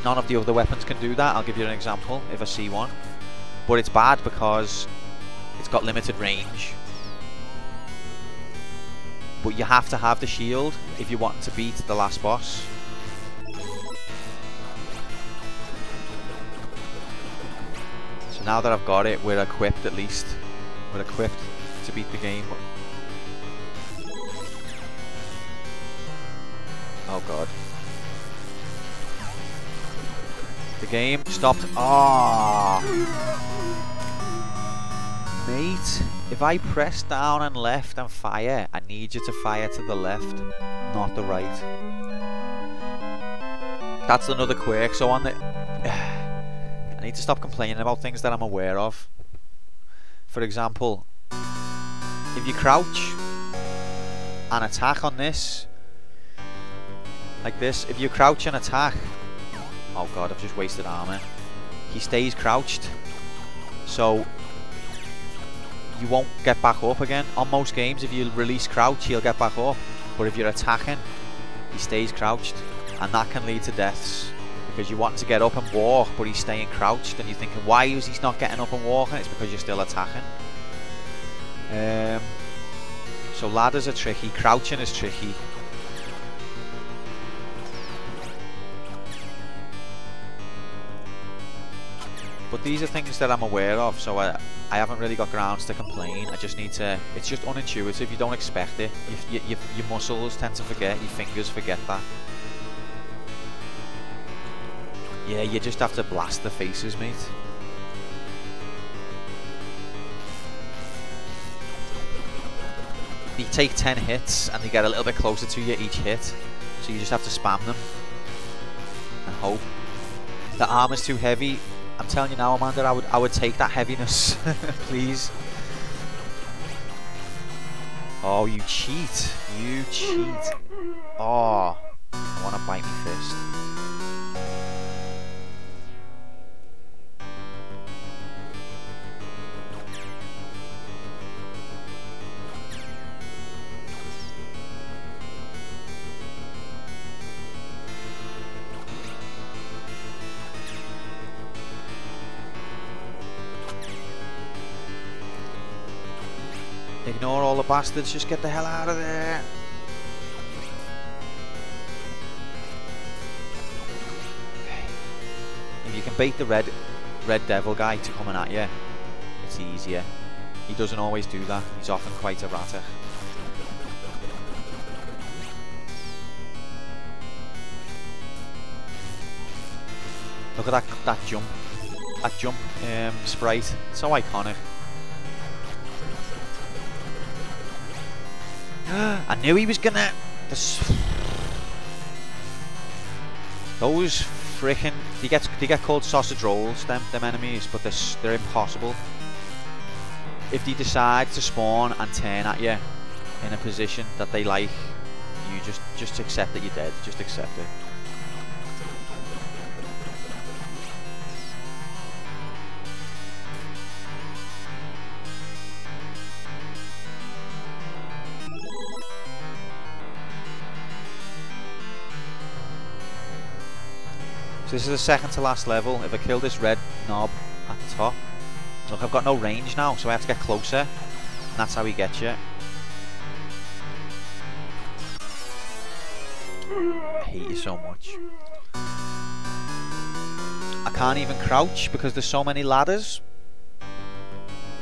None of the other weapons can do that. I'll give you an example if I see one. But it's bad because it's got limited range. But you have to have the shield if you want to beat the last boss. So now that I've got it, we're equipped at least. We're equipped to beat the game. Oh god. The game stopped. Ah, mate, if I press down and left and fire, I need you to fire to the left, not the right. That's another quirk. So on the... I need to stop complaining about things that I'm aware of. For example, if you crouch and attack on this, like this, if you crouch and attack... Oh god, I've just wasted armor. He stays crouched, so you won't get back up again. On most games, if you release crouch, he'll get back up. But if you're attacking, he stays crouched, and that can lead to deaths. Because you want him to get up and walk, but he's staying crouched, and you're thinking, why is he not getting up and walking? It's because you're still attacking. So ladders are tricky, crouching is tricky. But these are things that I'm aware of, so I haven't really got grounds to complain. I just need to... It's just unintuitive, you don't expect it. Your muscles tend to forget, your fingers forget that. Yeah, you just have to blast the faces, mate. You take 10 hits and they get a little bit closer to you each hit. So you just have to spam them and hope. The armor's too heavy. I'm telling you now, Amanda, I would take that heaviness, please. Oh, you cheat. You cheat. Oh, I want to bite me fist. Ignore all the bastards, just get the hell out of there. If you can bait the red devil guy to coming at you, it's easier. He doesn't always do that, he's often quite erratic. Look at that jump sprite, so iconic. I knew he was gonna... Those frickin'... They get called sausage rolls, them enemies, but they're impossible. If they decide to spawn and turn at you in a position that they like, you just accept that you're dead. Just accept it. So this is the second to last level. If I kill this red knob at the top, look, I've got no range now, so I have to get closer, and that's how he gets you. I hate you so much. I can't even crouch because there's so many ladders.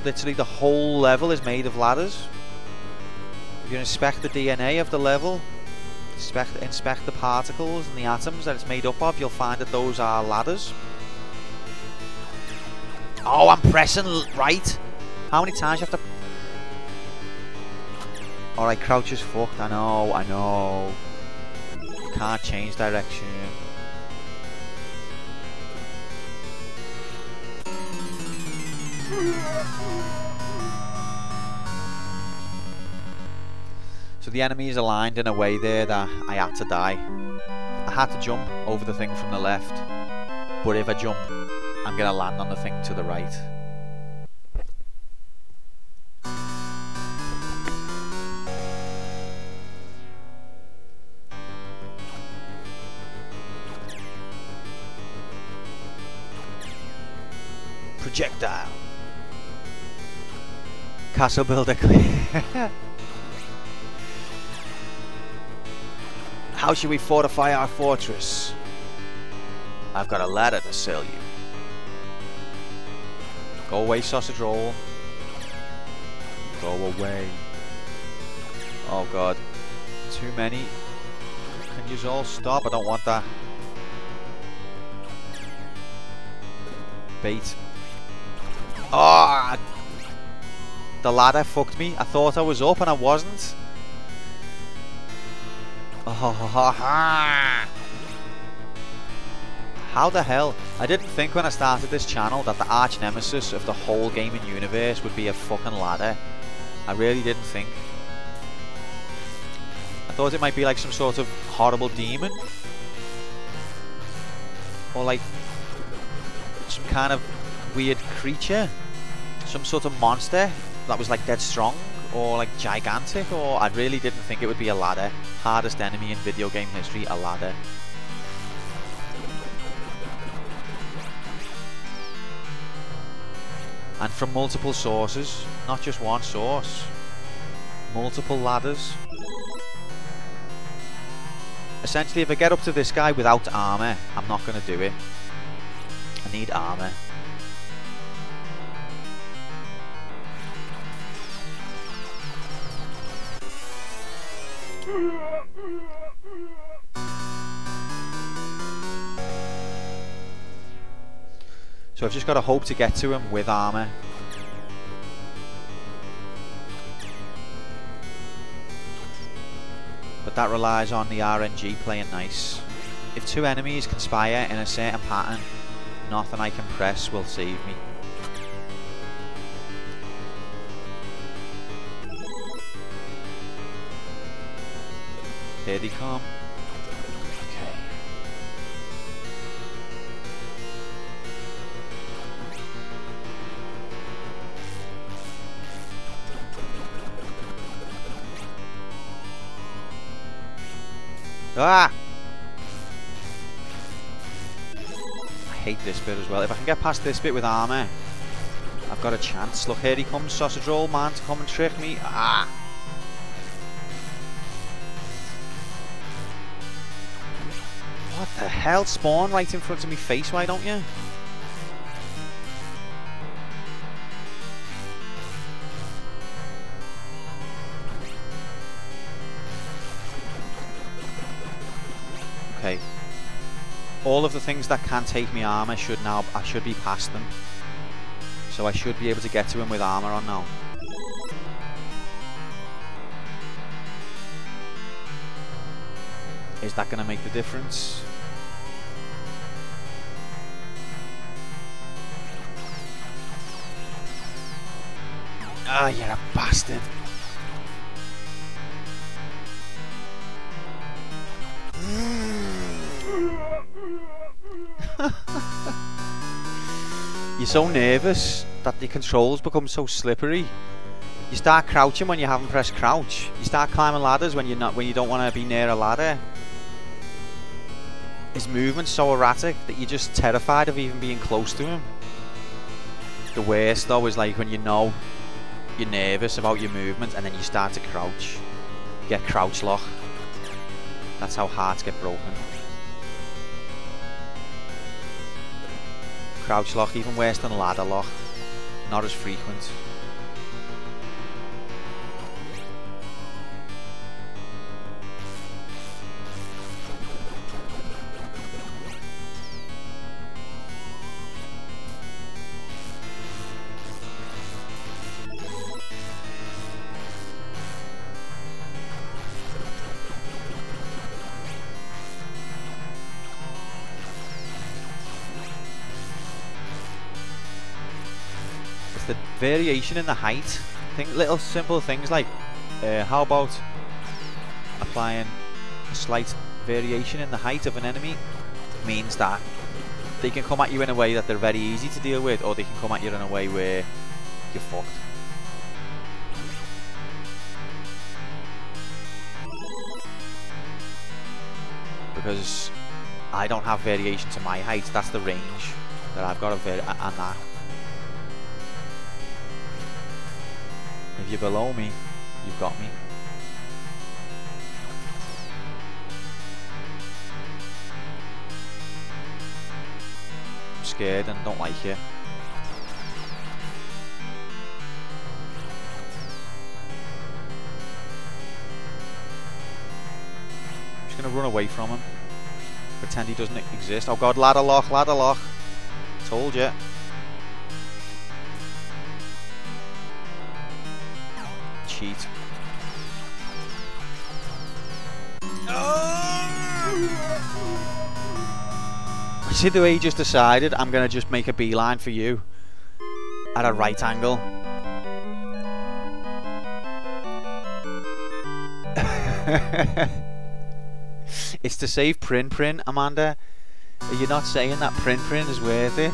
Literally the whole level is made of ladders. If you inspect the DNA of the level, inspect the particles and the atoms that it's made up of, you'll find that those are ladders. Oh, I'm pressing right. How many times you have to... Alright, crouch is fucked. I know. You can't change direction. So the enemy is aligned in a way there that I had to die. I had to jump over the thing from the left, but if I jump, I'm going to land on the thing to the right. Projectile. Castle builder clear. How should we fortify our fortress? I've got a ladder to sell you. Go away, sausage roll. Go away. Oh god. Too many. Can you all stop? I don't want that. Bait. Oh! The ladder fucked me. I thought I was up and I wasn't. Oh, ha, ha, ha. How the hell? I didn't think when I started this channel that the arch nemesis of the whole gaming universe would be a fucking ladder. I really didn't think. I thought it might be like some sort of horrible demon. Or like some kind of weird creature. Some sort of monster that was like dead strong or like gigantic, or I really didn't think it would be a ladder. Hardest enemy in video game history, a ladder. And from multiple sources, not just one source. Multiple ladders. Essentially, if I get up to this guy without armor, I'm not going to do it. I need armor. So I've just got to hope to get to him with armor. But that relies on the RNG playing nice. If two enemies conspire in a certain pattern, nothing I can press will save me. Here they come. Okay. Ah! I hate this bit as well. If I can get past this bit with armor, I've got a chance. Look, here he comes, sausage roll man, to come and trick me. Ah! What the hell? Spawn right in front of me face, why don't you? Okay. All of the things that can take me armor I should be past them. So I should be able to get to him with armor on now. Is that going to make the difference? Ah, you're a bastard. You're so nervous that the controls become so slippery. You start crouching when you haven't pressed crouch. You start climbing ladders when you don't want to be near a ladder. His movement's so erratic that you're just terrified of even being close to him. The worst though is like when you know you're nervous about your movement and then you start to crouch. You get crouch lock. That's how hearts get broken. Crouch lock, even worse than ladder lock. Not as frequent. The variation in the height, little simple things like how about applying a slight variation in the height of an enemy means that they can come at you in a way that they're very easy to deal with, or they can come at you in a way where you're fucked. Because I don't have variation to my height, that's the range that I've got and that. If you're below me, you've got me. I'm scared and don't like it. I'm just gonna run away from him. Pretend he doesn't exist. Oh god, ladder lock, ladder lock. Told you. Cheat. see the way he just decided, I'm going to just make a beeline for you at a right angle. It's to save Prin, Amanda. Are you not saying that Prin is worth it?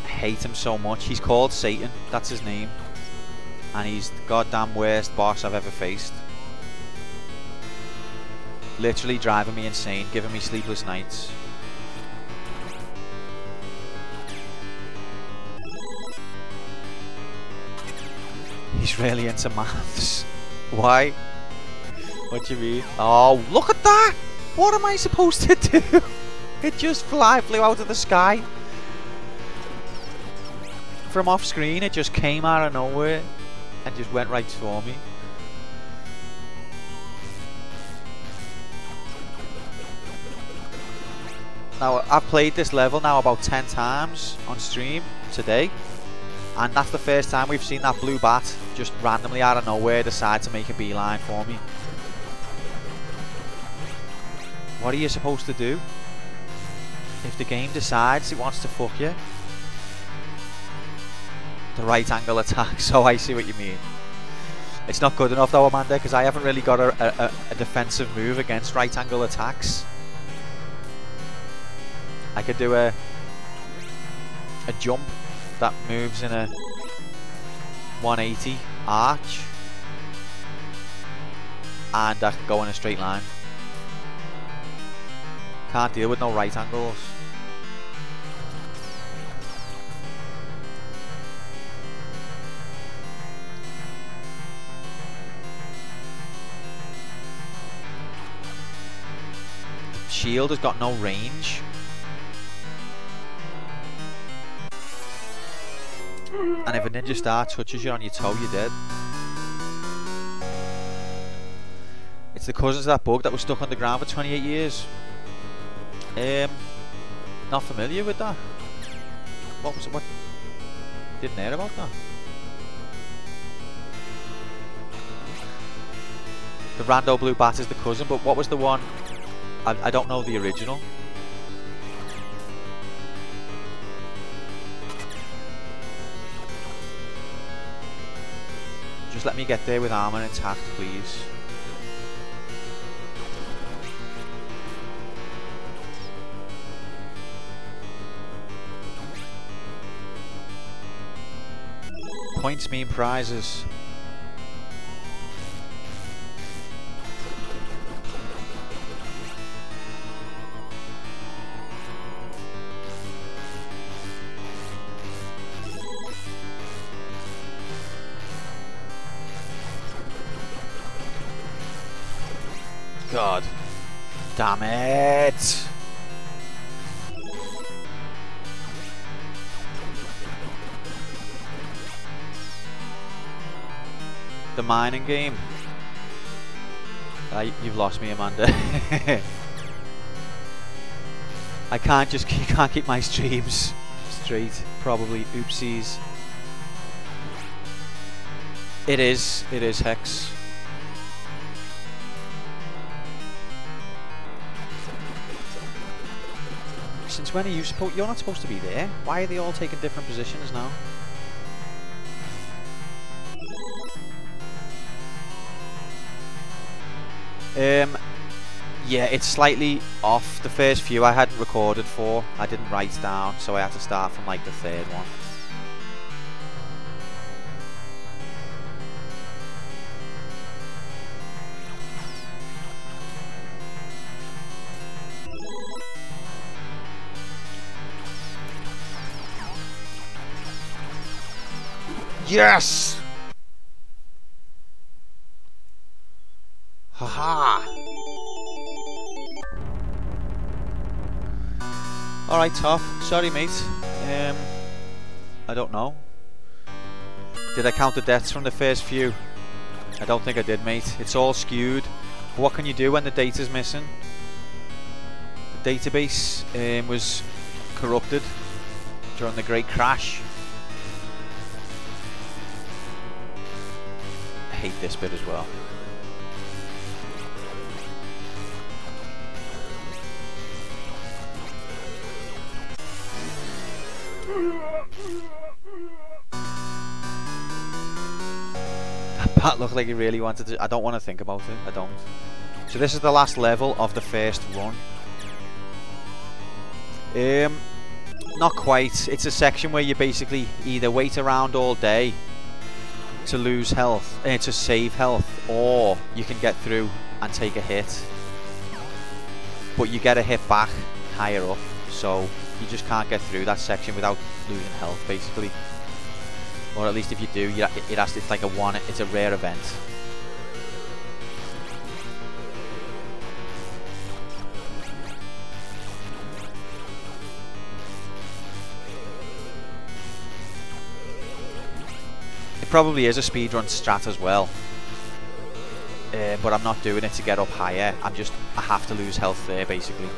I hate him so much. He's called Satan, that's his name. And he's the goddamn worst boss I've ever faced. Literally driving me insane, giving me sleepless nights. He's really into maths. Why? What do you mean? Oh, look at that! What am I supposed to do? It just flew out of the sky. From off screen, it just came out of nowhere and just went right for me. Now, I've played this level now about 10 times on stream today. And that's the first time we've seen that blue bat just randomly out of nowhere decide to make a beeline for me. What are you supposed to do? If the game decides it wants to fuck you? The right angle attack, so I see what you mean. It's not good enough though, Amanda, because I haven't really got a defensive move against right angle attacks. I could do a jump that moves in a 180 arch, and I can go in a straight line. Can't deal with no right angles. The shield has got no range. And if a ninja star touches you on your toe, you're dead. It's the cousins of that bug that was stuck underground for 28 years. Not familiar with that. What was it? What? Didn't hear about that. The rando blue bat is the cousin, but what was the one? I don't know the original. Just let me get there with armor intact, please. Points mean prizes. God damn it! The mining game. You've lost me, Amanda. I can't keep my streams straight. Probably oopsies. It is Hex. Since when are you supposed? You're not supposed to be there. Why are they all taking different positions now? Yeah, it's slightly off. The first few I hadn't recorded for. I didn't write down, so I had to start from like the third one. Yes! Haha! Alright, Top. Sorry, mate. I don't know. Did I count the deaths from the first few? I don't think I did, mate. It's all skewed. What can you do when the data's missing? The database was corrupted during the Great Crash. I hate this bit as well. That bat looked like he really wanted to. I don't want to think about it. I don't. So this is the last level of the first run. Not quite. It's a section where you basically either wait around all day to lose health, to save health, or you can get through and take a hit. But you get a hit back higher up, so you just can't get through that section without losing health, basically. Or at least if you do, it's like it's a rare event. It probably is a speedrun strat as well. But I'm not doing it to get up higher. I have to lose health there, basically.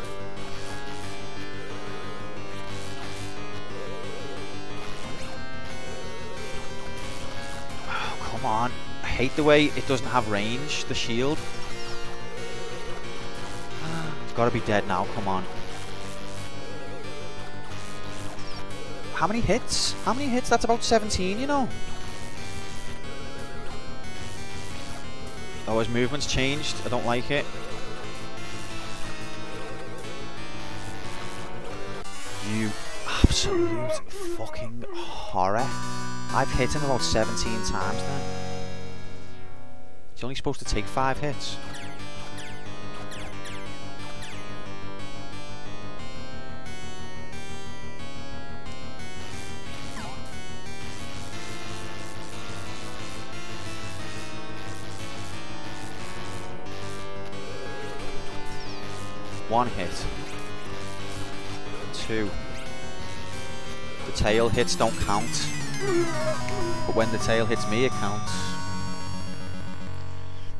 Oh, come on. I hate the way it doesn't have range, the shield. It's got to be dead now, come on. How many hits? How many hits? That's about 17, you know. Oh, his movement's changed. I don't like it. You absolute fucking horror. I've hit him about 17 times now. He's only supposed to take 5 hits. One hit. 2. The tail hits don't count. But when the tail hits me, it counts.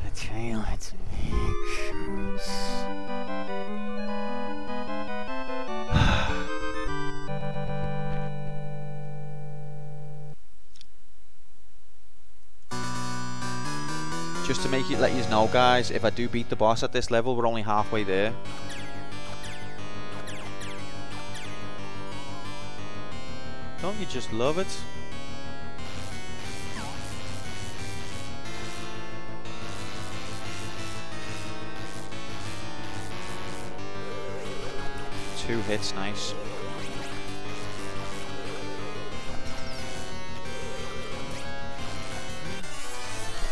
The tail hits me, it counts. Just to let you know, guys, if I do beat the boss at this level, we're only halfway there. Don't you just love it? Two hits, nice.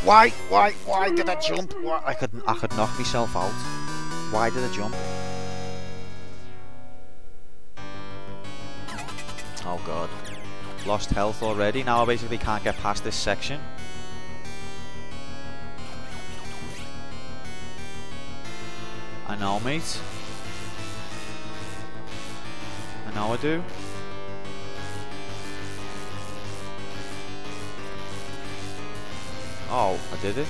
Why did I jump? I could knock myself out. Why did I jump? Oh god. Lost health already. Now I basically can't get past this section. I know, mate. I know I do. Oh, I did it.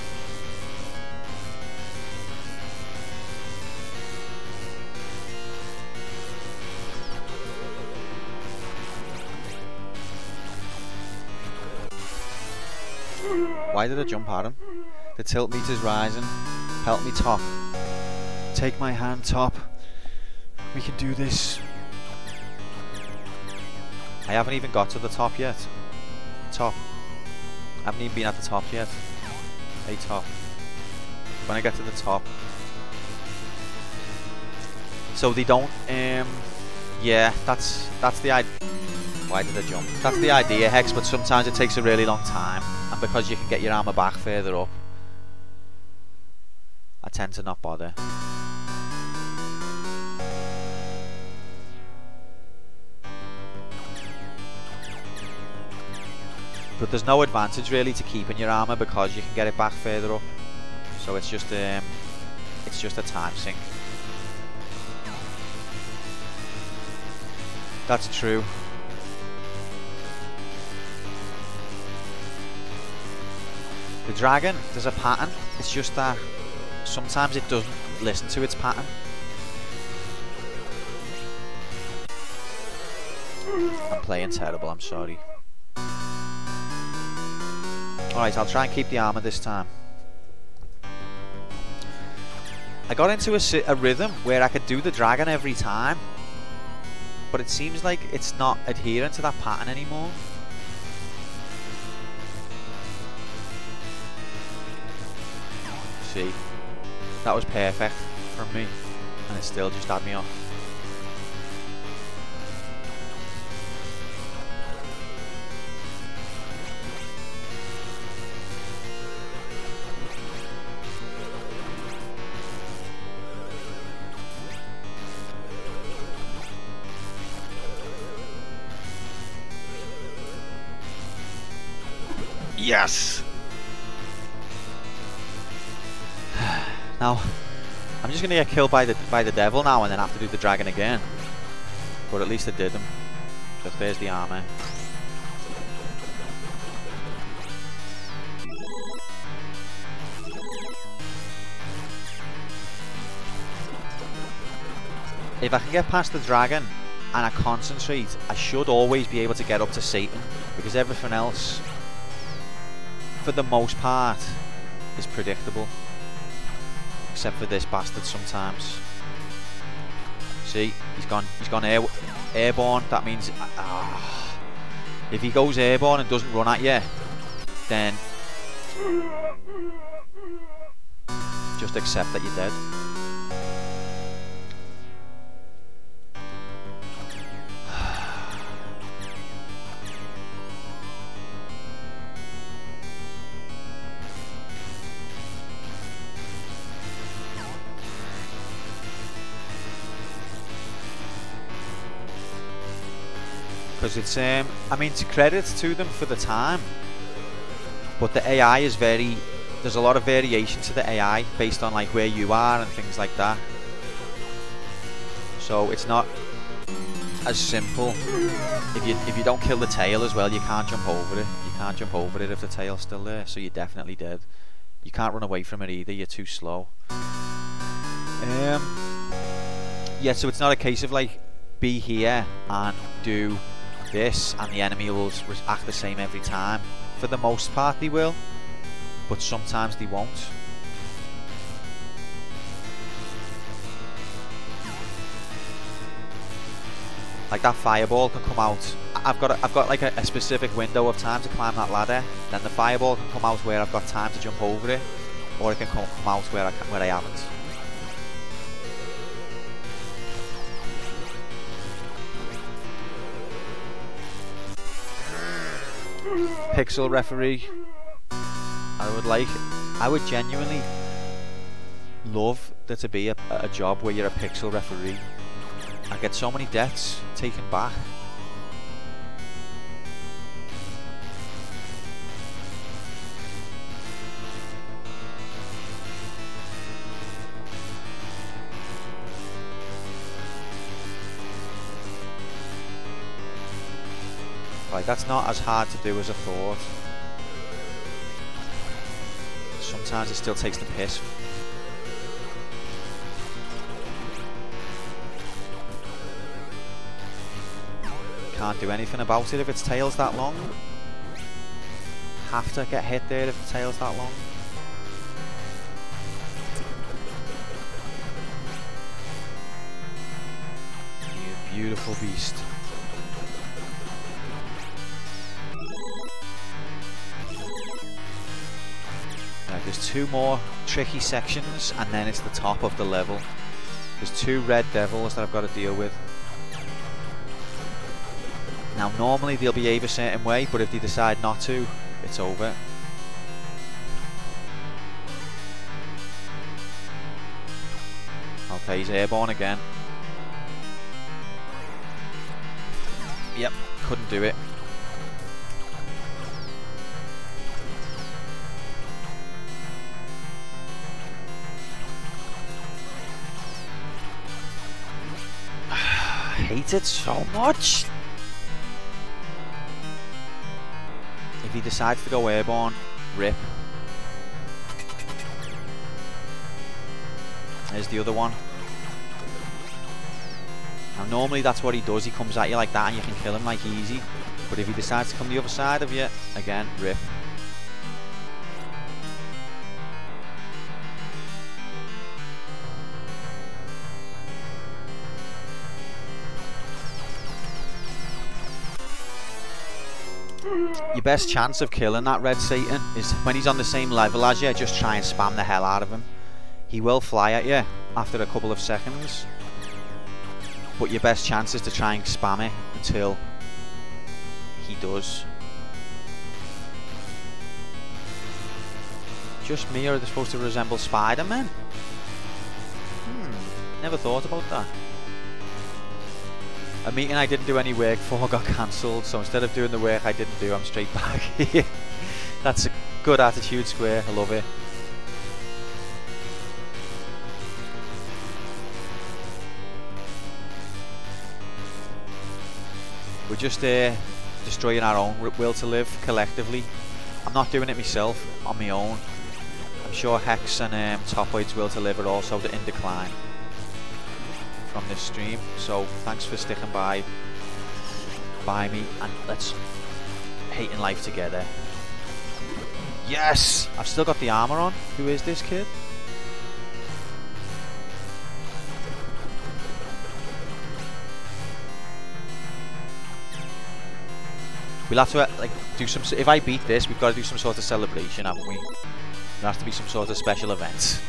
Why did I jump at him? The tilt meter's rising. Help me, top. Take my hand, top. We can do this. I haven't even got to the top yet. Top. I haven't even been at the top yet. Hey, top. When I get to the top. So they don't, yeah, that's the idea. Why did I jump? That's the idea, Hex, but sometimes it takes a really long time. And because you can get your armor back further up, I tend to not bother. But there's no advantage really to keeping your armor because you can get it back further up. So it's just a time sink. That's true. The dragon, there's a pattern. It's just that sometimes it doesn't listen to its pattern. I'm playing terrible, I'm sorry. Alright, I'll try and keep the armor this time. I got into a rhythm where I could do the dragon every time. but it seems like it's not adhering to that pattern anymore. See, that was perfect from me, and it still just had me off. Yes! Now, I'm just gonna get killed by the devil now and then have to do the dragon again. But at least I did them. Look, there's the armor. If I can get past the dragon and I concentrate, I should always be able to get up to Satan, because everything else, for the most part, is predictable. Except for this bastard sometimes. See, he's gone airborne. That means if he goes airborne and doesn't run at you, then just accept that you're dead. Because it's, I mean, to credit to them for the time, but the AI is there's a lot of variation to the AI based on like where you are and things like that. So it's not as simple. If you don't kill the tail as well, you can't jump over it. You can't jump over it if the tail's still there, so you're definitely dead. You can't run away from it either, you're too slow. Yeah, so it's not a case of like, be here and do this and the enemy will act the same every time. For the most part they will, but sometimes they won't. Like that fireball can come out. I've got like a specific window of time to climb that ladder. Then the fireball can come out where I've got time to jump over it, or it can come out where I haven't. Pixel referee. I would genuinely love there to be a job where you're a pixel referee. I get so many deaths taken back. Like, that's not as hard to do as I thought. Sometimes it still takes the piss. Can't do anything about it if its tail's that long. Have to get hit there if the tail's that long. You beautiful beast. There's two more tricky sections and then it's the top of the level. There's two red devils that I've got to deal with. Now normally they'll behave a certain way, but if they decide not to, it's over. Okay, he's airborne again. Yep, couldn't do it. I hate it so much. If he decides to go airborne, rip. There's the other one. Now normally that's what he does, he comes at you like that and you can kill him like easy. But if he decides to come the other side of you, again, rip. Your best chance of killing that red Satan is when he's on the same level as you, just try and spam the hell out of him. He will fly at you after a couple of seconds, but your best chance is to try and spam it until he does. Just me, or are they supposed to resemble Spider-Man? Never thought about that. A meeting I didn't do any work for got cancelled, so instead of doing the work I didn't do, I'm straight back here. That's a good attitude, Square. I love it. We're just destroying our own will to live collectively. I'm not doing it myself, on my own. I'm sure Hex and Topoid's will to live are also in decline from this stream, so thanks for sticking by me, and let's hating life together. Yes! I've still got the armor on. Who is this kid? We'll have to like do some. If I beat this, we've got to do some sort of celebration, haven't we? There has to be some sort of special event.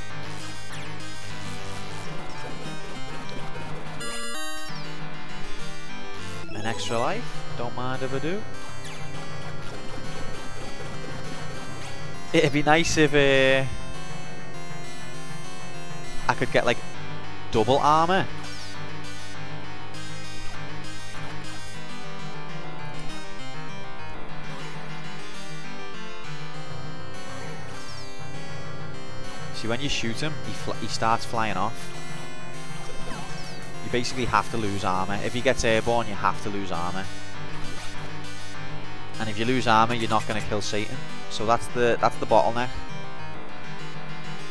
An extra life? Don't mind if I do. It'd be nice if I could get like double armor. See, when you shoot him, he starts flying off. You basically have to lose armor. If he gets airborne, you have to lose armor. And if you lose armor, you're not going to kill Satan. So that's the bottleneck.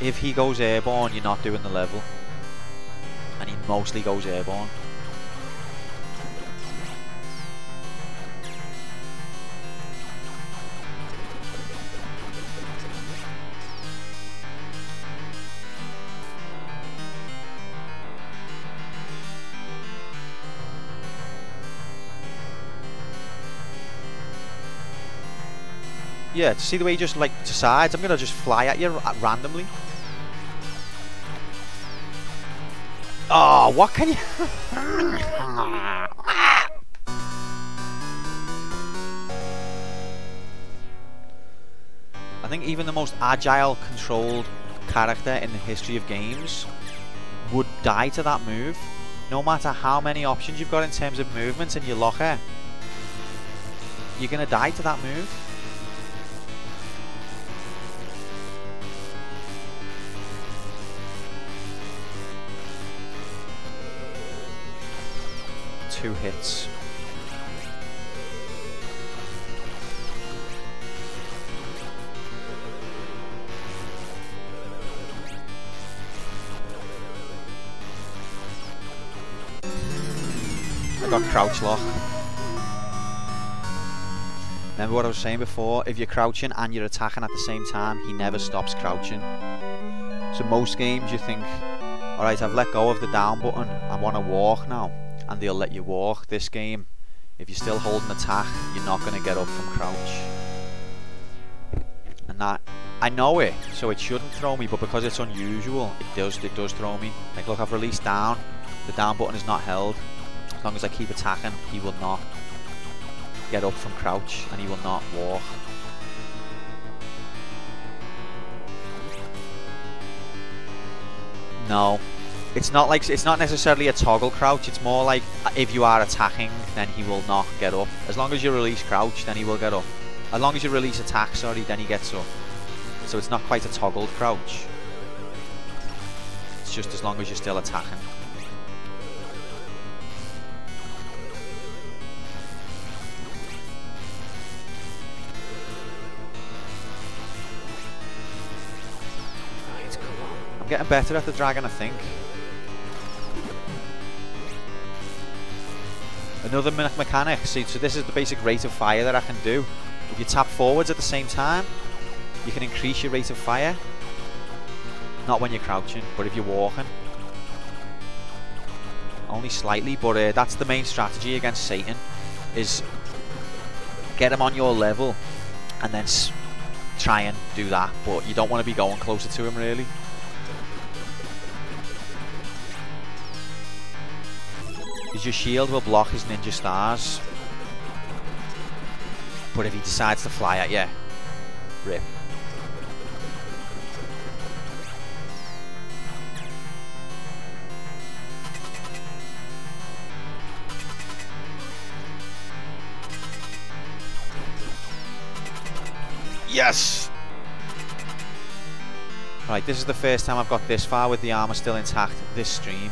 If he goes airborne, you're not doing the level. And he mostly goes airborne. Yeah, to see the way you just like decides, I'm gonna just fly at you randomly. Oh, what can you? I think even the most agile, controlled character in the history of games would die to that move. No matter how many options you've got in terms of movements in your locker, you're gonna die to that move. Two hits. I got crouch lock. Remember what I was saying before? If you're crouching and you're attacking at the same time, he never stops crouching. So most games you think, alright, I've let go of the down button, I want to walk now. And they'll let you walk. This game, if you're still holding attack, you're not going to get up from crouch. And that, I know it, so it shouldn't throw me, but because it's unusual, it does throw me. Like look, I've released down, the down button is not held. As long as I keep attacking, he will not get up from crouch, and he will not walk. No. It's not necessarily a toggle crouch, it's more like if you are attacking, then he will not get up. As long as you release crouch, then he will get up. As long as you release attack, sorry, then he gets up. So it's not quite a toggled crouch. It's just as long as you're still attacking. Right, come on. I'm getting better at the dragon, I think. Another mechanic, see, so this is the basic rate of fire that I can do. If you tap forwards at the same time, you can increase your rate of fire. Not when you're crouching, but if you're walking. Only slightly, but that's the main strategy against Satan, is get him on your level and then try and do that, but you don't want to be going closer to him really. Because your shield will block his ninja stars, but if he decides to fly at you, rip. Yes! Right, this is the first time I've got this far with the armor still intact this stream.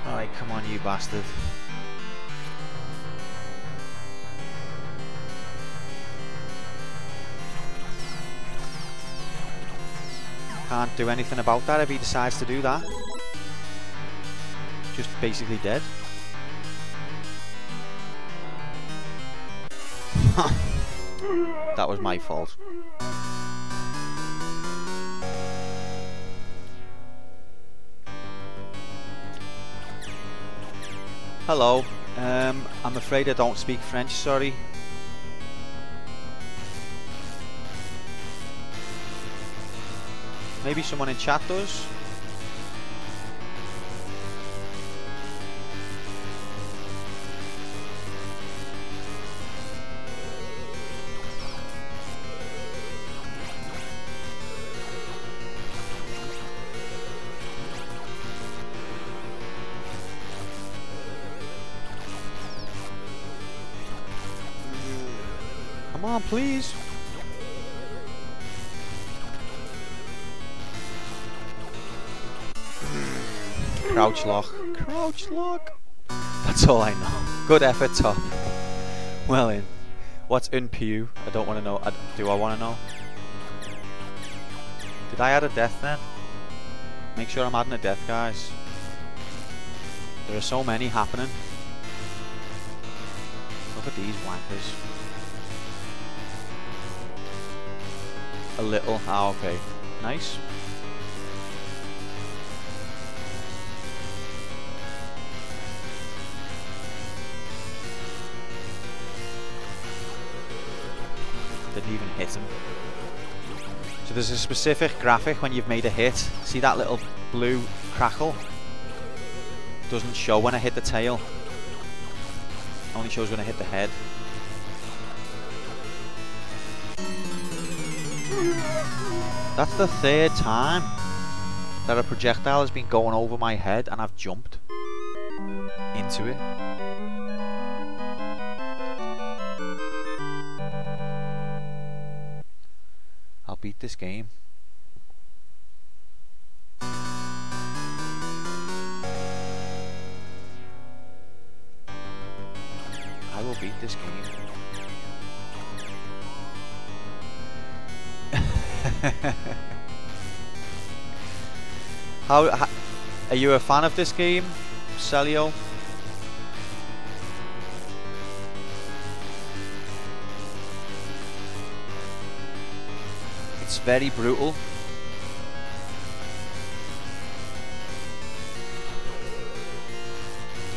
Alright, come on you bastard. Can't do anything about that if he decides to do that. Just basically dead. That was my fault. Hello. I'm afraid I don't speak French, sorry. Maybe someone in chat does. Come on, please. Crouch lock. Crouch lock. That's all I know. Good effort, top. Well in. What's in pew? I don't want to know. Do I want to know? Did I add a death then? Make sure I'm adding a death, guys. There are so many happening. Look at these wankers. A little. Ah, okay. Nice. Didn't even hit him. So there's a specific graphic when you've made a hit. See that little blue crackle? Doesn't show when I hit the tail. Only shows when I hit the head. That's the third time that a projectile has been going over my head and I've jumped into it. I'll beat this game. I will beat this game. How are you a fan of this game, Celio? It's very brutal.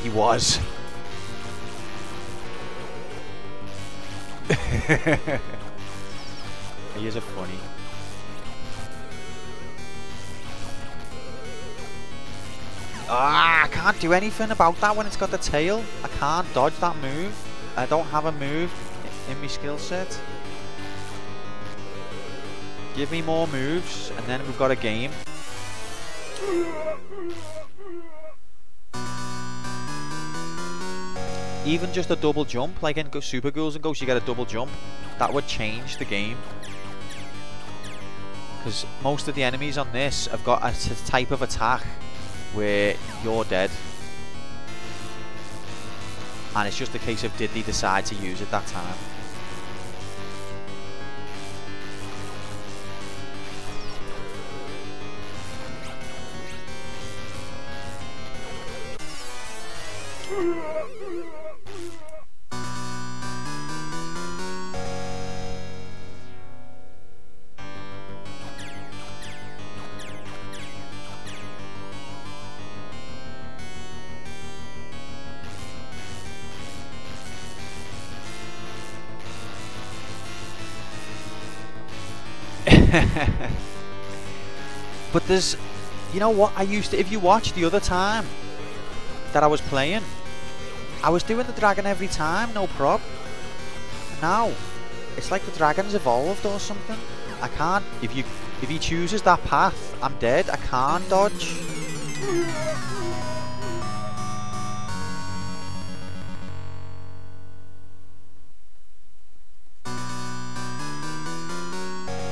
He was. He is a funny. Ah, I can't do anything about that when it's got the tail. I can't dodge that move. I don't have a move in my skill set. Give me more moves and then we've got a game. Even just a double jump, like in Super Ghouls and Ghosts, you get a double jump. That would change the game. Because most of the enemies on this have got a type of attack where you're dead. And it's just a case of did they decide to use it that time. But there's, you know what, I used to, if you watch the other time that I was playing, I was doing the dragon every time, no prob. Now, it's like the dragon's evolved or something. I can't, if he chooses that path, I'm dead, I can't dodge.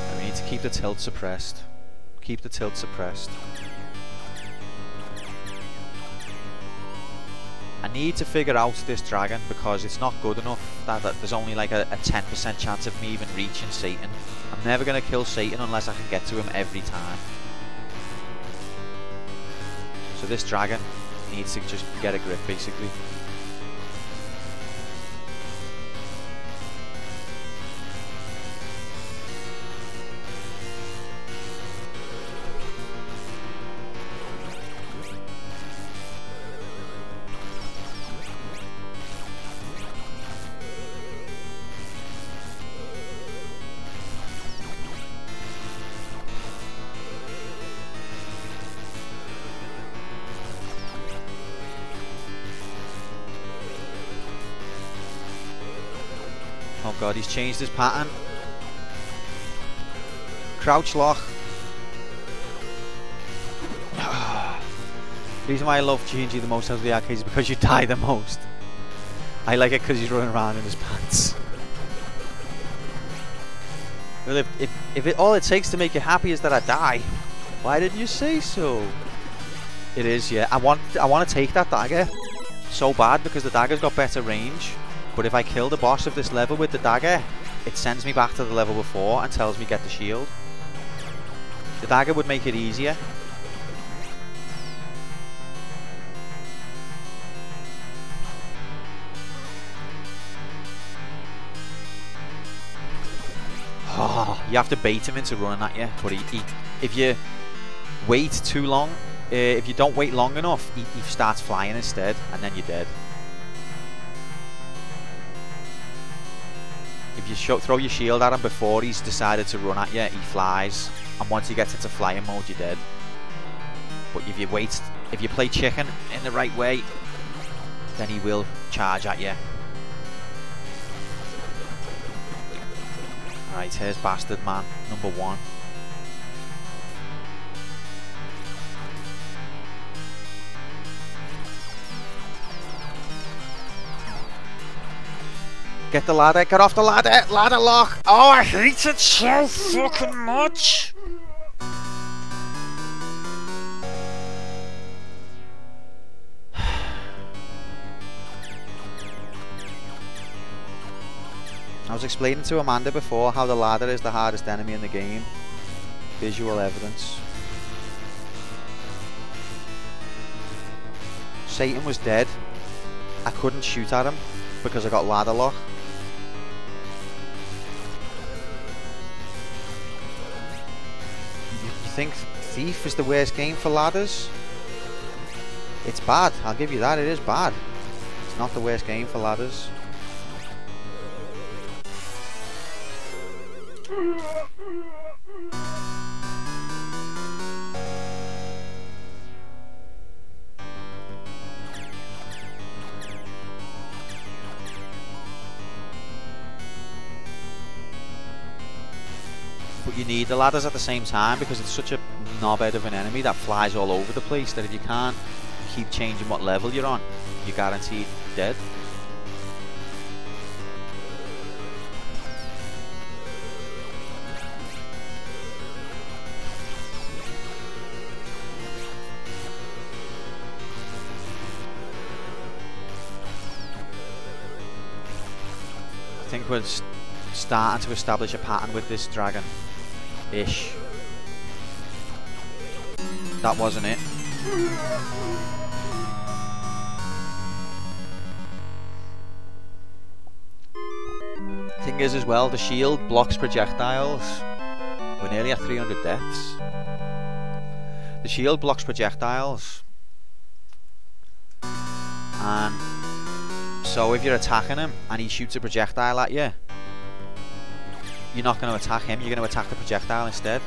I need to keep the tilt suppressed. Keep the tilt suppressed. I need to figure out this dragon because it's not good enough that there's only like a 10% chance of me even reaching Satan. I'm never going to kill Satan unless I can get to him every time. So this dragon needs to just get a grip basically. Oh god, he's changed his pattern. Crouch lock. The reason why I love G&G the most out of the arcades is because you die the most. I like it because he's running around in his pants. Well, if all it takes to make you happy is that I die, why didn't you say so? It is, yeah. I want to take that dagger so bad because the dagger's got better range. But if I kill the boss of this level with the dagger, it sends me back to the level before and tells me get the shield. The dagger would make it easier. Oh, you have to bait him into running at you. But if you wait too long, if you don't wait long enough, he starts flying instead, and then you're dead. If you throw your shield at him before he's decided to run at you, he flies, and once he gets into flying mode, you're dead. But if you play chicken in the right way, then he will charge at you. Alright, here's Bastard Man, number 1. Get the ladder, get off the ladder, ladder lock! Oh, I hate it so fucking much! I was explaining to Amanda before how the ladder is the hardest enemy in the game. Visual evidence. Satan was dead. I couldn't shoot at him because I got ladder lock. You think Thief is the worst game for ladders? It's bad, I'll give you that, it is bad. It's not the worst game for ladders. But you need the ladders at the same time because it's such a knobhead of an enemy that flies all over the place that if you can't keep changing what level you're on, you're guaranteed dead. I think we're starting to establish a pattern with this dragon. Ish. That wasn't it. Thing is as well, the shield blocks projectiles. We're nearly at 300 deaths. The shield blocks projectiles. And so if you're attacking him and he shoots a projectile at you, you're not going to attack him, you're going to attack the projectile instead.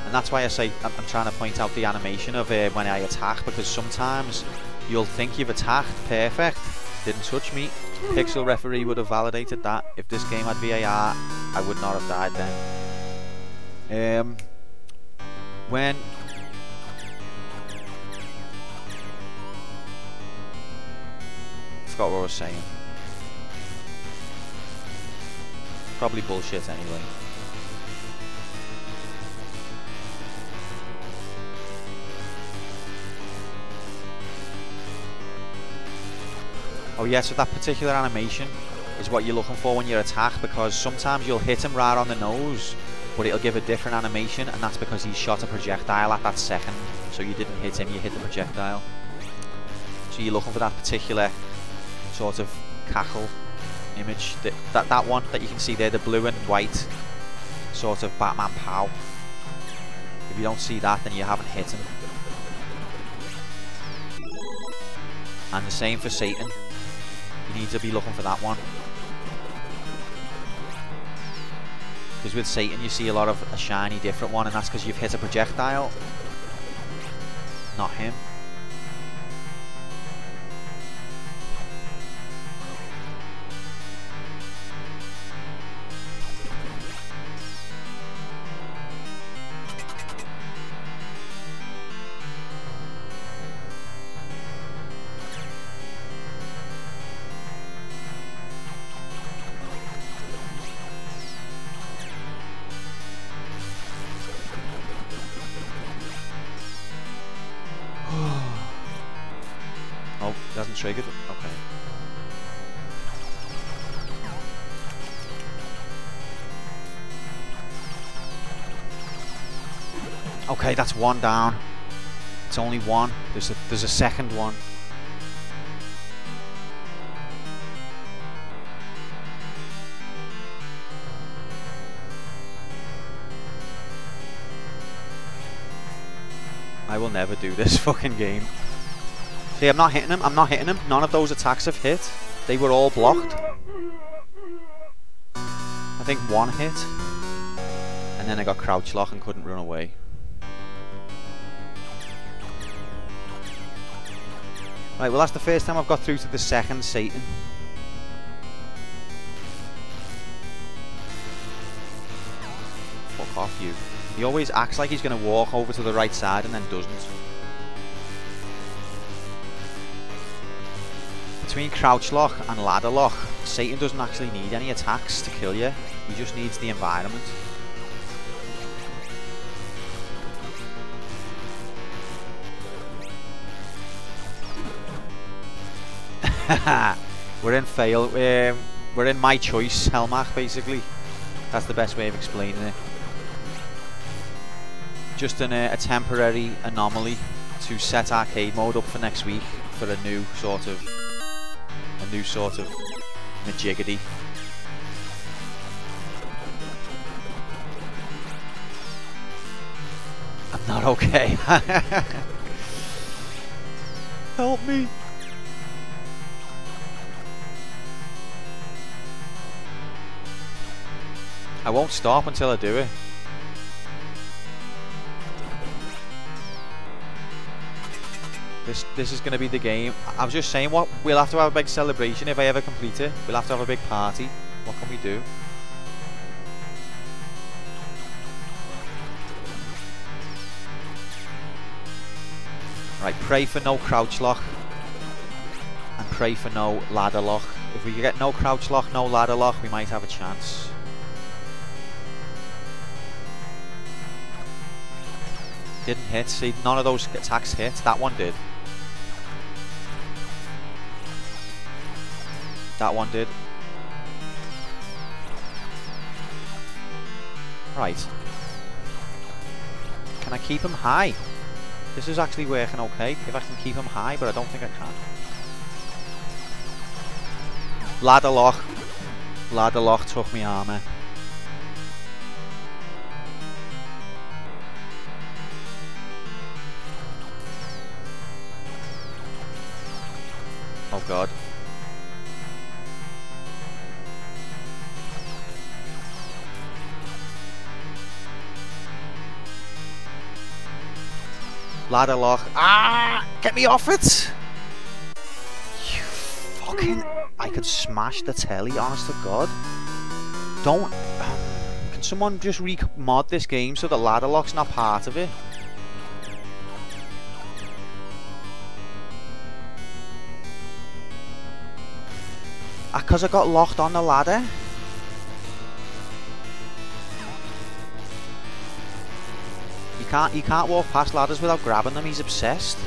And that's why I say I'm trying to point out the animation of when I attack, because sometimes you'll think you've attacked, perfect, didn't touch me. Pixel referee would have validated that. If this game had VAR, I would not have died then. When I forgot what I was saying. Probably bullshit anyway. Oh yeah, so that particular animation is what you're looking for when you attack, because sometimes you'll hit him right on the nose, but it'll give a different animation, and that's because he shot a projectile at that second. So you didn't hit him, you hit the projectile. So you're looking for that particular sort of cackle image, that one that you can see there, the blue and white sort of Batman pow. If you don't see that, then you haven't hit him. And the same for Satan. You need to be looking for that one. Because with Satan you see a lot of a shiny different one, and that's because you've hit a projectile, not him. Oh, it hasn't triggered. Okay. Okay, that's one down. It's only one. There's a second one. I will never do this fucking game. See, I'm not hitting him. I'm not hitting him. None of those attacks have hit. They were all blocked. I think one hit. And then I got crouch lock and couldn't run away. Right, well that's the first time I've got through to the second Satan. Fuck off, you. He always acts like he's going to walk over to the right side and then doesn't. Between crouch lock and ladder lock, Satan doesn't actually need any attacks to kill you. He just needs the environment. We're in fail. We're in my choice Hellmach, basically. That's the best way of explaining it. Just a temporary anomaly to set arcade mode up for next week for a new sort of majiggity. I'm not okay. Help me. I won't stop until I do it. This is going to be the game. I was just saying, what we'll have to have a big celebration if I ever complete it. We'll have to have a big party. What can we do? Right, pray for no crouch lock and pray for no ladder lock. If we get no crouch lock, no ladder lock, we might have a chance. Didn't hit. See, none of those attacks hit. That one did. That one did. Right. Can I keep him high? This is actually working okay. If I can keep him high, but I don't think I can. Ladder lock. Ladder lock took me armor. Oh god. Ladder lock. Ah! Get me off it! You fucking... I could smash the telly, honest to god. Don't... can someone just re-mod this game so the ladder lock's not part of it? Because I got locked on the ladder. He can't walk past ladders without grabbing them. He's obsessed.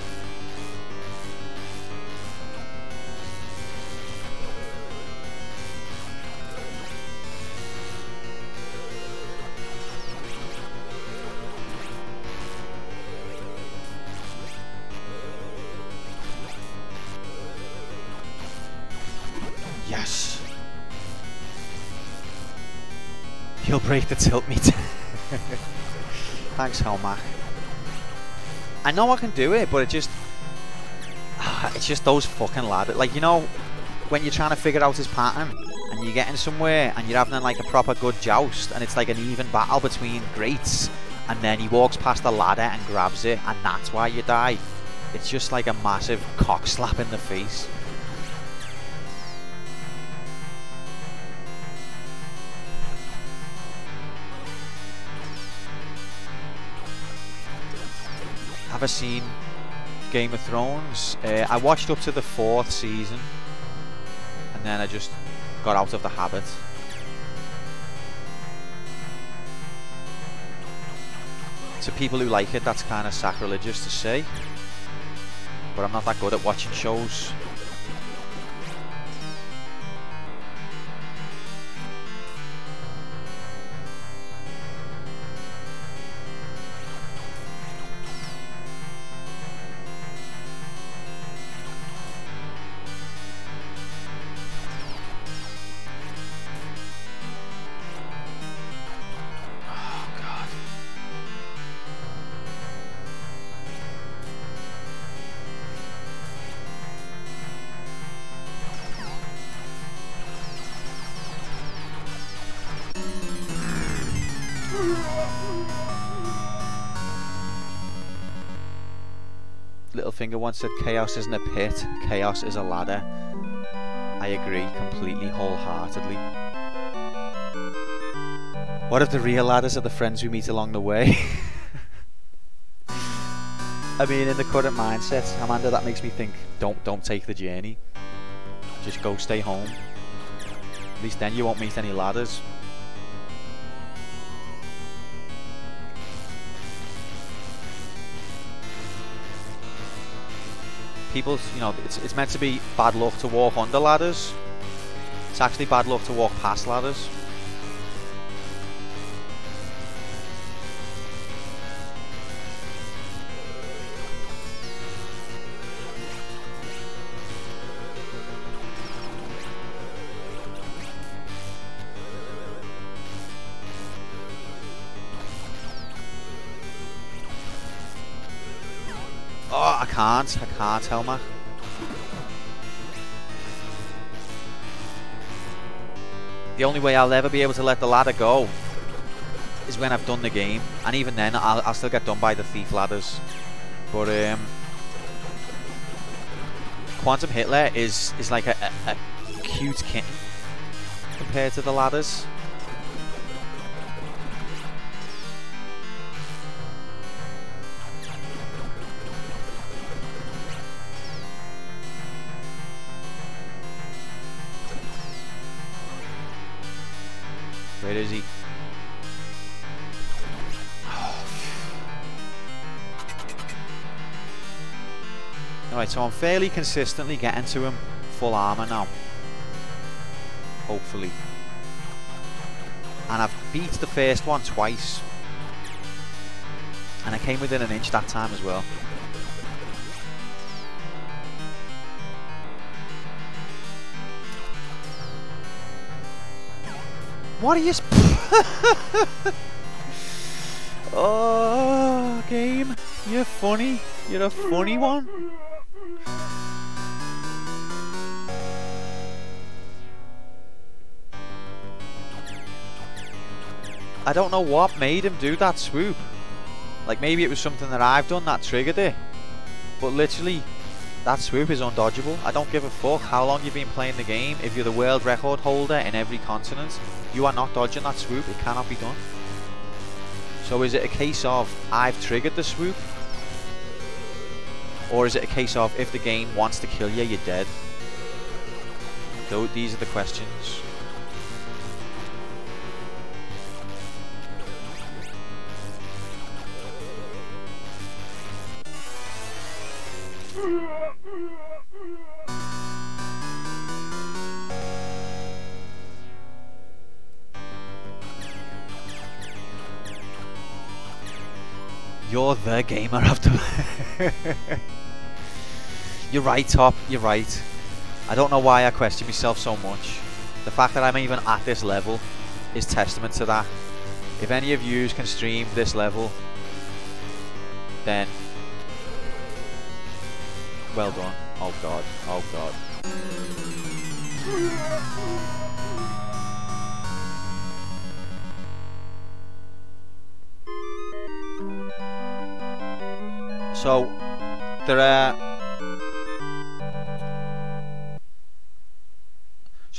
Yes. He'll break the tilt meter. Thanks, Helmach. I know I can do it, but it's just those fucking ladders. Like, you know, when you're trying to figure out his pattern and you're getting somewhere and you're having like a proper good joust and it's like an even battle between greats, and then he walks past the ladder and grabs it, and that's why you die. It's just like a massive cock slap in the face. Have I seen Game of Thrones? I watched up to the 4th season and then I just got out of the habit. To people who like it, that's kind of sacrilegious to say, but I'm not that good at watching shows. Littlefinger once said chaos isn't a pit, chaos is a ladder. I agree completely, wholeheartedly. What if the real ladders are the friends we meet along the way? I mean, in the current mindset, Amanda, that makes me think, don't take the journey. Just go stay home. At least then you won't meet any ladders. People, you know, it's meant to be bad luck to walk under ladders. It's actually bad luck to walk past ladders. Oh, I can't, Helma. The only way I'll ever be able to let the ladder go is when I've done the game, and even then I'll still get done by the thief ladders. But Quantum Hitler is like a cute kitten compared to the ladders. Where is he? Alright, so I'm fairly consistently getting to him full armor now. Hopefully. And I've beat the first one twice. And I came within an inch that time as well. What are you... Oh, game. You're funny. You're a funny one. I don't know what made him do that swoop. Like, maybe it was something that I've done that triggered it. But literally, that swoop is undodgeable. I don't give a fuck how long you've been playing the game. If you're the world record holder in every continent, you are not dodging that swoop. It cannot be done. So is it a case of I've triggered the swoop? Or is it a case of if the game wants to kill you, you're dead? These are the questions. You're the gamer after. You're right, Top. You're right. I don't know why I question myself so much. The fact that I'm even at this level is testament to that. If any of yous can stream this level, then well done. Oh god. Oh god. So there are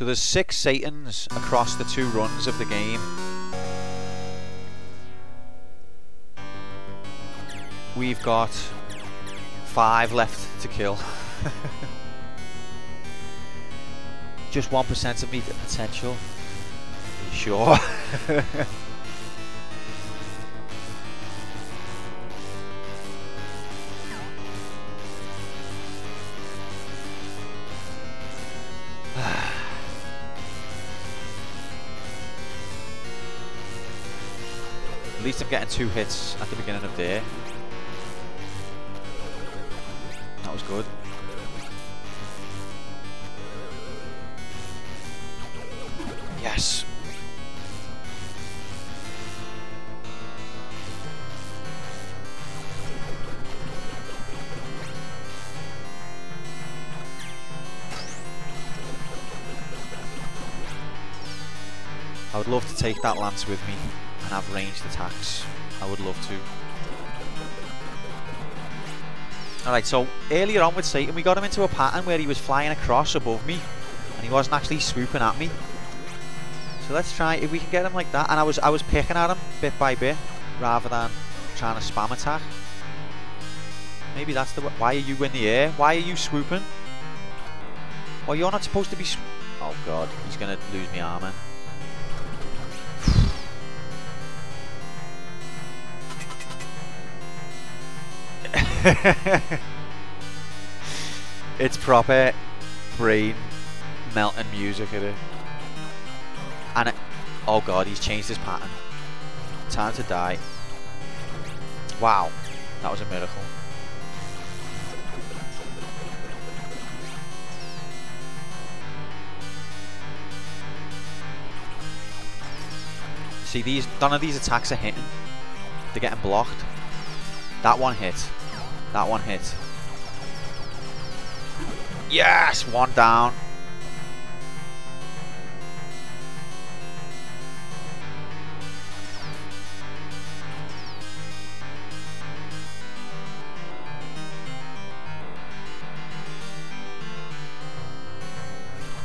there's 6 Satans across the 2 runs of the game. We've got 5 left to kill. Just 1% of me potential. Are you sure? At least I'm getting 2 hits at the beginning of day. That was good. Yes. I would love to take that lance with me and have ranged attacks. I would love to. Alright, so earlier on with Satan we got him into a pattern where he was flying across above me and he wasn't actually swooping at me. So let's try if we can get him like that. And I was picking at him bit by bit rather than trying to spam attack. Maybe that's the... Why are you in the air? Why are you swooping? Well, you're not supposed to be... Oh god, he's gonna lose me armor. It's proper brain melting music at it. And it, oh god, he's changed his pattern. Time to die. Wow, that was a miracle. See, none of these attacks are hitting. They're getting blocked. That one hit. That one hit. Yes! 1 down.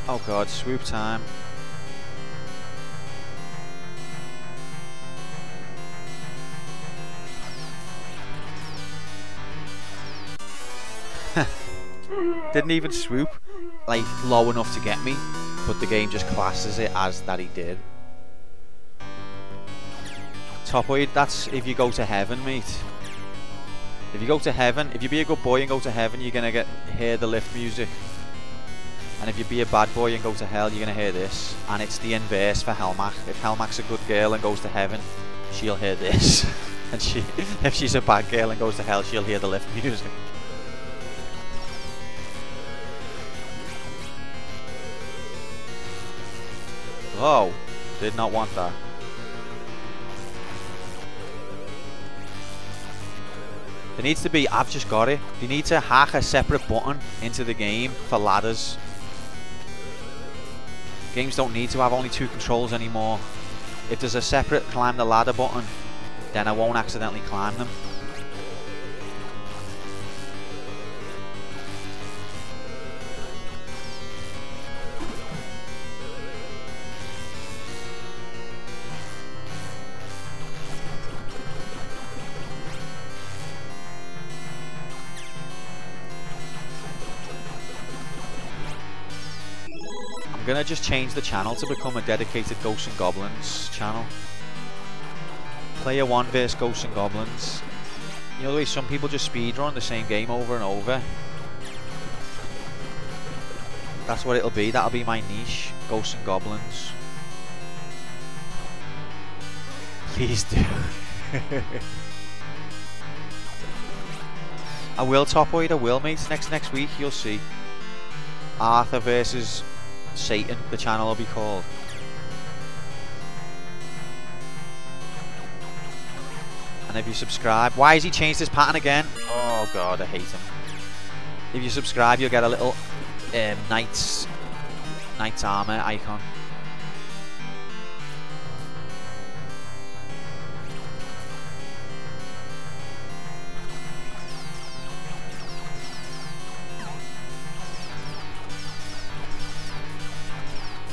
Oh god, swoop time. Didn't even swoop like low enough to get me, but the game just classes it as that he did. Topoid, that's if you go to heaven, mate. If you go to heaven, if you be a good boy and go to heaven, you're gonna hear the lift music. And if you be a bad boy and go to hell, you're gonna hear this. And it's the inverse for Helmac. If Helmac's a good girl and goes to heaven, she'll hear this. And if she's a bad girl and goes to hell, she'll hear the lift music. Oh, Did not want that. There needs to be, I've just got it, they need to hack a separate button into the game for ladders. Games don't need to have only 2 controls anymore. If there's a separate climb the ladder button, then I won't accidentally climb them. I'm gonna just change the channel to become a dedicated Ghosts and Goblins channel. Player 1 vs Ghosts and Goblins. You know the way some people just speedrun the same game over and over? That's what it'll be, that'll be my niche, Ghosts and Goblins. Please do. I will, Topoid, I will, mate. Next week you'll see. Arthur versus Satan, the channel will be called. And if you subscribe, why has he changed his pattern again? Oh god, I hate him. If you subscribe, you'll get a little knight's armor icon.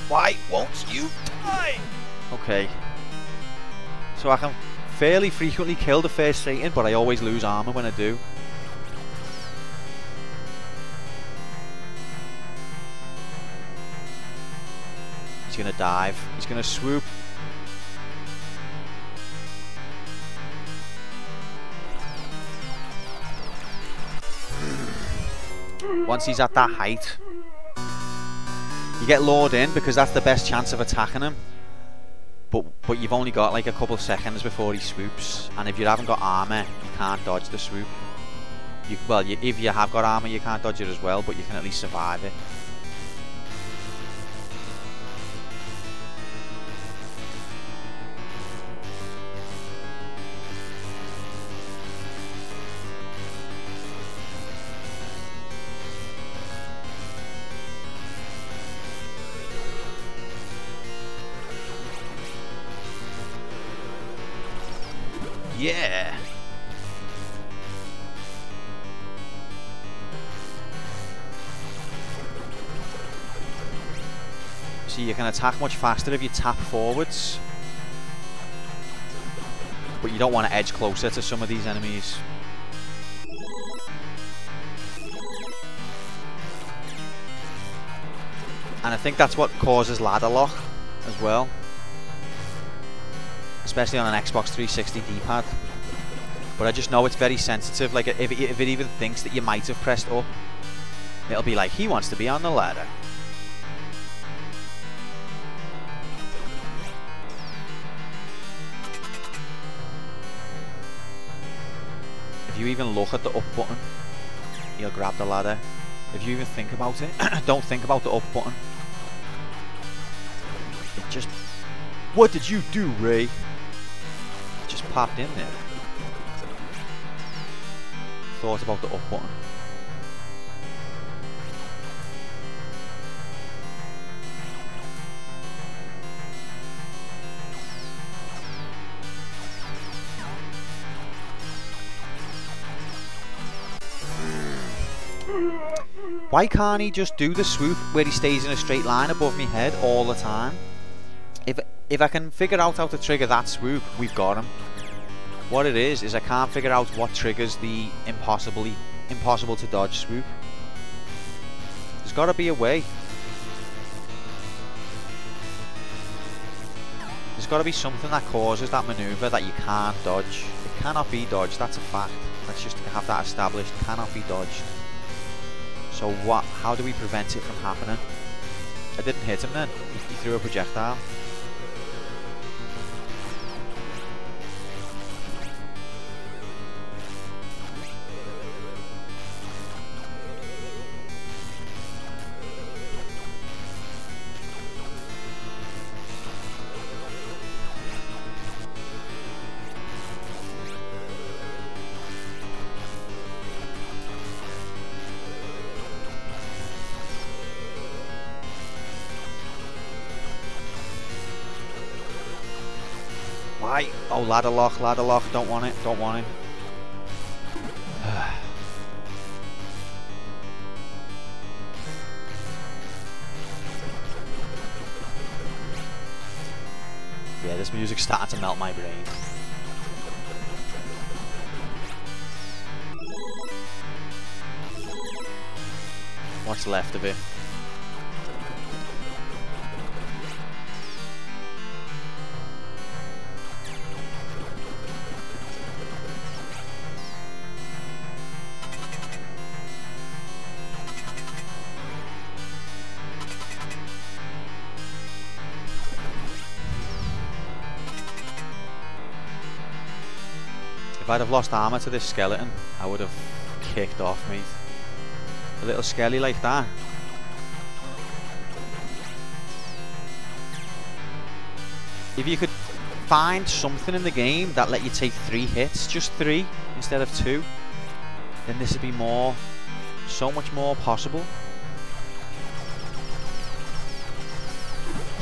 Why won't you die? Okay. So I can fairly frequently kill the first Satan, but I always lose armor when I do. He's gonna dive. He's gonna swoop. Once he's at that height, you get lured in because that's the best chance of attacking him. But you've only got like a couple seconds before he swoops, and if you haven't got armor, you can't dodge the swoop. If you have got armor, you can't dodge it as well, but you can at least survive it. Yeah. See, you can attack much faster if you tap forwards, but you don't want to edge closer to some of these enemies. And I think that's what causes ladder lock as well. Especially on an Xbox 360 D-pad. But I just know it's very sensitive. Like if it even thinks that you might have pressed up, it'll be like, he wants to be on the ladder. If you even look at the up button, he'll grab the ladder. If you even think about it, don't think about the up button. It just... What did you do, Ray? Just popped in there. Thought about the up button. Why can't he just do the swoop where he stays in a straight line above me head all the time? If I can figure out how to trigger that swoop, we've got him. What it is I can't figure out what triggers the impossible to dodge swoop. There's got to be a way. There's got to be something that causes that maneuver that you can't dodge. It cannot be dodged, that's a fact. Let's just have that established. Cannot be dodged. So what? How do we prevent it from happening? I didn't hit him then. He threw a projectile. Why? Oh, ladder lock, don't want it, don't want it. Yeah, this music's starting to melt my brain. What's left of it? If I'd have lost armor to this skeleton, I would have kicked off, mate. A little skelly like that. If you could find something in the game that let you take 3 hits, just 3 instead of 2, then this would be so much more possible.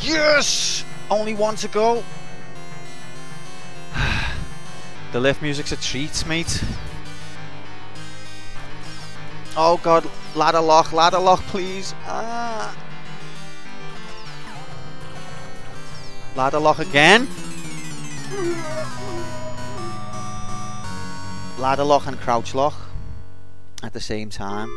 Yes! Only 1 to go. The lift music's a treat, mate. Oh god, ladder lock, please. Ah. Ladder lock again. Ladder lock and crouch lock at the same time.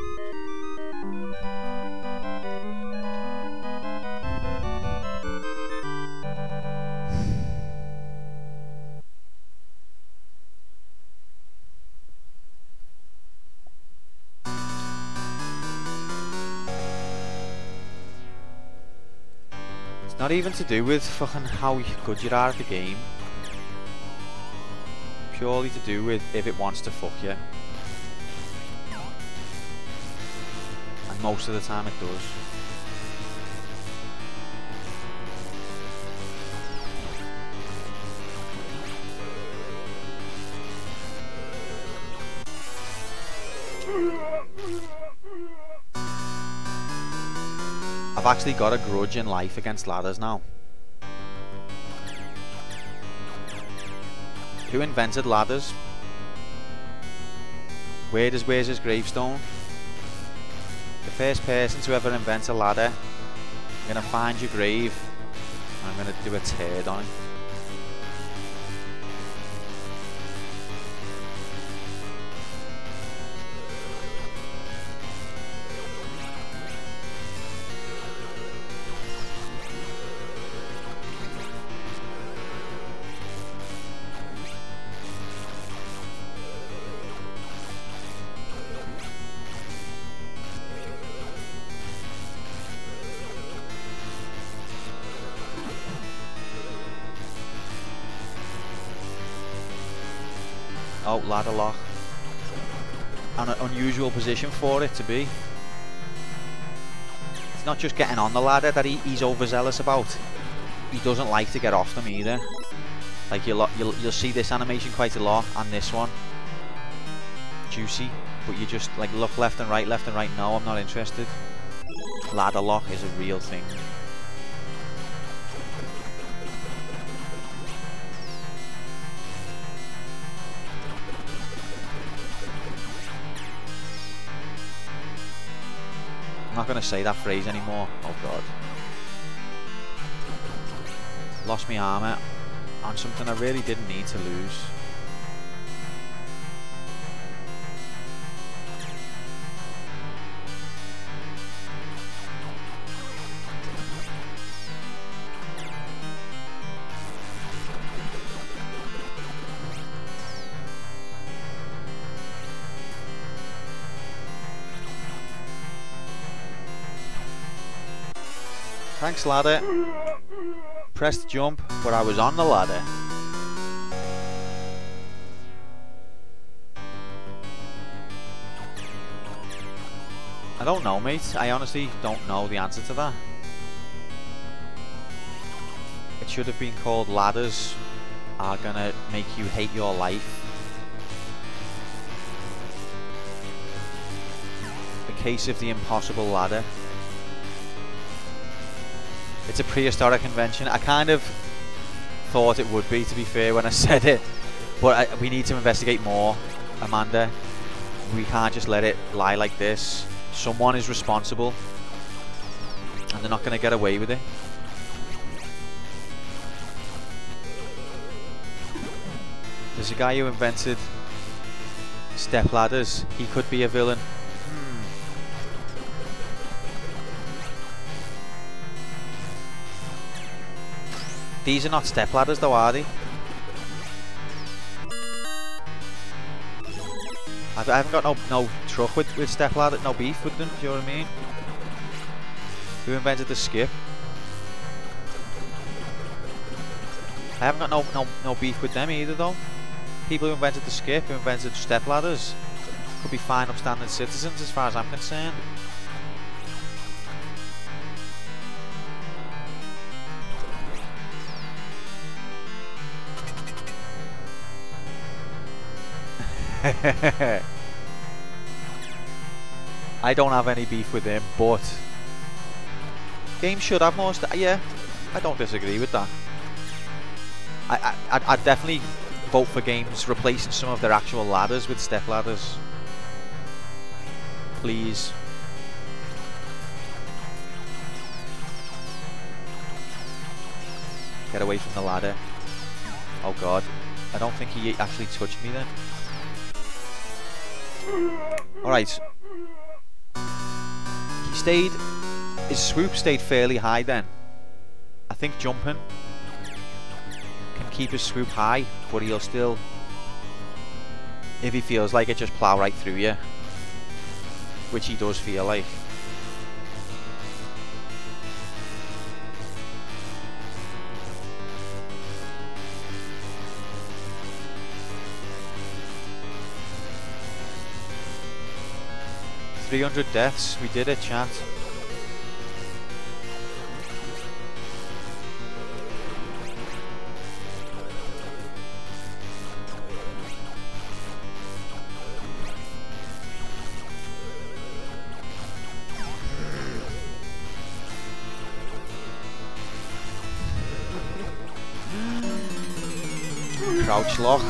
Not even to do with fucking how good you are at the game. Purely to do with if it wants to fuck you. And most of the time it does. I've actually got a grudge in life against ladders now. Who invented ladders? Where's his gravestone? The first person to ever invent a ladder. I'm gonna find your grave and I'm gonna do a turd on it. Oh, ladder lock. An unusual position for it to be. It's not just getting on the ladder that he's overzealous about. He doesn't like to get off them either. Like you'll see this animation quite a lot, and this one. Juicy, but you just like look left and right. No, I'm not interested. Ladder lock is a real thing. I'm not going to say that phrase anymore. Oh god. Lost my armor on something I really didn't need to lose. Thanks, ladder. Pressed jump, but I was on the ladder. I don't know, mate. I honestly don't know the answer to that. It should have been called Ladders Are Gonna Make You Hate Your Life. The Case of the Impossible Ladder. It's a prehistoric invention. I kind of thought it would be, to be fair, when I said it. But we need to investigate more, Amanda. We can't just let it lie like this. Someone is responsible, and they're not going to get away with it. There's a guy who invented step ladders. He could be a villain. These are not step ladders though, are they? I haven't got no truck with step ladder, no beef with them, do you know what I mean? Who invented the skip? I haven't got no beef with them either though. People who invented the skip, who invented step ladders, could be fine upstanding citizens as far as I'm concerned. I don't have any beef with him, but games should have more yeah, I don't disagree with that. I'd definitely vote for games replacing some of their actual ladders with step ladders. Please. Get away from the ladder. Oh god, I don't think he actually touched me then. Alright. His swoop stayed fairly high then. I think jumping can keep his swoop high, but he'll still, if he feels like it, just plow right through you. Which he does feel like. $300 deaths, we did it, chat. Crouch lock.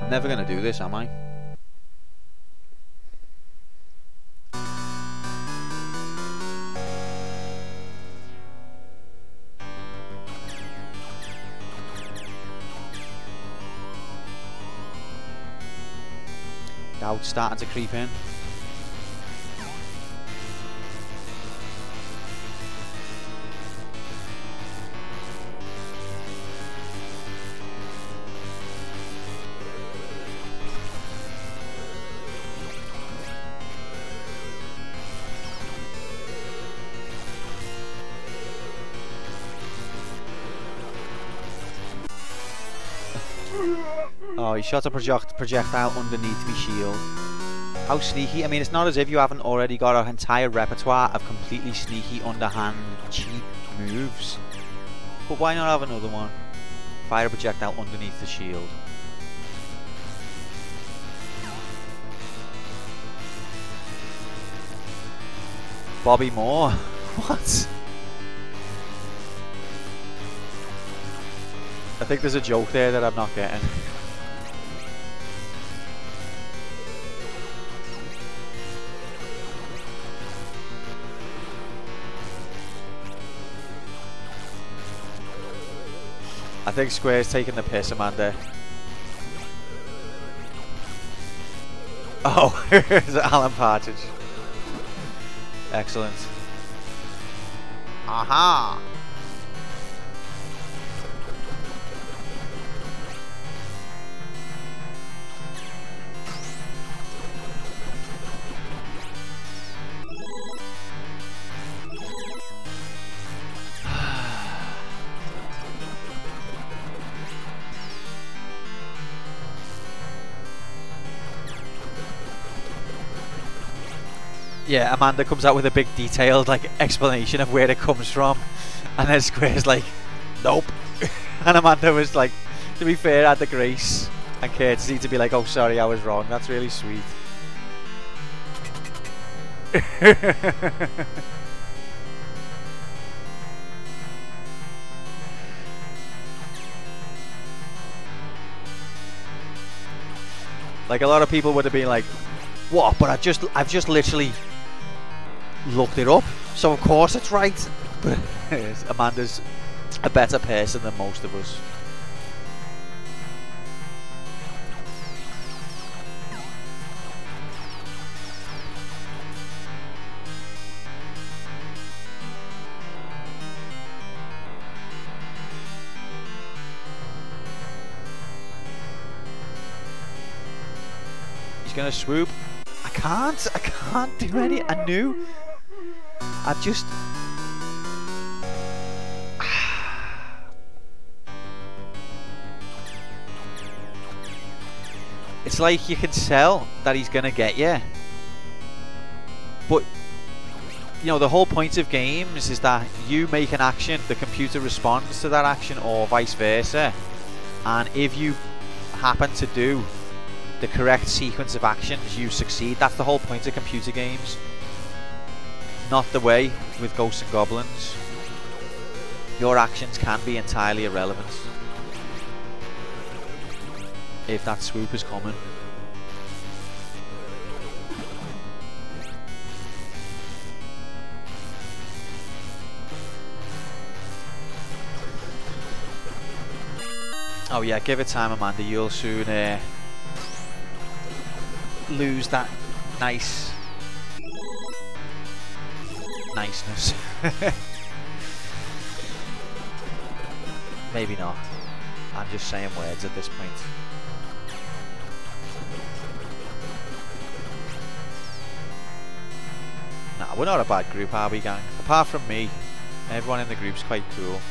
I'm never gonna do this, am I? Doubt's starting to creep in. Oh, he shot a projectile underneath me shield. How sneaky. I mean, it's not as if you haven't already got an entire repertoire of completely sneaky, underhand, cheap moves. But why not have another one? Fire a projectile underneath the shield. Bobby Moore? What? I think there's a joke there that I'm not getting. I think Square's taking the piss, Amanda. Oh, it's Alan Partridge. Excellent. Aha! Yeah, Amanda comes out with a big detailed explanation of where it comes from, and then Square's like, nope. And Amanda was like, to be fair, I had the grace. and courtesy to be like, oh sorry, I was wrong. That's really sweet. Like a lot of people would have been like, what? But I've just literally looked it up, so of course it's right. But Amanda's a better person than most of us. He's gonna swoop. I can't do any. I knew. I just. It's like you can tell that he's gonna get you, but you know the whole point of games is that you make an action, the computer responds to that action, or vice versa. And if you happen to do the correct sequence of actions, you succeed. That's the whole point of computer games. Not the way with Ghosts and Goblins. Your actions can be entirely irrelevant if that swoop is coming. Oh yeah, give it time, Amanda. You'll soon lose that niceness. Maybe not. I'm just saying words at this point. Nah, we're not a bad group, are we, gang? Apart from me, everyone in the group's quite cool.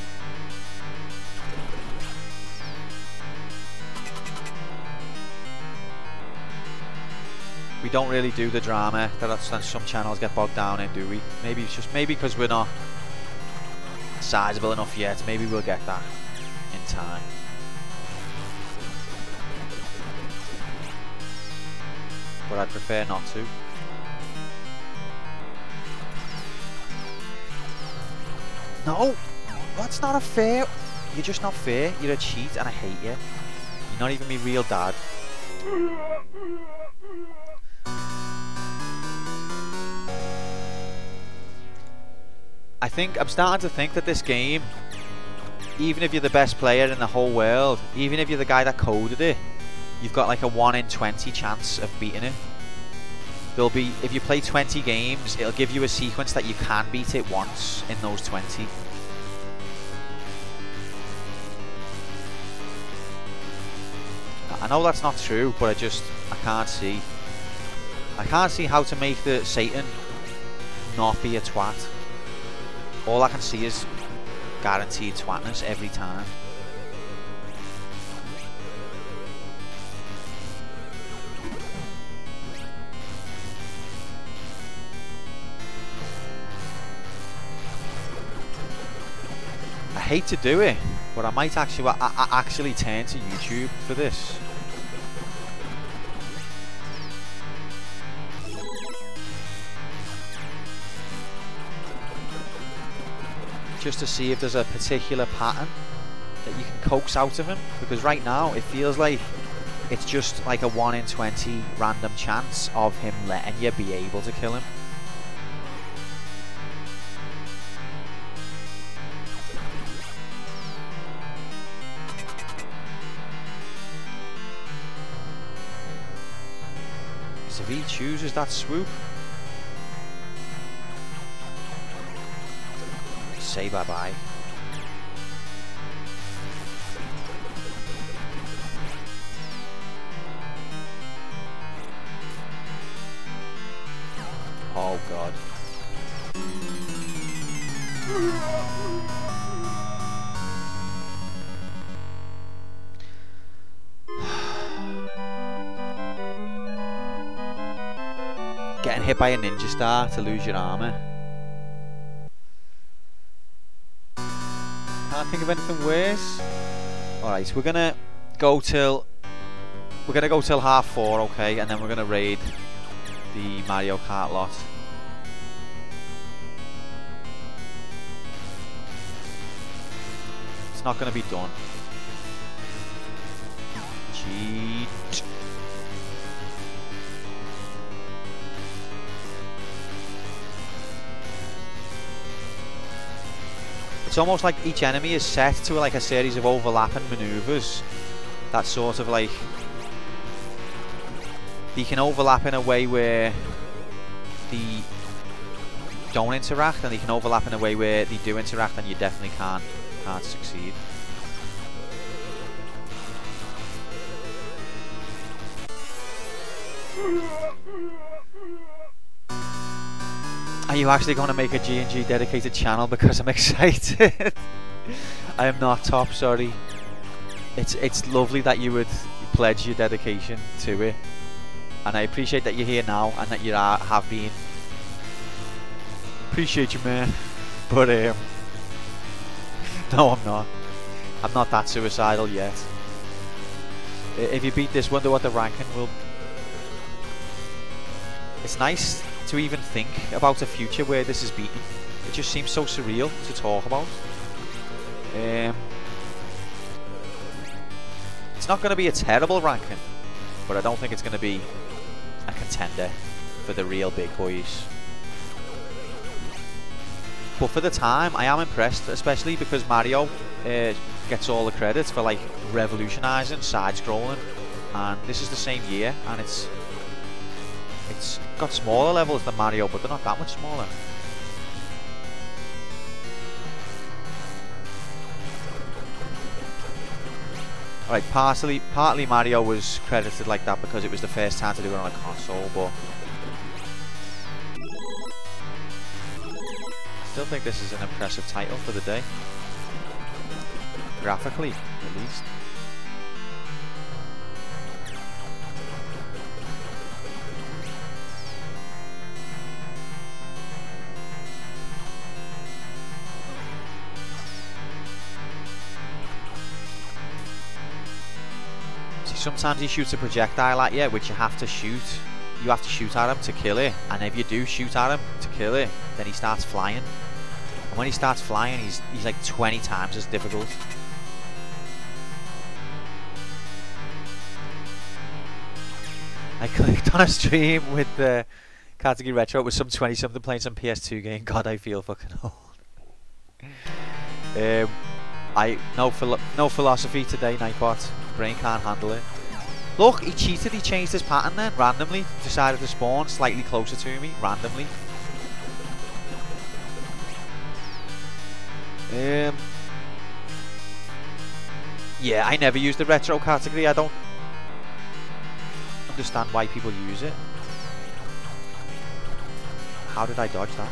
We don't really do the drama that some channels get bogged down in, do we? Maybe it's just because we're not sizable enough yet. Maybe we'll get that in time. But I'd prefer not to. No! That's not a fair. You're just not fair. You're a cheat and I hate you. You're not even my real dad. I'm starting to think that this game, even if you're the best player in the whole world, even if you're the guy that coded it, you've got like a 1 in 20 chance of beating it. There'll be, if you play 20 games, it'll give you a sequence that you can beat it once in those 20. I know that's not true, but I can't see. I can't see how to make the Satan not be a twat. All I can see is guaranteed twatness every time. I hate to do it, but I might actually turn to YouTube for this. Just to see if there's a particular pattern that you can coax out of him, because right now it feels like it's just like a 1 in 20 random chance of him letting you be able to kill him. So if he chooses that swoop, say bye-bye. Oh god. Getting hit by a ninja star to lose your armor. Can't think of anything worse. Alright, we're gonna go till we're gonna go till 4:30, okay, and then we're gonna raid the Mario Kart lot. It's not gonna be done. Cheat. It's almost like each enemy is set to like a series of overlapping maneuvers that sort of like they can overlap in a way where they don't interact, and they can overlap in a way where they do interact, and you definitely can't succeed. Are you actually going to make a G&G dedicated channel? Because I'm excited. I am not, Top, sorry. It's lovely that you would pledge your dedication to it, and I appreciate that you're here now and that you have been. Appreciate you, man. But no, I'm not. I'm not that suicidal yet. If you beat this, wonder what the ranking will. It's nice to even think about a future where this is beaten. It just seems so surreal to talk about. It's not going to be a terrible ranking, but I don't think it's going to be a contender for the real big boys. But for the time, I am impressed, especially because Mario gets all the credits for like revolutionising side-scrolling, and this is the same year, and it's got smaller levels than Mario, but they're not that much smaller. Alright, partly Mario was credited like that because it was the first time to do it on a console, but I still think this is an impressive title for the day. Graphically, at least. Sometimes he shoots a projectile at you, which you have to shoot. You have to shoot at him to kill it, and if you do shoot at him to kill it, then he starts flying. And when he starts flying, he's like 20 times as difficult. I clicked on a stream with the Category Retro. It was some 20-something playing some PS2 game. God, I feel fucking old. No philosophy today, Nightbot. Brain can't handle it. Look, he cheated. He changed his pattern then randomly. Decided to spawn slightly closer to me randomly. Yeah, I never use the retro category. I don't understand why people use it. How did I dodge that?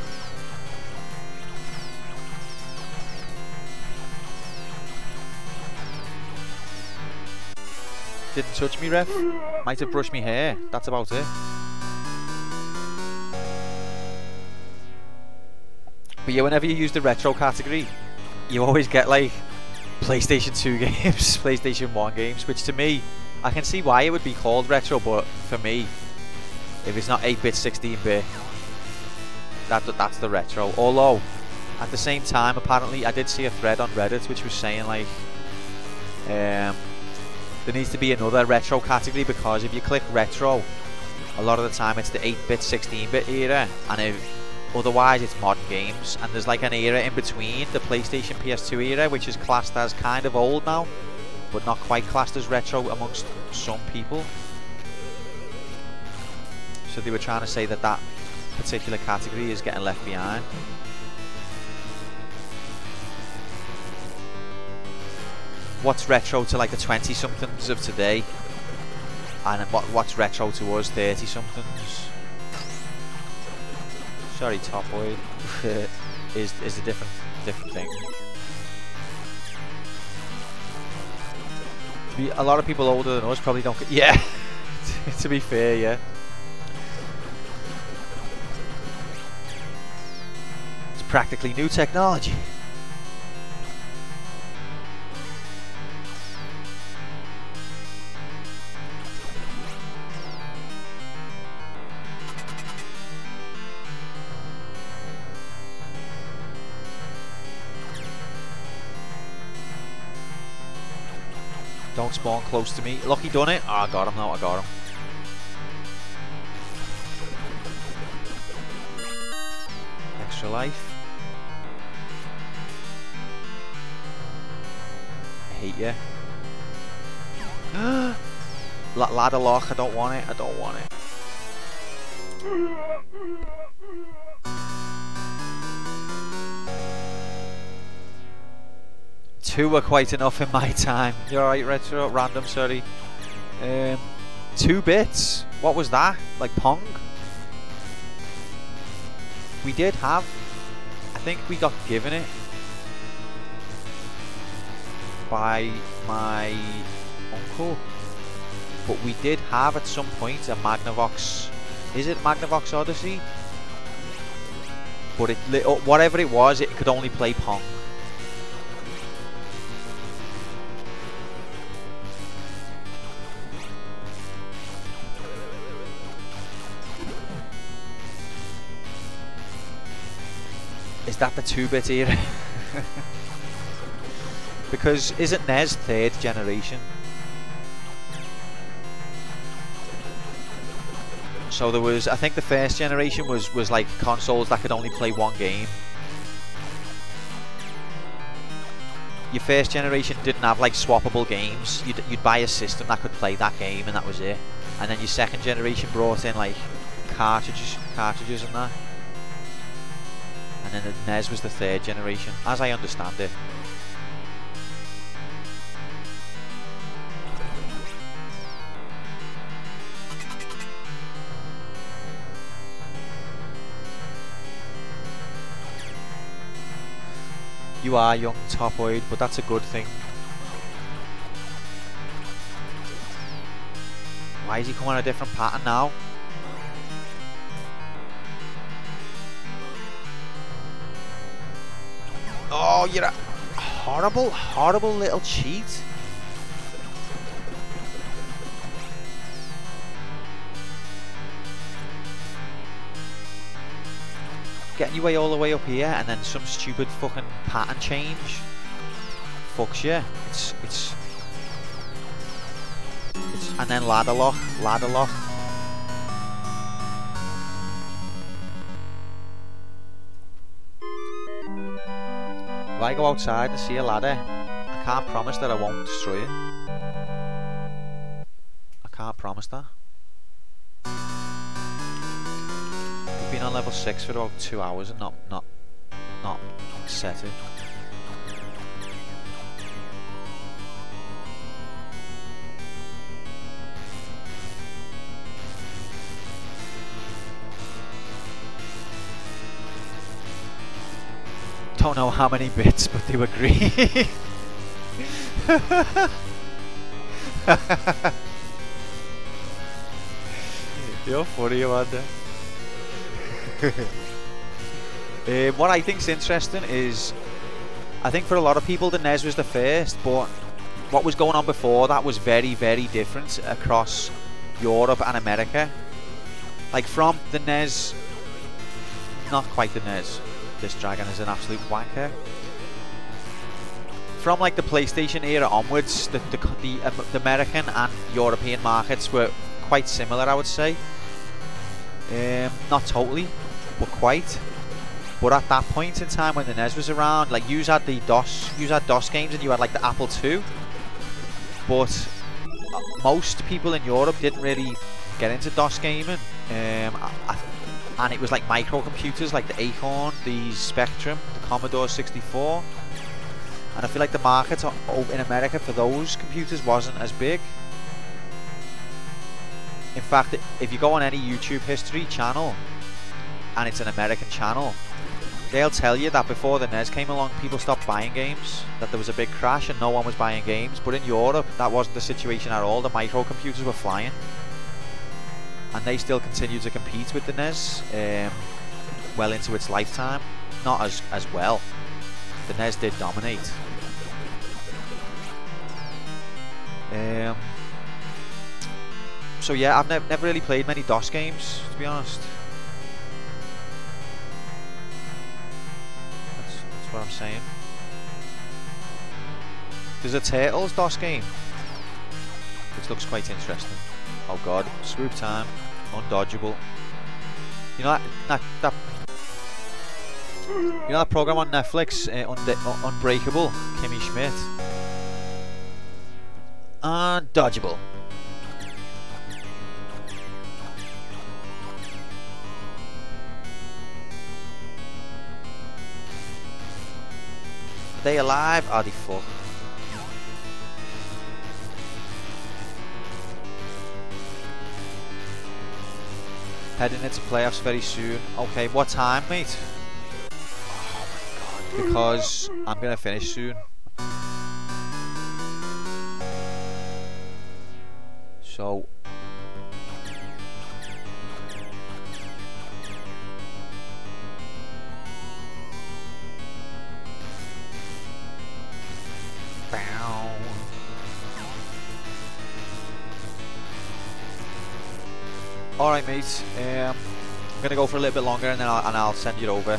Didn't touch me, ref. Might have brushed me hair. That's about it. But yeah, whenever you use the retro category, you always get like PlayStation 2 games, PlayStation 1 games, which to me, I can see why it would be called retro, but for me, if it's not 8-bit, 16-bit, that's the retro. Although, at the same time, apparently, I did see a thread on Reddit which was saying like, there needs to be another retro category, because if you click retro, a lot of the time it's the 8-bit, 16-bit era, and otherwise it's modern games, and there's like an era in between, the PlayStation PS2 era, which is classed as kind of old now, but not quite classed as retro amongst some people. So they were trying to say that that particular category is getting left behind. What's retro to like the 20-somethings of today, and what's retro to us 30-somethings? Sorry, Top Boy, is a different thing. A lot of people older than us probably don't get. Yeah, to be fair, yeah. It's practically new technology. Don't spawn close to me. Look, he done it. Oh, I got him now. I got him. Extra life. I hate you. Ladder lock. I don't want it. I don't want it. Two were quite enough in my time. You're right, retro, random, sorry. 2 bits. What was that? Like Pong? We did have. I think we got given it by my uncle. But we did have at some point a Magnavox. Is it Magnavox Odyssey? But it, whatever it was, it could only play Pong. Is that the 2-bit era? Because isn't NES 3rd generation? So there was, I think the first generation was like consoles that could only play one game. Your first generation didn't have like swappable games. You'd buy a system that could play that game and that was it. And then your second generation brought in like cartridges and that. And then the NES was the 3rd generation, as I understand it. You are young, Topoid, but that's a good thing. Why is he coming on a different pattern now? Oh, you're a horrible, horrible little cheat. Getting your way all the way up here and then some stupid fucking pattern change. Fucks you. It's and then ladder lock. If I go outside and see a ladder, I can't promise that I won't destroy it. I can't promise that. We've been on level 6 for about 2 hours and not set it. Don't know how many bits, but they were green. You're funny, Amanda. What I think's interesting is, I think for a lot of people the NES was the first, but what was going on before that was very, very different across Europe and America. Like from the NES, not quite the NES. This dragon is an absolute wanker. From like the PlayStation era onwards, the American and European markets were quite similar, I would say. Not totally, but quite. But at that point in time when the NES was around, like you had DOS games and you had like the Apple II. But most people in Europe didn't really get into DOS gaming. And it was like microcomputers like the Acorn, the Spectrum, the Commodore 64. And I feel like the market in America for those computers wasn't as big. In fact, if you go on any YouTube history channel and it's an American channel, they'll tell you that before the NES came along, people stopped buying games, that there was a big crash and no one was buying games. But in Europe, that wasn't the situation at all. The microcomputers were flying. And they still continue to compete with the NES well into its lifetime. Not as well. The NES did dominate. So yeah, I've never really played many DOS games, to be honest. That's what I'm saying. There's a Turtles DOS game. looks quite interesting. Oh god, swoop time, undodgeable. You know that program on Netflix, Unbreakable, Kimmy Schmidt. Undodgeable. Are they alive? Are they fucked? Heading into playoffs very soon. Okay, what time, mate? Oh my god. Because I'm gonna finish soon. So alright, mate. I'm gonna go for a little bit longer, and then I'll send them over.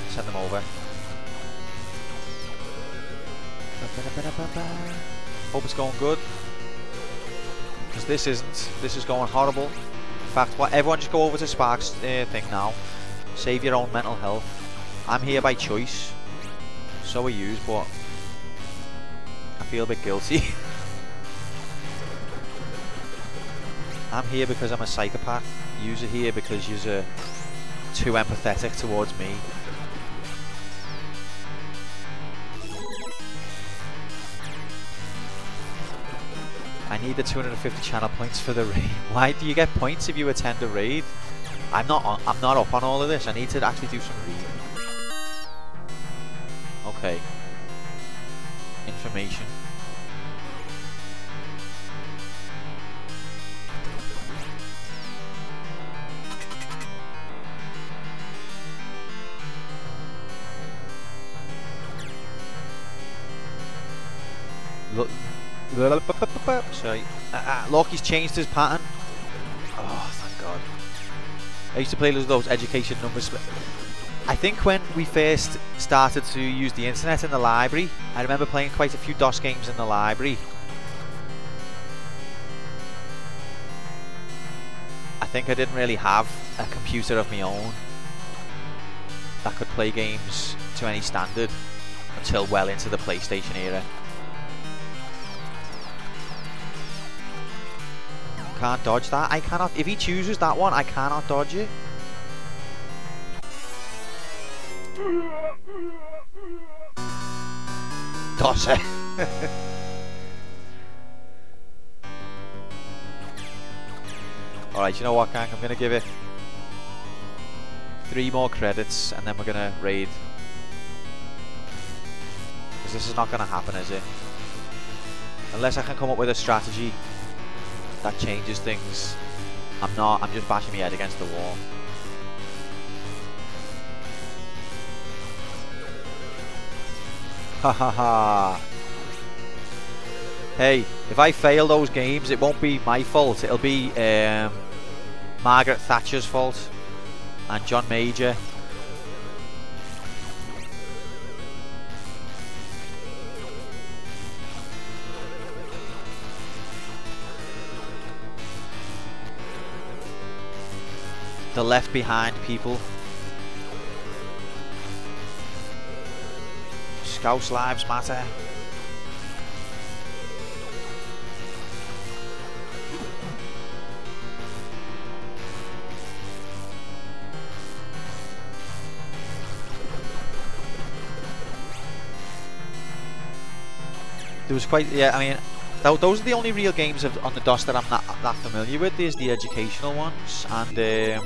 Hope it's going good, because this isn't. This is going horrible. In fact, everyone just go over to Spark's thing now. Save your own mental health. I'm here by choice. So are you, but I feel a bit guilty. I'm here because I'm a psychopath. You're here because you're too empathetic towards me. I need the 250 channel points for the raid. Why do you get points if you attend a raid? I'm not up on all of this. I need to actually do some reading. Okay. Information. Sorry. Loki's changed his pattern. Oh, thank God. I used to play those education numbers. I think when we first started to use the internet in the library, I remember playing quite a few DOS games in the library. I think I didn't really have a computer of my own that could play games to any standard until well into the PlayStation era. Can't dodge that. I cannot. If he chooses that one, I cannot dodge it. Toss it. Alright, you know what, gang? I'm going to give it 3 more credits and then we're going to raid. Because this is not going to happen, is it? Unless I can come up with a strategy that changes things. I'm just bashing my head against the wall. Ha ha ha. Hey, if I fail those games, it won't be my fault. It'll be Margaret Thatcher's fault and John Major. The left behind people. Scouse lives matter. There was quite, yeah, I mean, those are the only real games on the DOS that I'm not that familiar with. There's the educational ones, and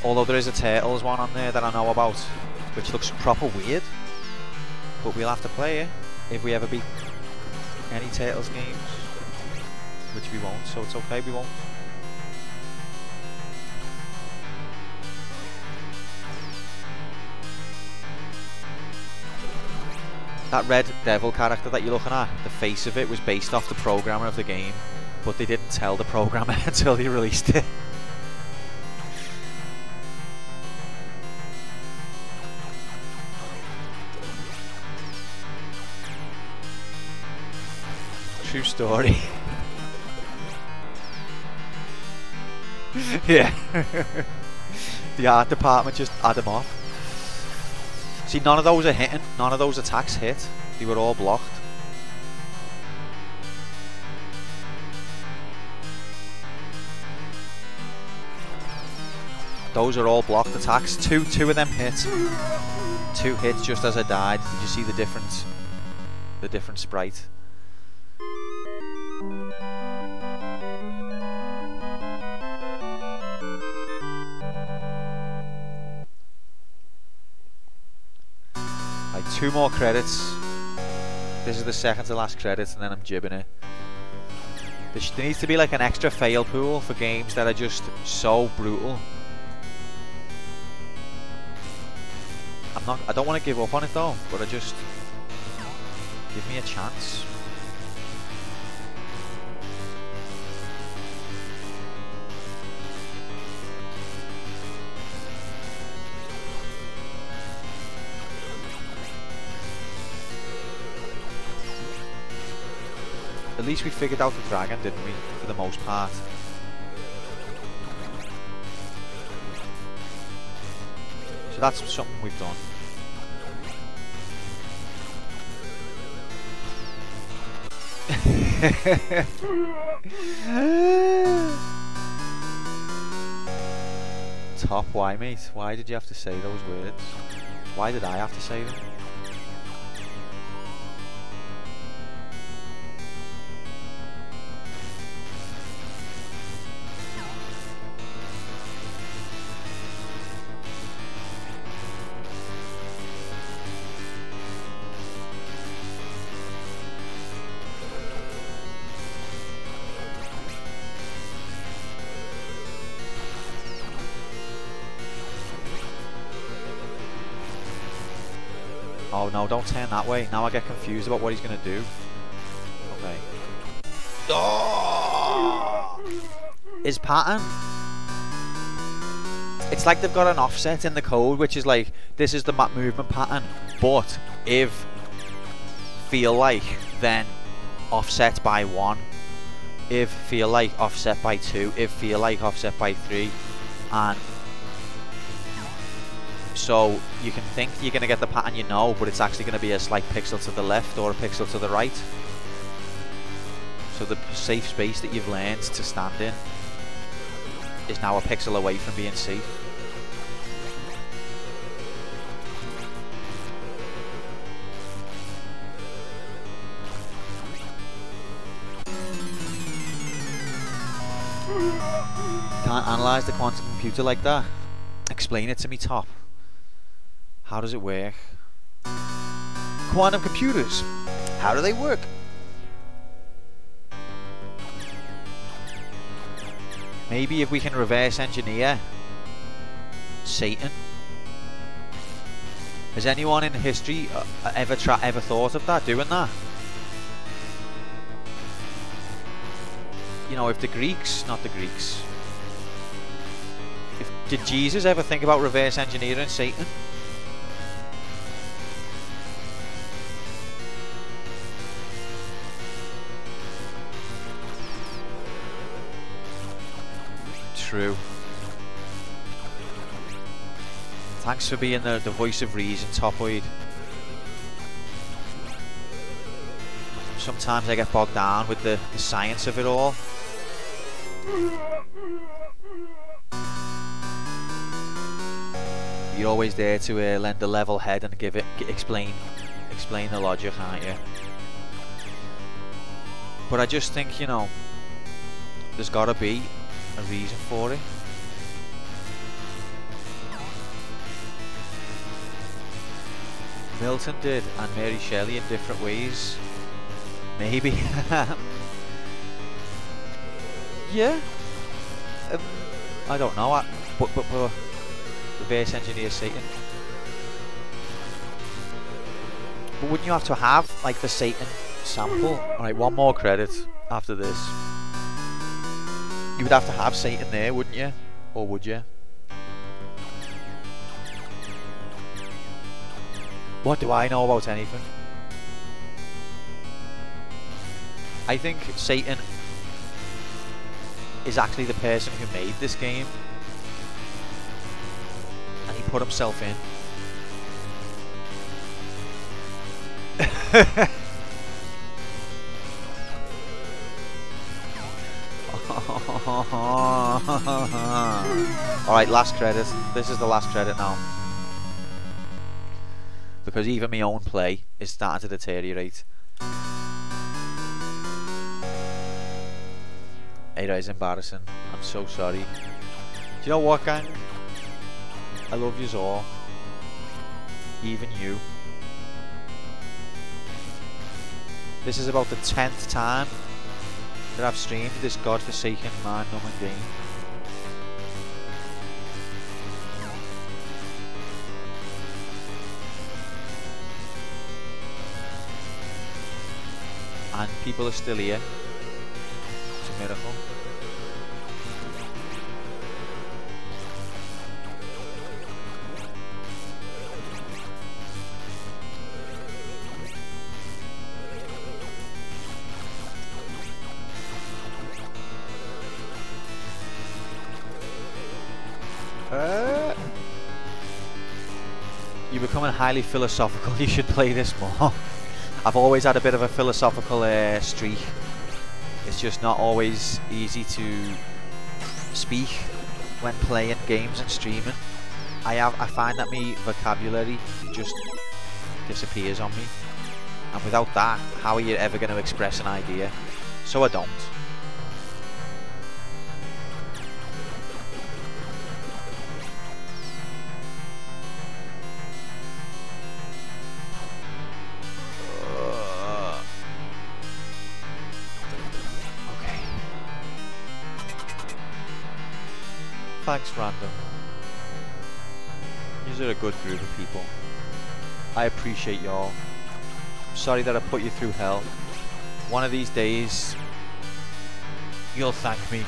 although there is a Turtles one on there that I know about, which looks proper weird, but we'll have to play it if we ever beat any Turtles games, which we won't, so it's okay, we won't. That Red Devil character that you're looking at, the face of it was based off the programmer of the game, but they didn't tell the programmer until they released it. True story. Yeah. The art department just add them off. See, none of those are hitting. None of those attacks hit. They were all blocked. Those are all blocked attacks. Two of them hit. 2 hits just as I died. Did you see the difference? The different sprite. Like 2 more credits. This is the second to last credits, and then I'm jibbing it. There needs to be like an extra fail pool for games that are just so brutal. I don't want to give up on it though, but give me a chance. At least we figured out the dragon, didn't we, for the most part. So that's something we've done. Top, why mate? Why did you have to say those words? Why did I have to say them? Oh no, don't turn that way. Now I get confused about what he's going to do. Okay. Oh! His pattern. It's like they've got an offset in the code, which is like, this is the map movement pattern, but if feel like, then offset by 1. If feel like, offset by 2. If feel like, offset by 3. And so you can think you're going to get the pattern you know, but it's actually going to be a slight pixel to the left or a pixel to the right. So the safe space that you've learned to stand in is now a pixel away from being safe. Can't analyse the quantum computer like that. Explain it to me, Top. How does it work? Quantum computers. How do they work? Maybe if we can reverse engineer Satan. Has anyone in history ever thought of that, doing that? You know, if the Greeks, not the Greeks. Did Jesus ever think about reverse engineering Satan? True. Thanks for being the voice of reason, Topoid. Sometimes I get bogged down with the science of it all. You're always there to lend a level head and explain the logic, aren't you? But I just think, you know, there's gotta be a reason for it. Milton did, and Mary Shelley in different ways. Maybe. Yeah. I don't know. But reverse engineer Satan. But wouldn't you have to have like the Satan sample? Alright, 1 more credit after this. You would have to have Satan there, wouldn't you? Or would you? What do I know about anything? I think Satan is actually the person who made this game, and he put himself in. Alright, last credit. This is the last credit now. Because even my own play is starting to deteriorate. It is embarrassing. I'm so sorry. Do you know what, gang? I love yous all. Even you. This is about the 10th time that I've streamed this godforsaken mind-numbing game. And people are still here. It's a miracle. You're becoming highly philosophical. You should play this more. I've always had a bit of a philosophical streak. It's just not always easy to speak when playing games and streaming. I find that my vocabulary just disappears on me, and without that, how are you ever going to express an idea? So I don't. Thanks, random. You're a good group of people. I appreciate y'all. I'm sorry that I put you through hell. One of these days, you'll thank me.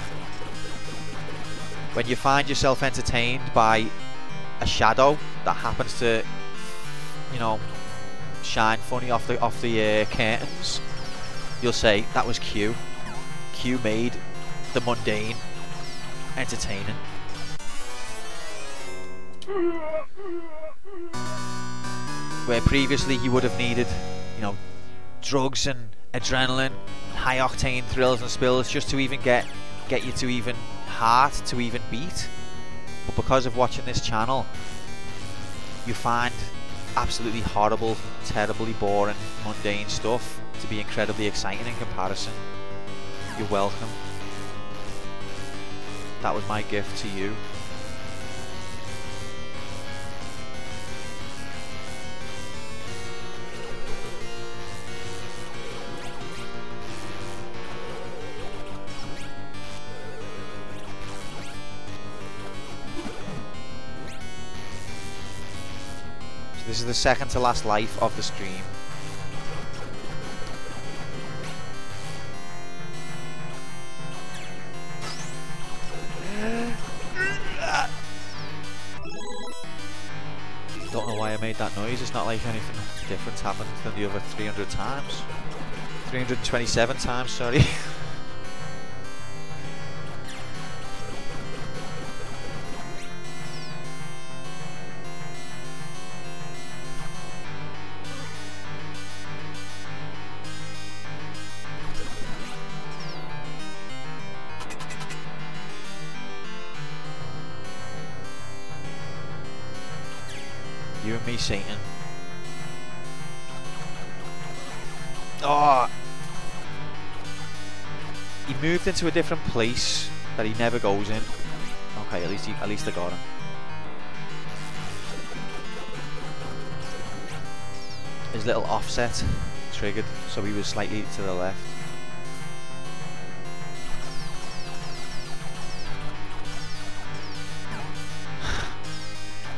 When you find yourself entertained by a shadow that happens to, you know, shine funny off the curtains, you'll say, that was Q. Q made the mundane entertaining. Where previously you would have needed, you know, drugs and adrenaline, high octane thrills and spills just to even get you to even heart to even beat. But because of watching this channel, you find absolutely horrible, terribly boring, mundane stuff to be incredibly exciting in comparison. You're welcome. That was my gift to you. This is the second to last life of the stream. Don't know why I made that noise. It's not like anything different happened than the other 300 times. 327 times, sorry. You and me, Satan. Oh! He moved into a different place that he never goes in. Okay, at least I got him. His little offset triggered, so he was slightly to the left.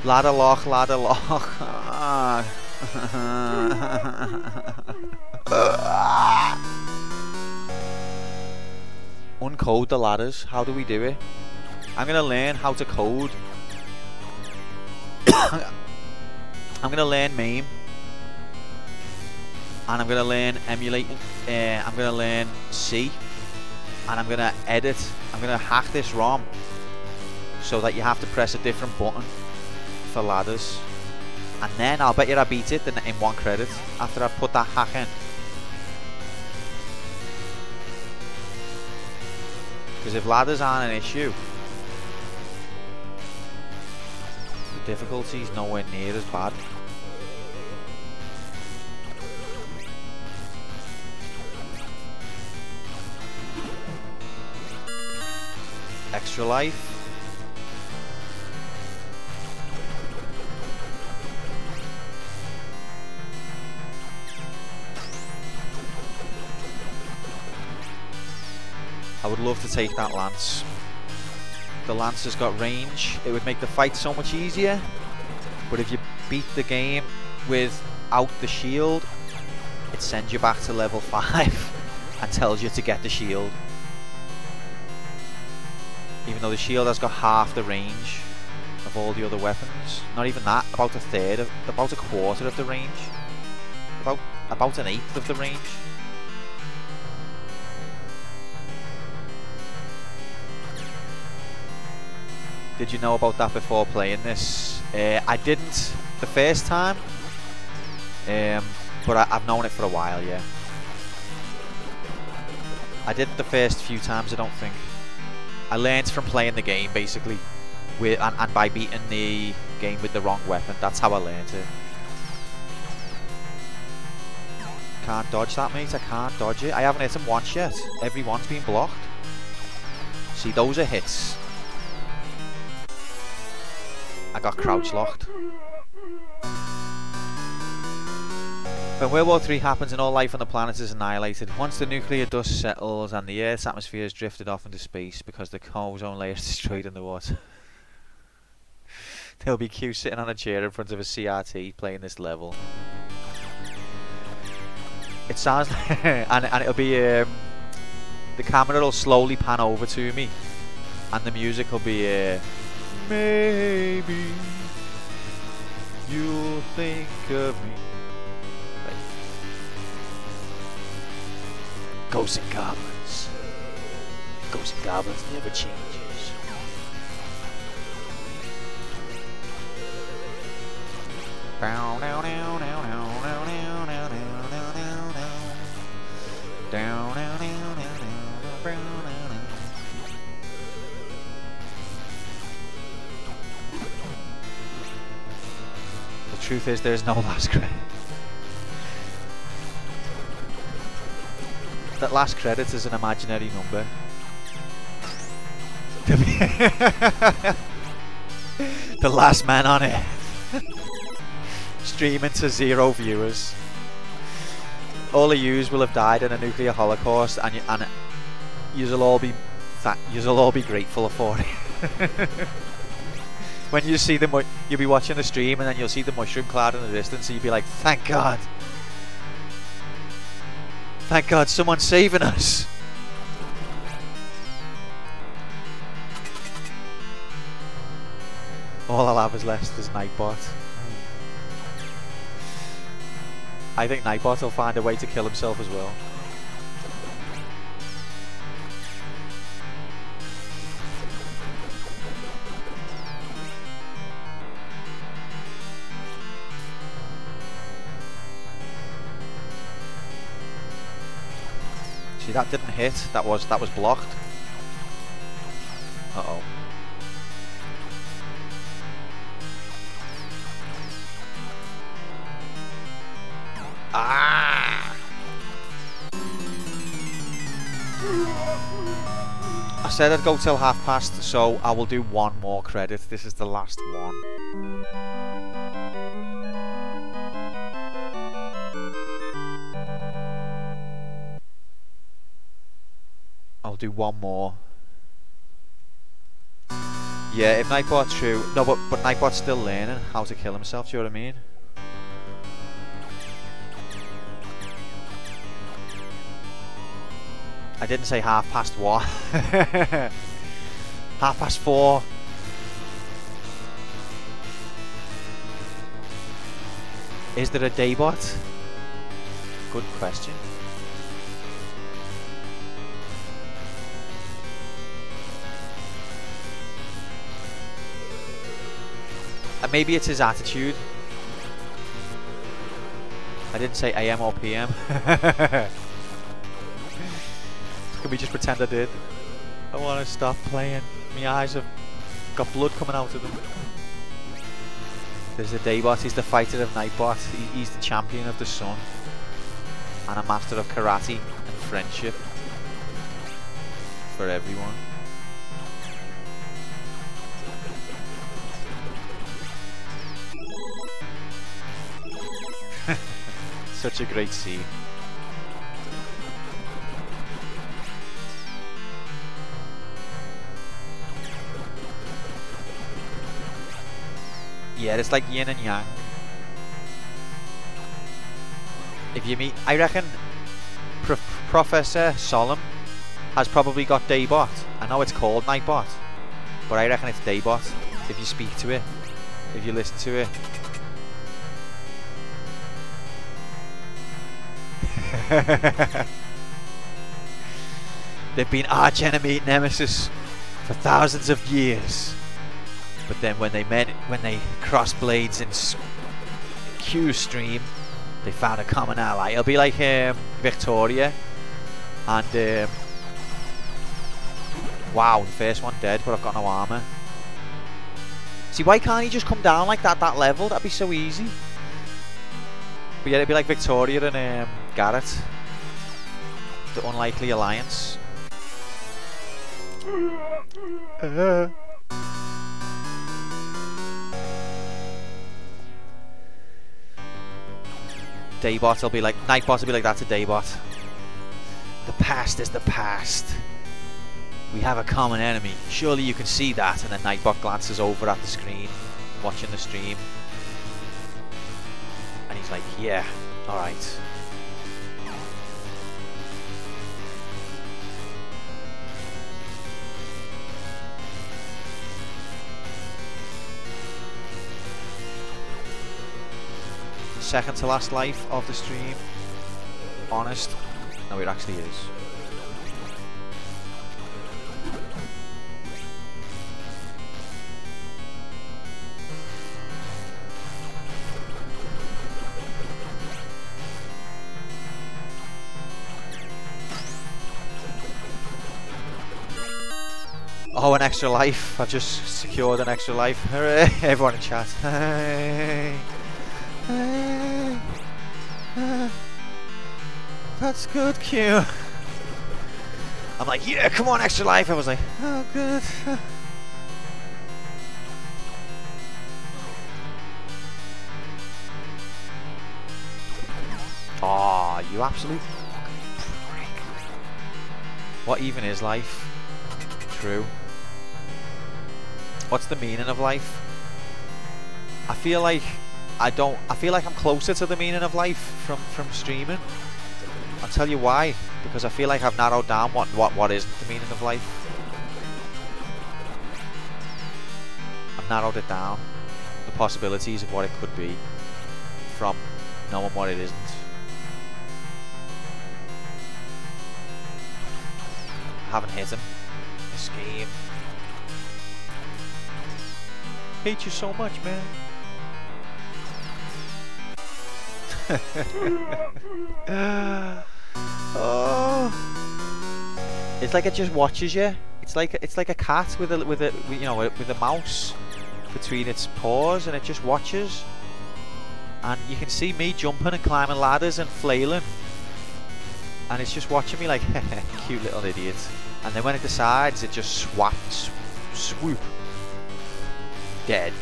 Ladder lock, ladder lock. Uncode the ladders. How do we do it? I'm gonna learn how to code. I'm gonna learn MAME. And I'm gonna learn emulating. I'm gonna learn C. and I'm gonna hack this ROM so that you have to press a different button for ladders, and then I'll bet you I beat it in 1 credit after I've put that hack in. Because if ladders aren't an issue, the difficulty's nowhere near as bad. Extra life. I would love to take that lance. The lance has got range. It would make the fight so much easier. But if you beat the game without the shield, it sends you back to level 5 and tells you to get the shield. Even though the shield has got half the range of all the other weapons. Not even that, about a quarter of the range. About an eighth of the range. Did you know about that before playing this? I didn't the first time, but I've known it for a while, yeah. I didn't the first few times, I don't think. I learned from playing the game, basically, and by beating the game with the wrong weapon. That's how I learned it. Can't dodge that, mate. I can't dodge it. I haven't hit him once yet. Every one's been blocked. See, those are hits. I got crouch locked. When World War III happens and all life on the planet is annihilated, once the nuclear dust settles and the Earth's atmosphere is drifted off into space because the ozone layer is destroyed in the water, there'll be Q sitting on a chair in front of a CRT playing this level. It sounds like and it'll be the camera will slowly pan over to me, and the music will be maybe you'll think of me. Right. Ghosts and goblins. Ghosts and goblins never changes. Down, down, down, down, down, down, down, down, down, down, down, down, down. The truth is, there's no last credit. That last credit is an imaginary number. The last man on it. Streaming to 0 viewers. All of yous will have died in a nuclear holocaust, and you'll all be grateful for it. When you see you'll be watching the stream, and then you'll see the mushroom cloud in the distance, and you'll be like, "Thank God! Thank God, someone's saving us!" All I'll have is left is Nightbot. I think Nightbot will find a way to kill himself as well. See, that didn't hit. That was blocked. Uh-oh. Ah! I said I'd go till past, so I will do one more credit. This is the last one. I'll do one more. Yeah, if Nightbot's true... No, but Nightbot's still learning how to kill himself, do you know what I mean? I didn't say 1:30. 4:30. Is there a daybot? Good question. maybe it's his attitude. I didn't say AM or PM. Can we just pretend I did? I want to stop playing. My eyes have got blood coming out of them. There's the Daybot. He's the fighter of Nightbot. He's the champion of the sun. And a master of karate and friendship. For everyone. Such a great scene. Yeah, it's like yin and yang. If you meet, I reckon Professor Solemn has probably got Daybot. I know it's called Nightbot, but I reckon it's Daybot if you speak to it, if you listen to it. They've been arch enemy nemesis for thousands of years, but then when they crossed blades in Q stream, they found a common ally. It'll be like Victoria and wow, the first one dead, but I've got no armor. See, why can't he just come down like that level? That'd be so easy. But yeah, it'd be like Victoria and Garrett, the unlikely alliance. Daybot will be like, Nightbot will be like that to Daybot. The past is the past. We have a common enemy. Surely you can see that. And then Nightbot glances over at the screen, watching the stream. And he's like, yeah, alright. Second to last life of the stream. Honest. No, it actually is. Oh, an extra life. I've just secured an extra life. Hooray. Everyone in chat. Hey. Hey. That's good, Q. I'm like, yeah, come on, extra life. I was like, oh, good. Oh, you absolute prick. What even is life? True. What's the meaning of life? I feel like I'm closer to the meaning of life from streaming. I'll tell you why. Because I feel like I've narrowed down what isn't the meaning of life. I've narrowed it down. The possibilities of what it could be from knowing what it isn't. I haven't hit him. This game. Hate you so much, man. Oh, it's like it just watches you. It's like a cat with a mouse between its paws, and it just watches. And you can see me jumping and climbing ladders and flailing, and it's just watching me like, cute little idiot. And then when it decides, it just swoop, dead.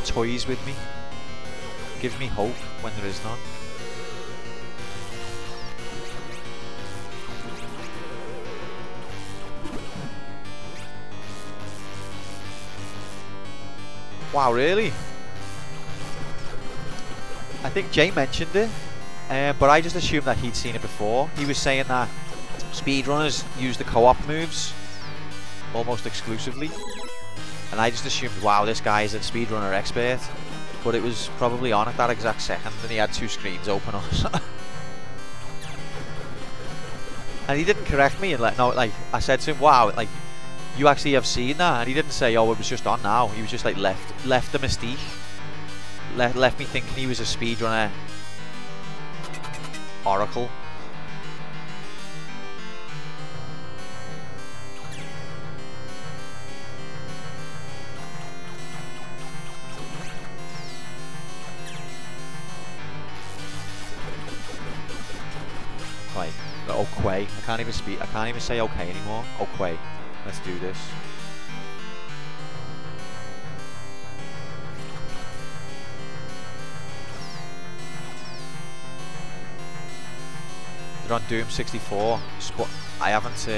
Toys with me, gives me hope when there is none. Wow, really? I think Jay mentioned it, but I just assumed that he'd seen it before. He was saying that speedrunners use the co-op moves almost exclusively. And I just assumed, wow, this guy is a speedrunner expert. But it was probably on at that exact second, and he had two screens open or something. And he didn't correct me, and I said to him, wow, like, You actually have seen that, and he didn't say, oh, it was just on now. He was just like left the mystique. Left me thinking he was a speedrunner oracle. Right, okay. I can't even say okay anymore. Okay, let's do this. They're on Doom 64. I haven't.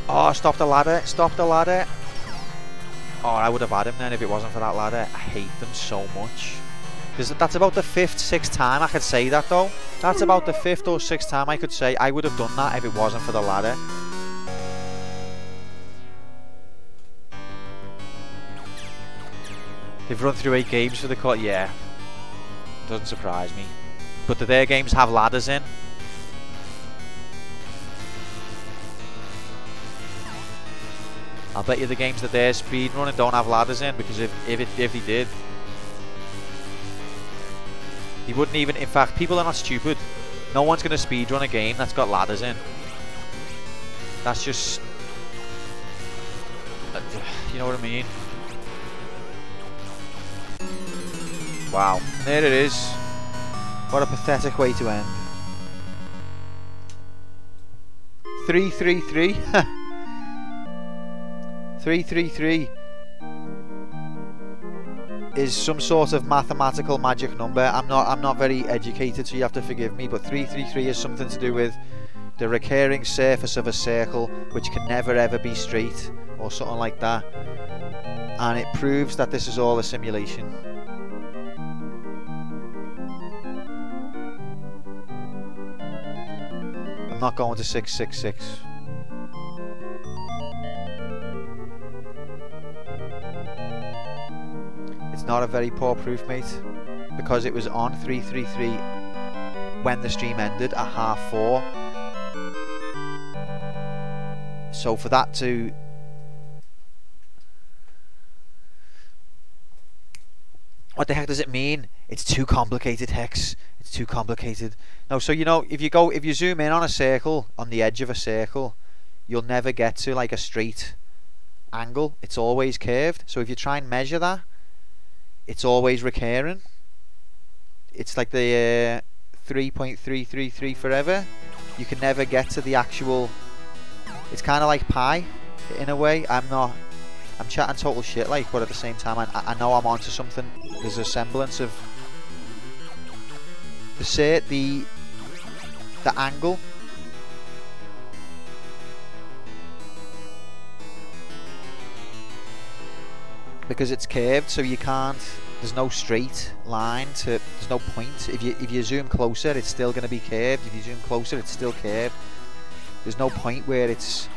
Oh, stop the ladder! Stop the ladder! Oh, I would have had him then if it wasn't for that ladder. I hate them so much. That's about the 5th, 6th time I could say that though. That's about the 5th or 6th time I could say I would have done that if it wasn't for the ladder. They've run through 8 games for the cut, yeah. Doesn't surprise me. But do their games have ladders in? I'll bet you the games that they're speedrunning don't have ladders in, because if they did, they wouldn't even. In fact, people are not stupid. No one's going to speedrun a game that's got ladders in. That's just, you know what I mean? Wow, and there it is. What a pathetic way to end. 333. 333 is some sort of mathematical magic number. I'm not very educated, so you have to forgive me, but 333 is something to do with the recurring surface of a circle which can never ever be straight, or something like that. And it proves that this is all a simulation. I'm not going to 666. It's not a very poor proof, mate, because it was on 333 when the stream ended at 4:30. So for that to... What the heck does it mean? It's too complicated, Hex. It's too complicated. No, so you know, if you zoom in on a circle, on the edge of a circle, you'll never get to like a straight angle. It's always curved. So if you try and measure that, it's always recurring. It's like the 3.333 forever. You can never get to the actual... It's kind of like pi in a way. I'm chatting total shit, like, but at the same time I know I'm onto something. There's a semblance of the angle. Because it's curved, so you can't, there's no straight line to, there's no point. If you zoom closer, it's still going to be curved. If you zoom closer, it's still curved. There's no point where it's...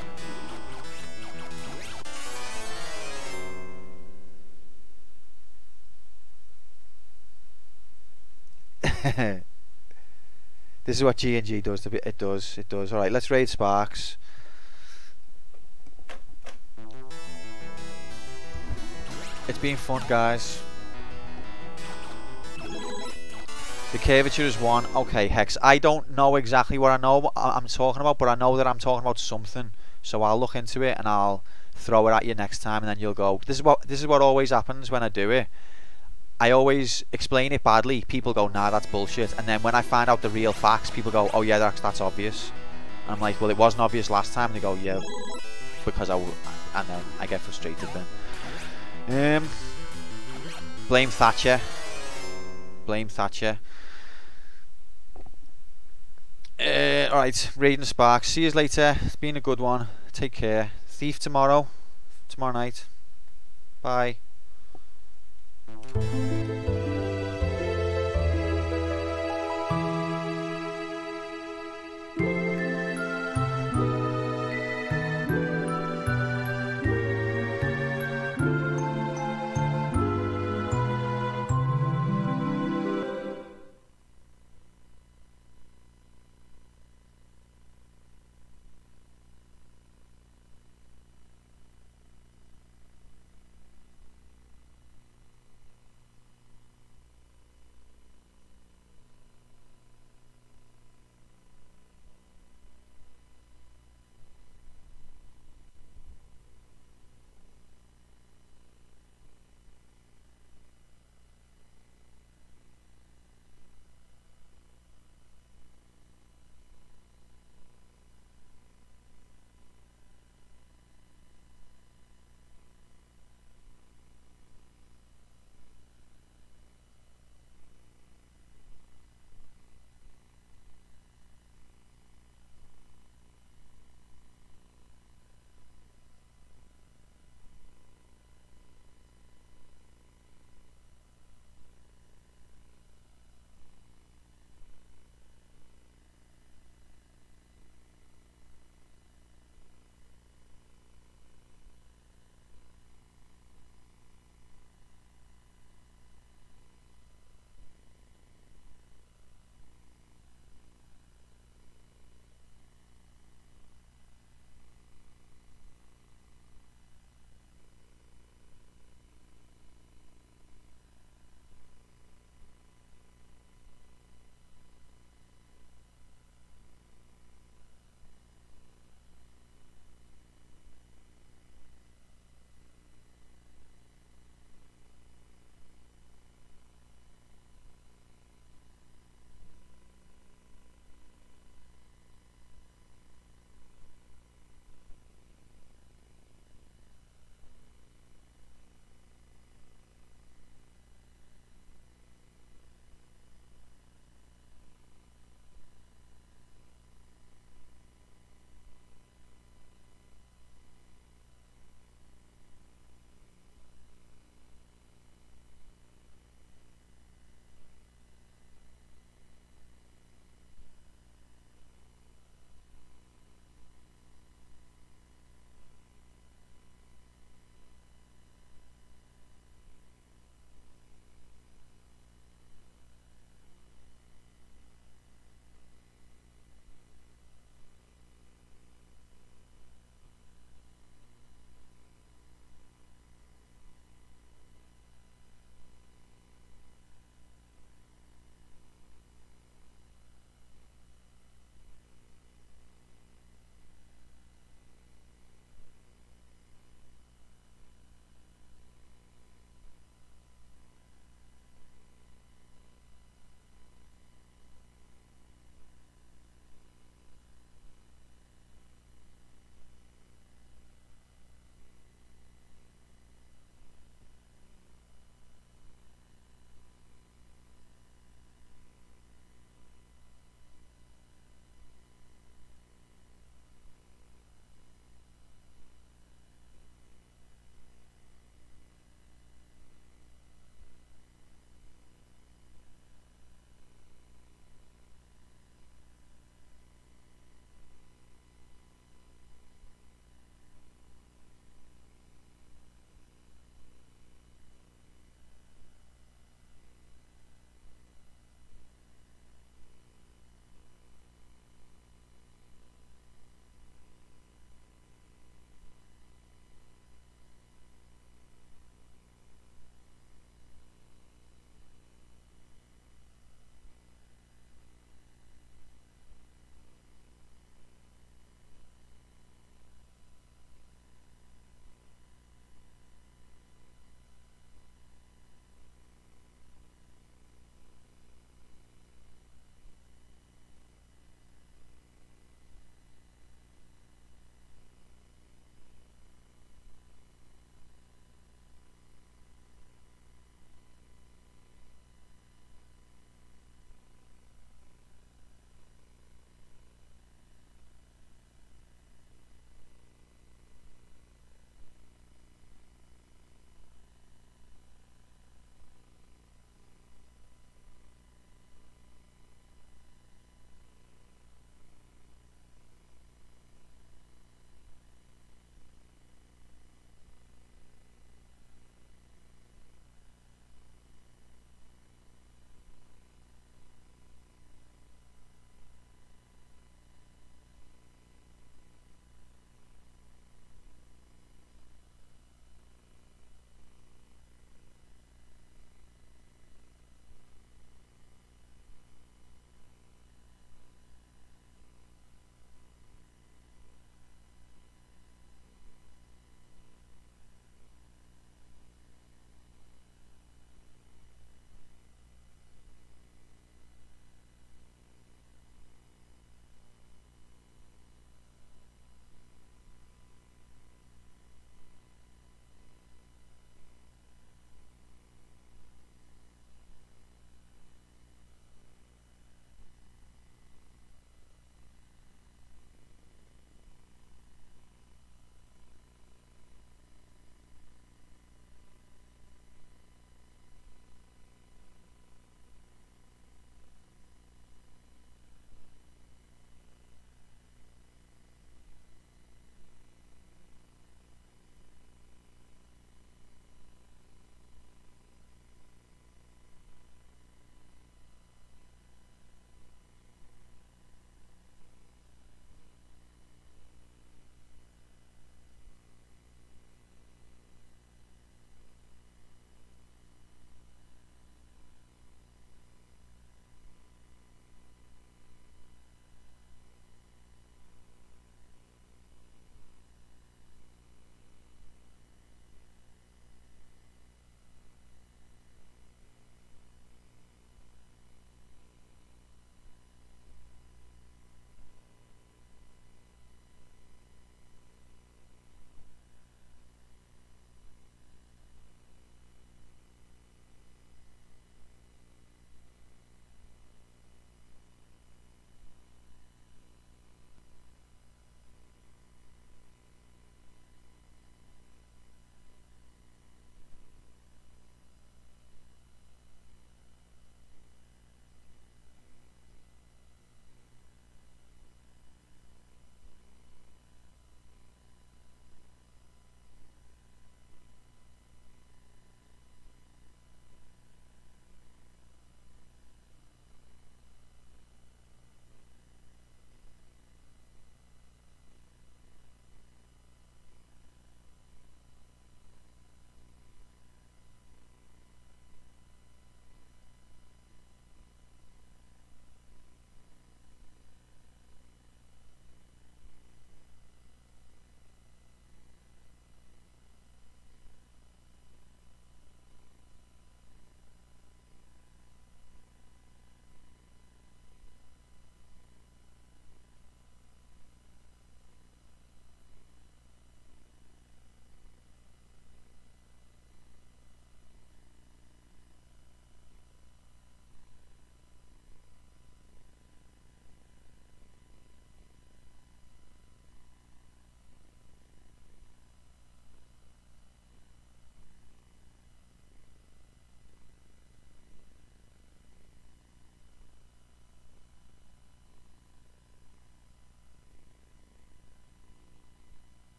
This is what G&G does. It does. Alright, let's raid Sparks. It's been fun, guys. The curvature is 1. Okay, Hex. I don't know exactly what I'm talking about, but I know that I'm talking about something. So I'll look into it and I'll throw it at you next time, and then you'll go. This is what always happens when I do it. I always explain it badly. People go, nah, that's bullshit. And then when I find out the real facts, people go, oh yeah, that's obvious. And I'm like, well, it wasn't obvious last time. And they go, yeah, because and then I get frustrated then. Blame Thatcher. Blame Thatcher. Alright, raiding Sparks. See you later. It's been a good one. Take care. Thief tomorrow night. Bye.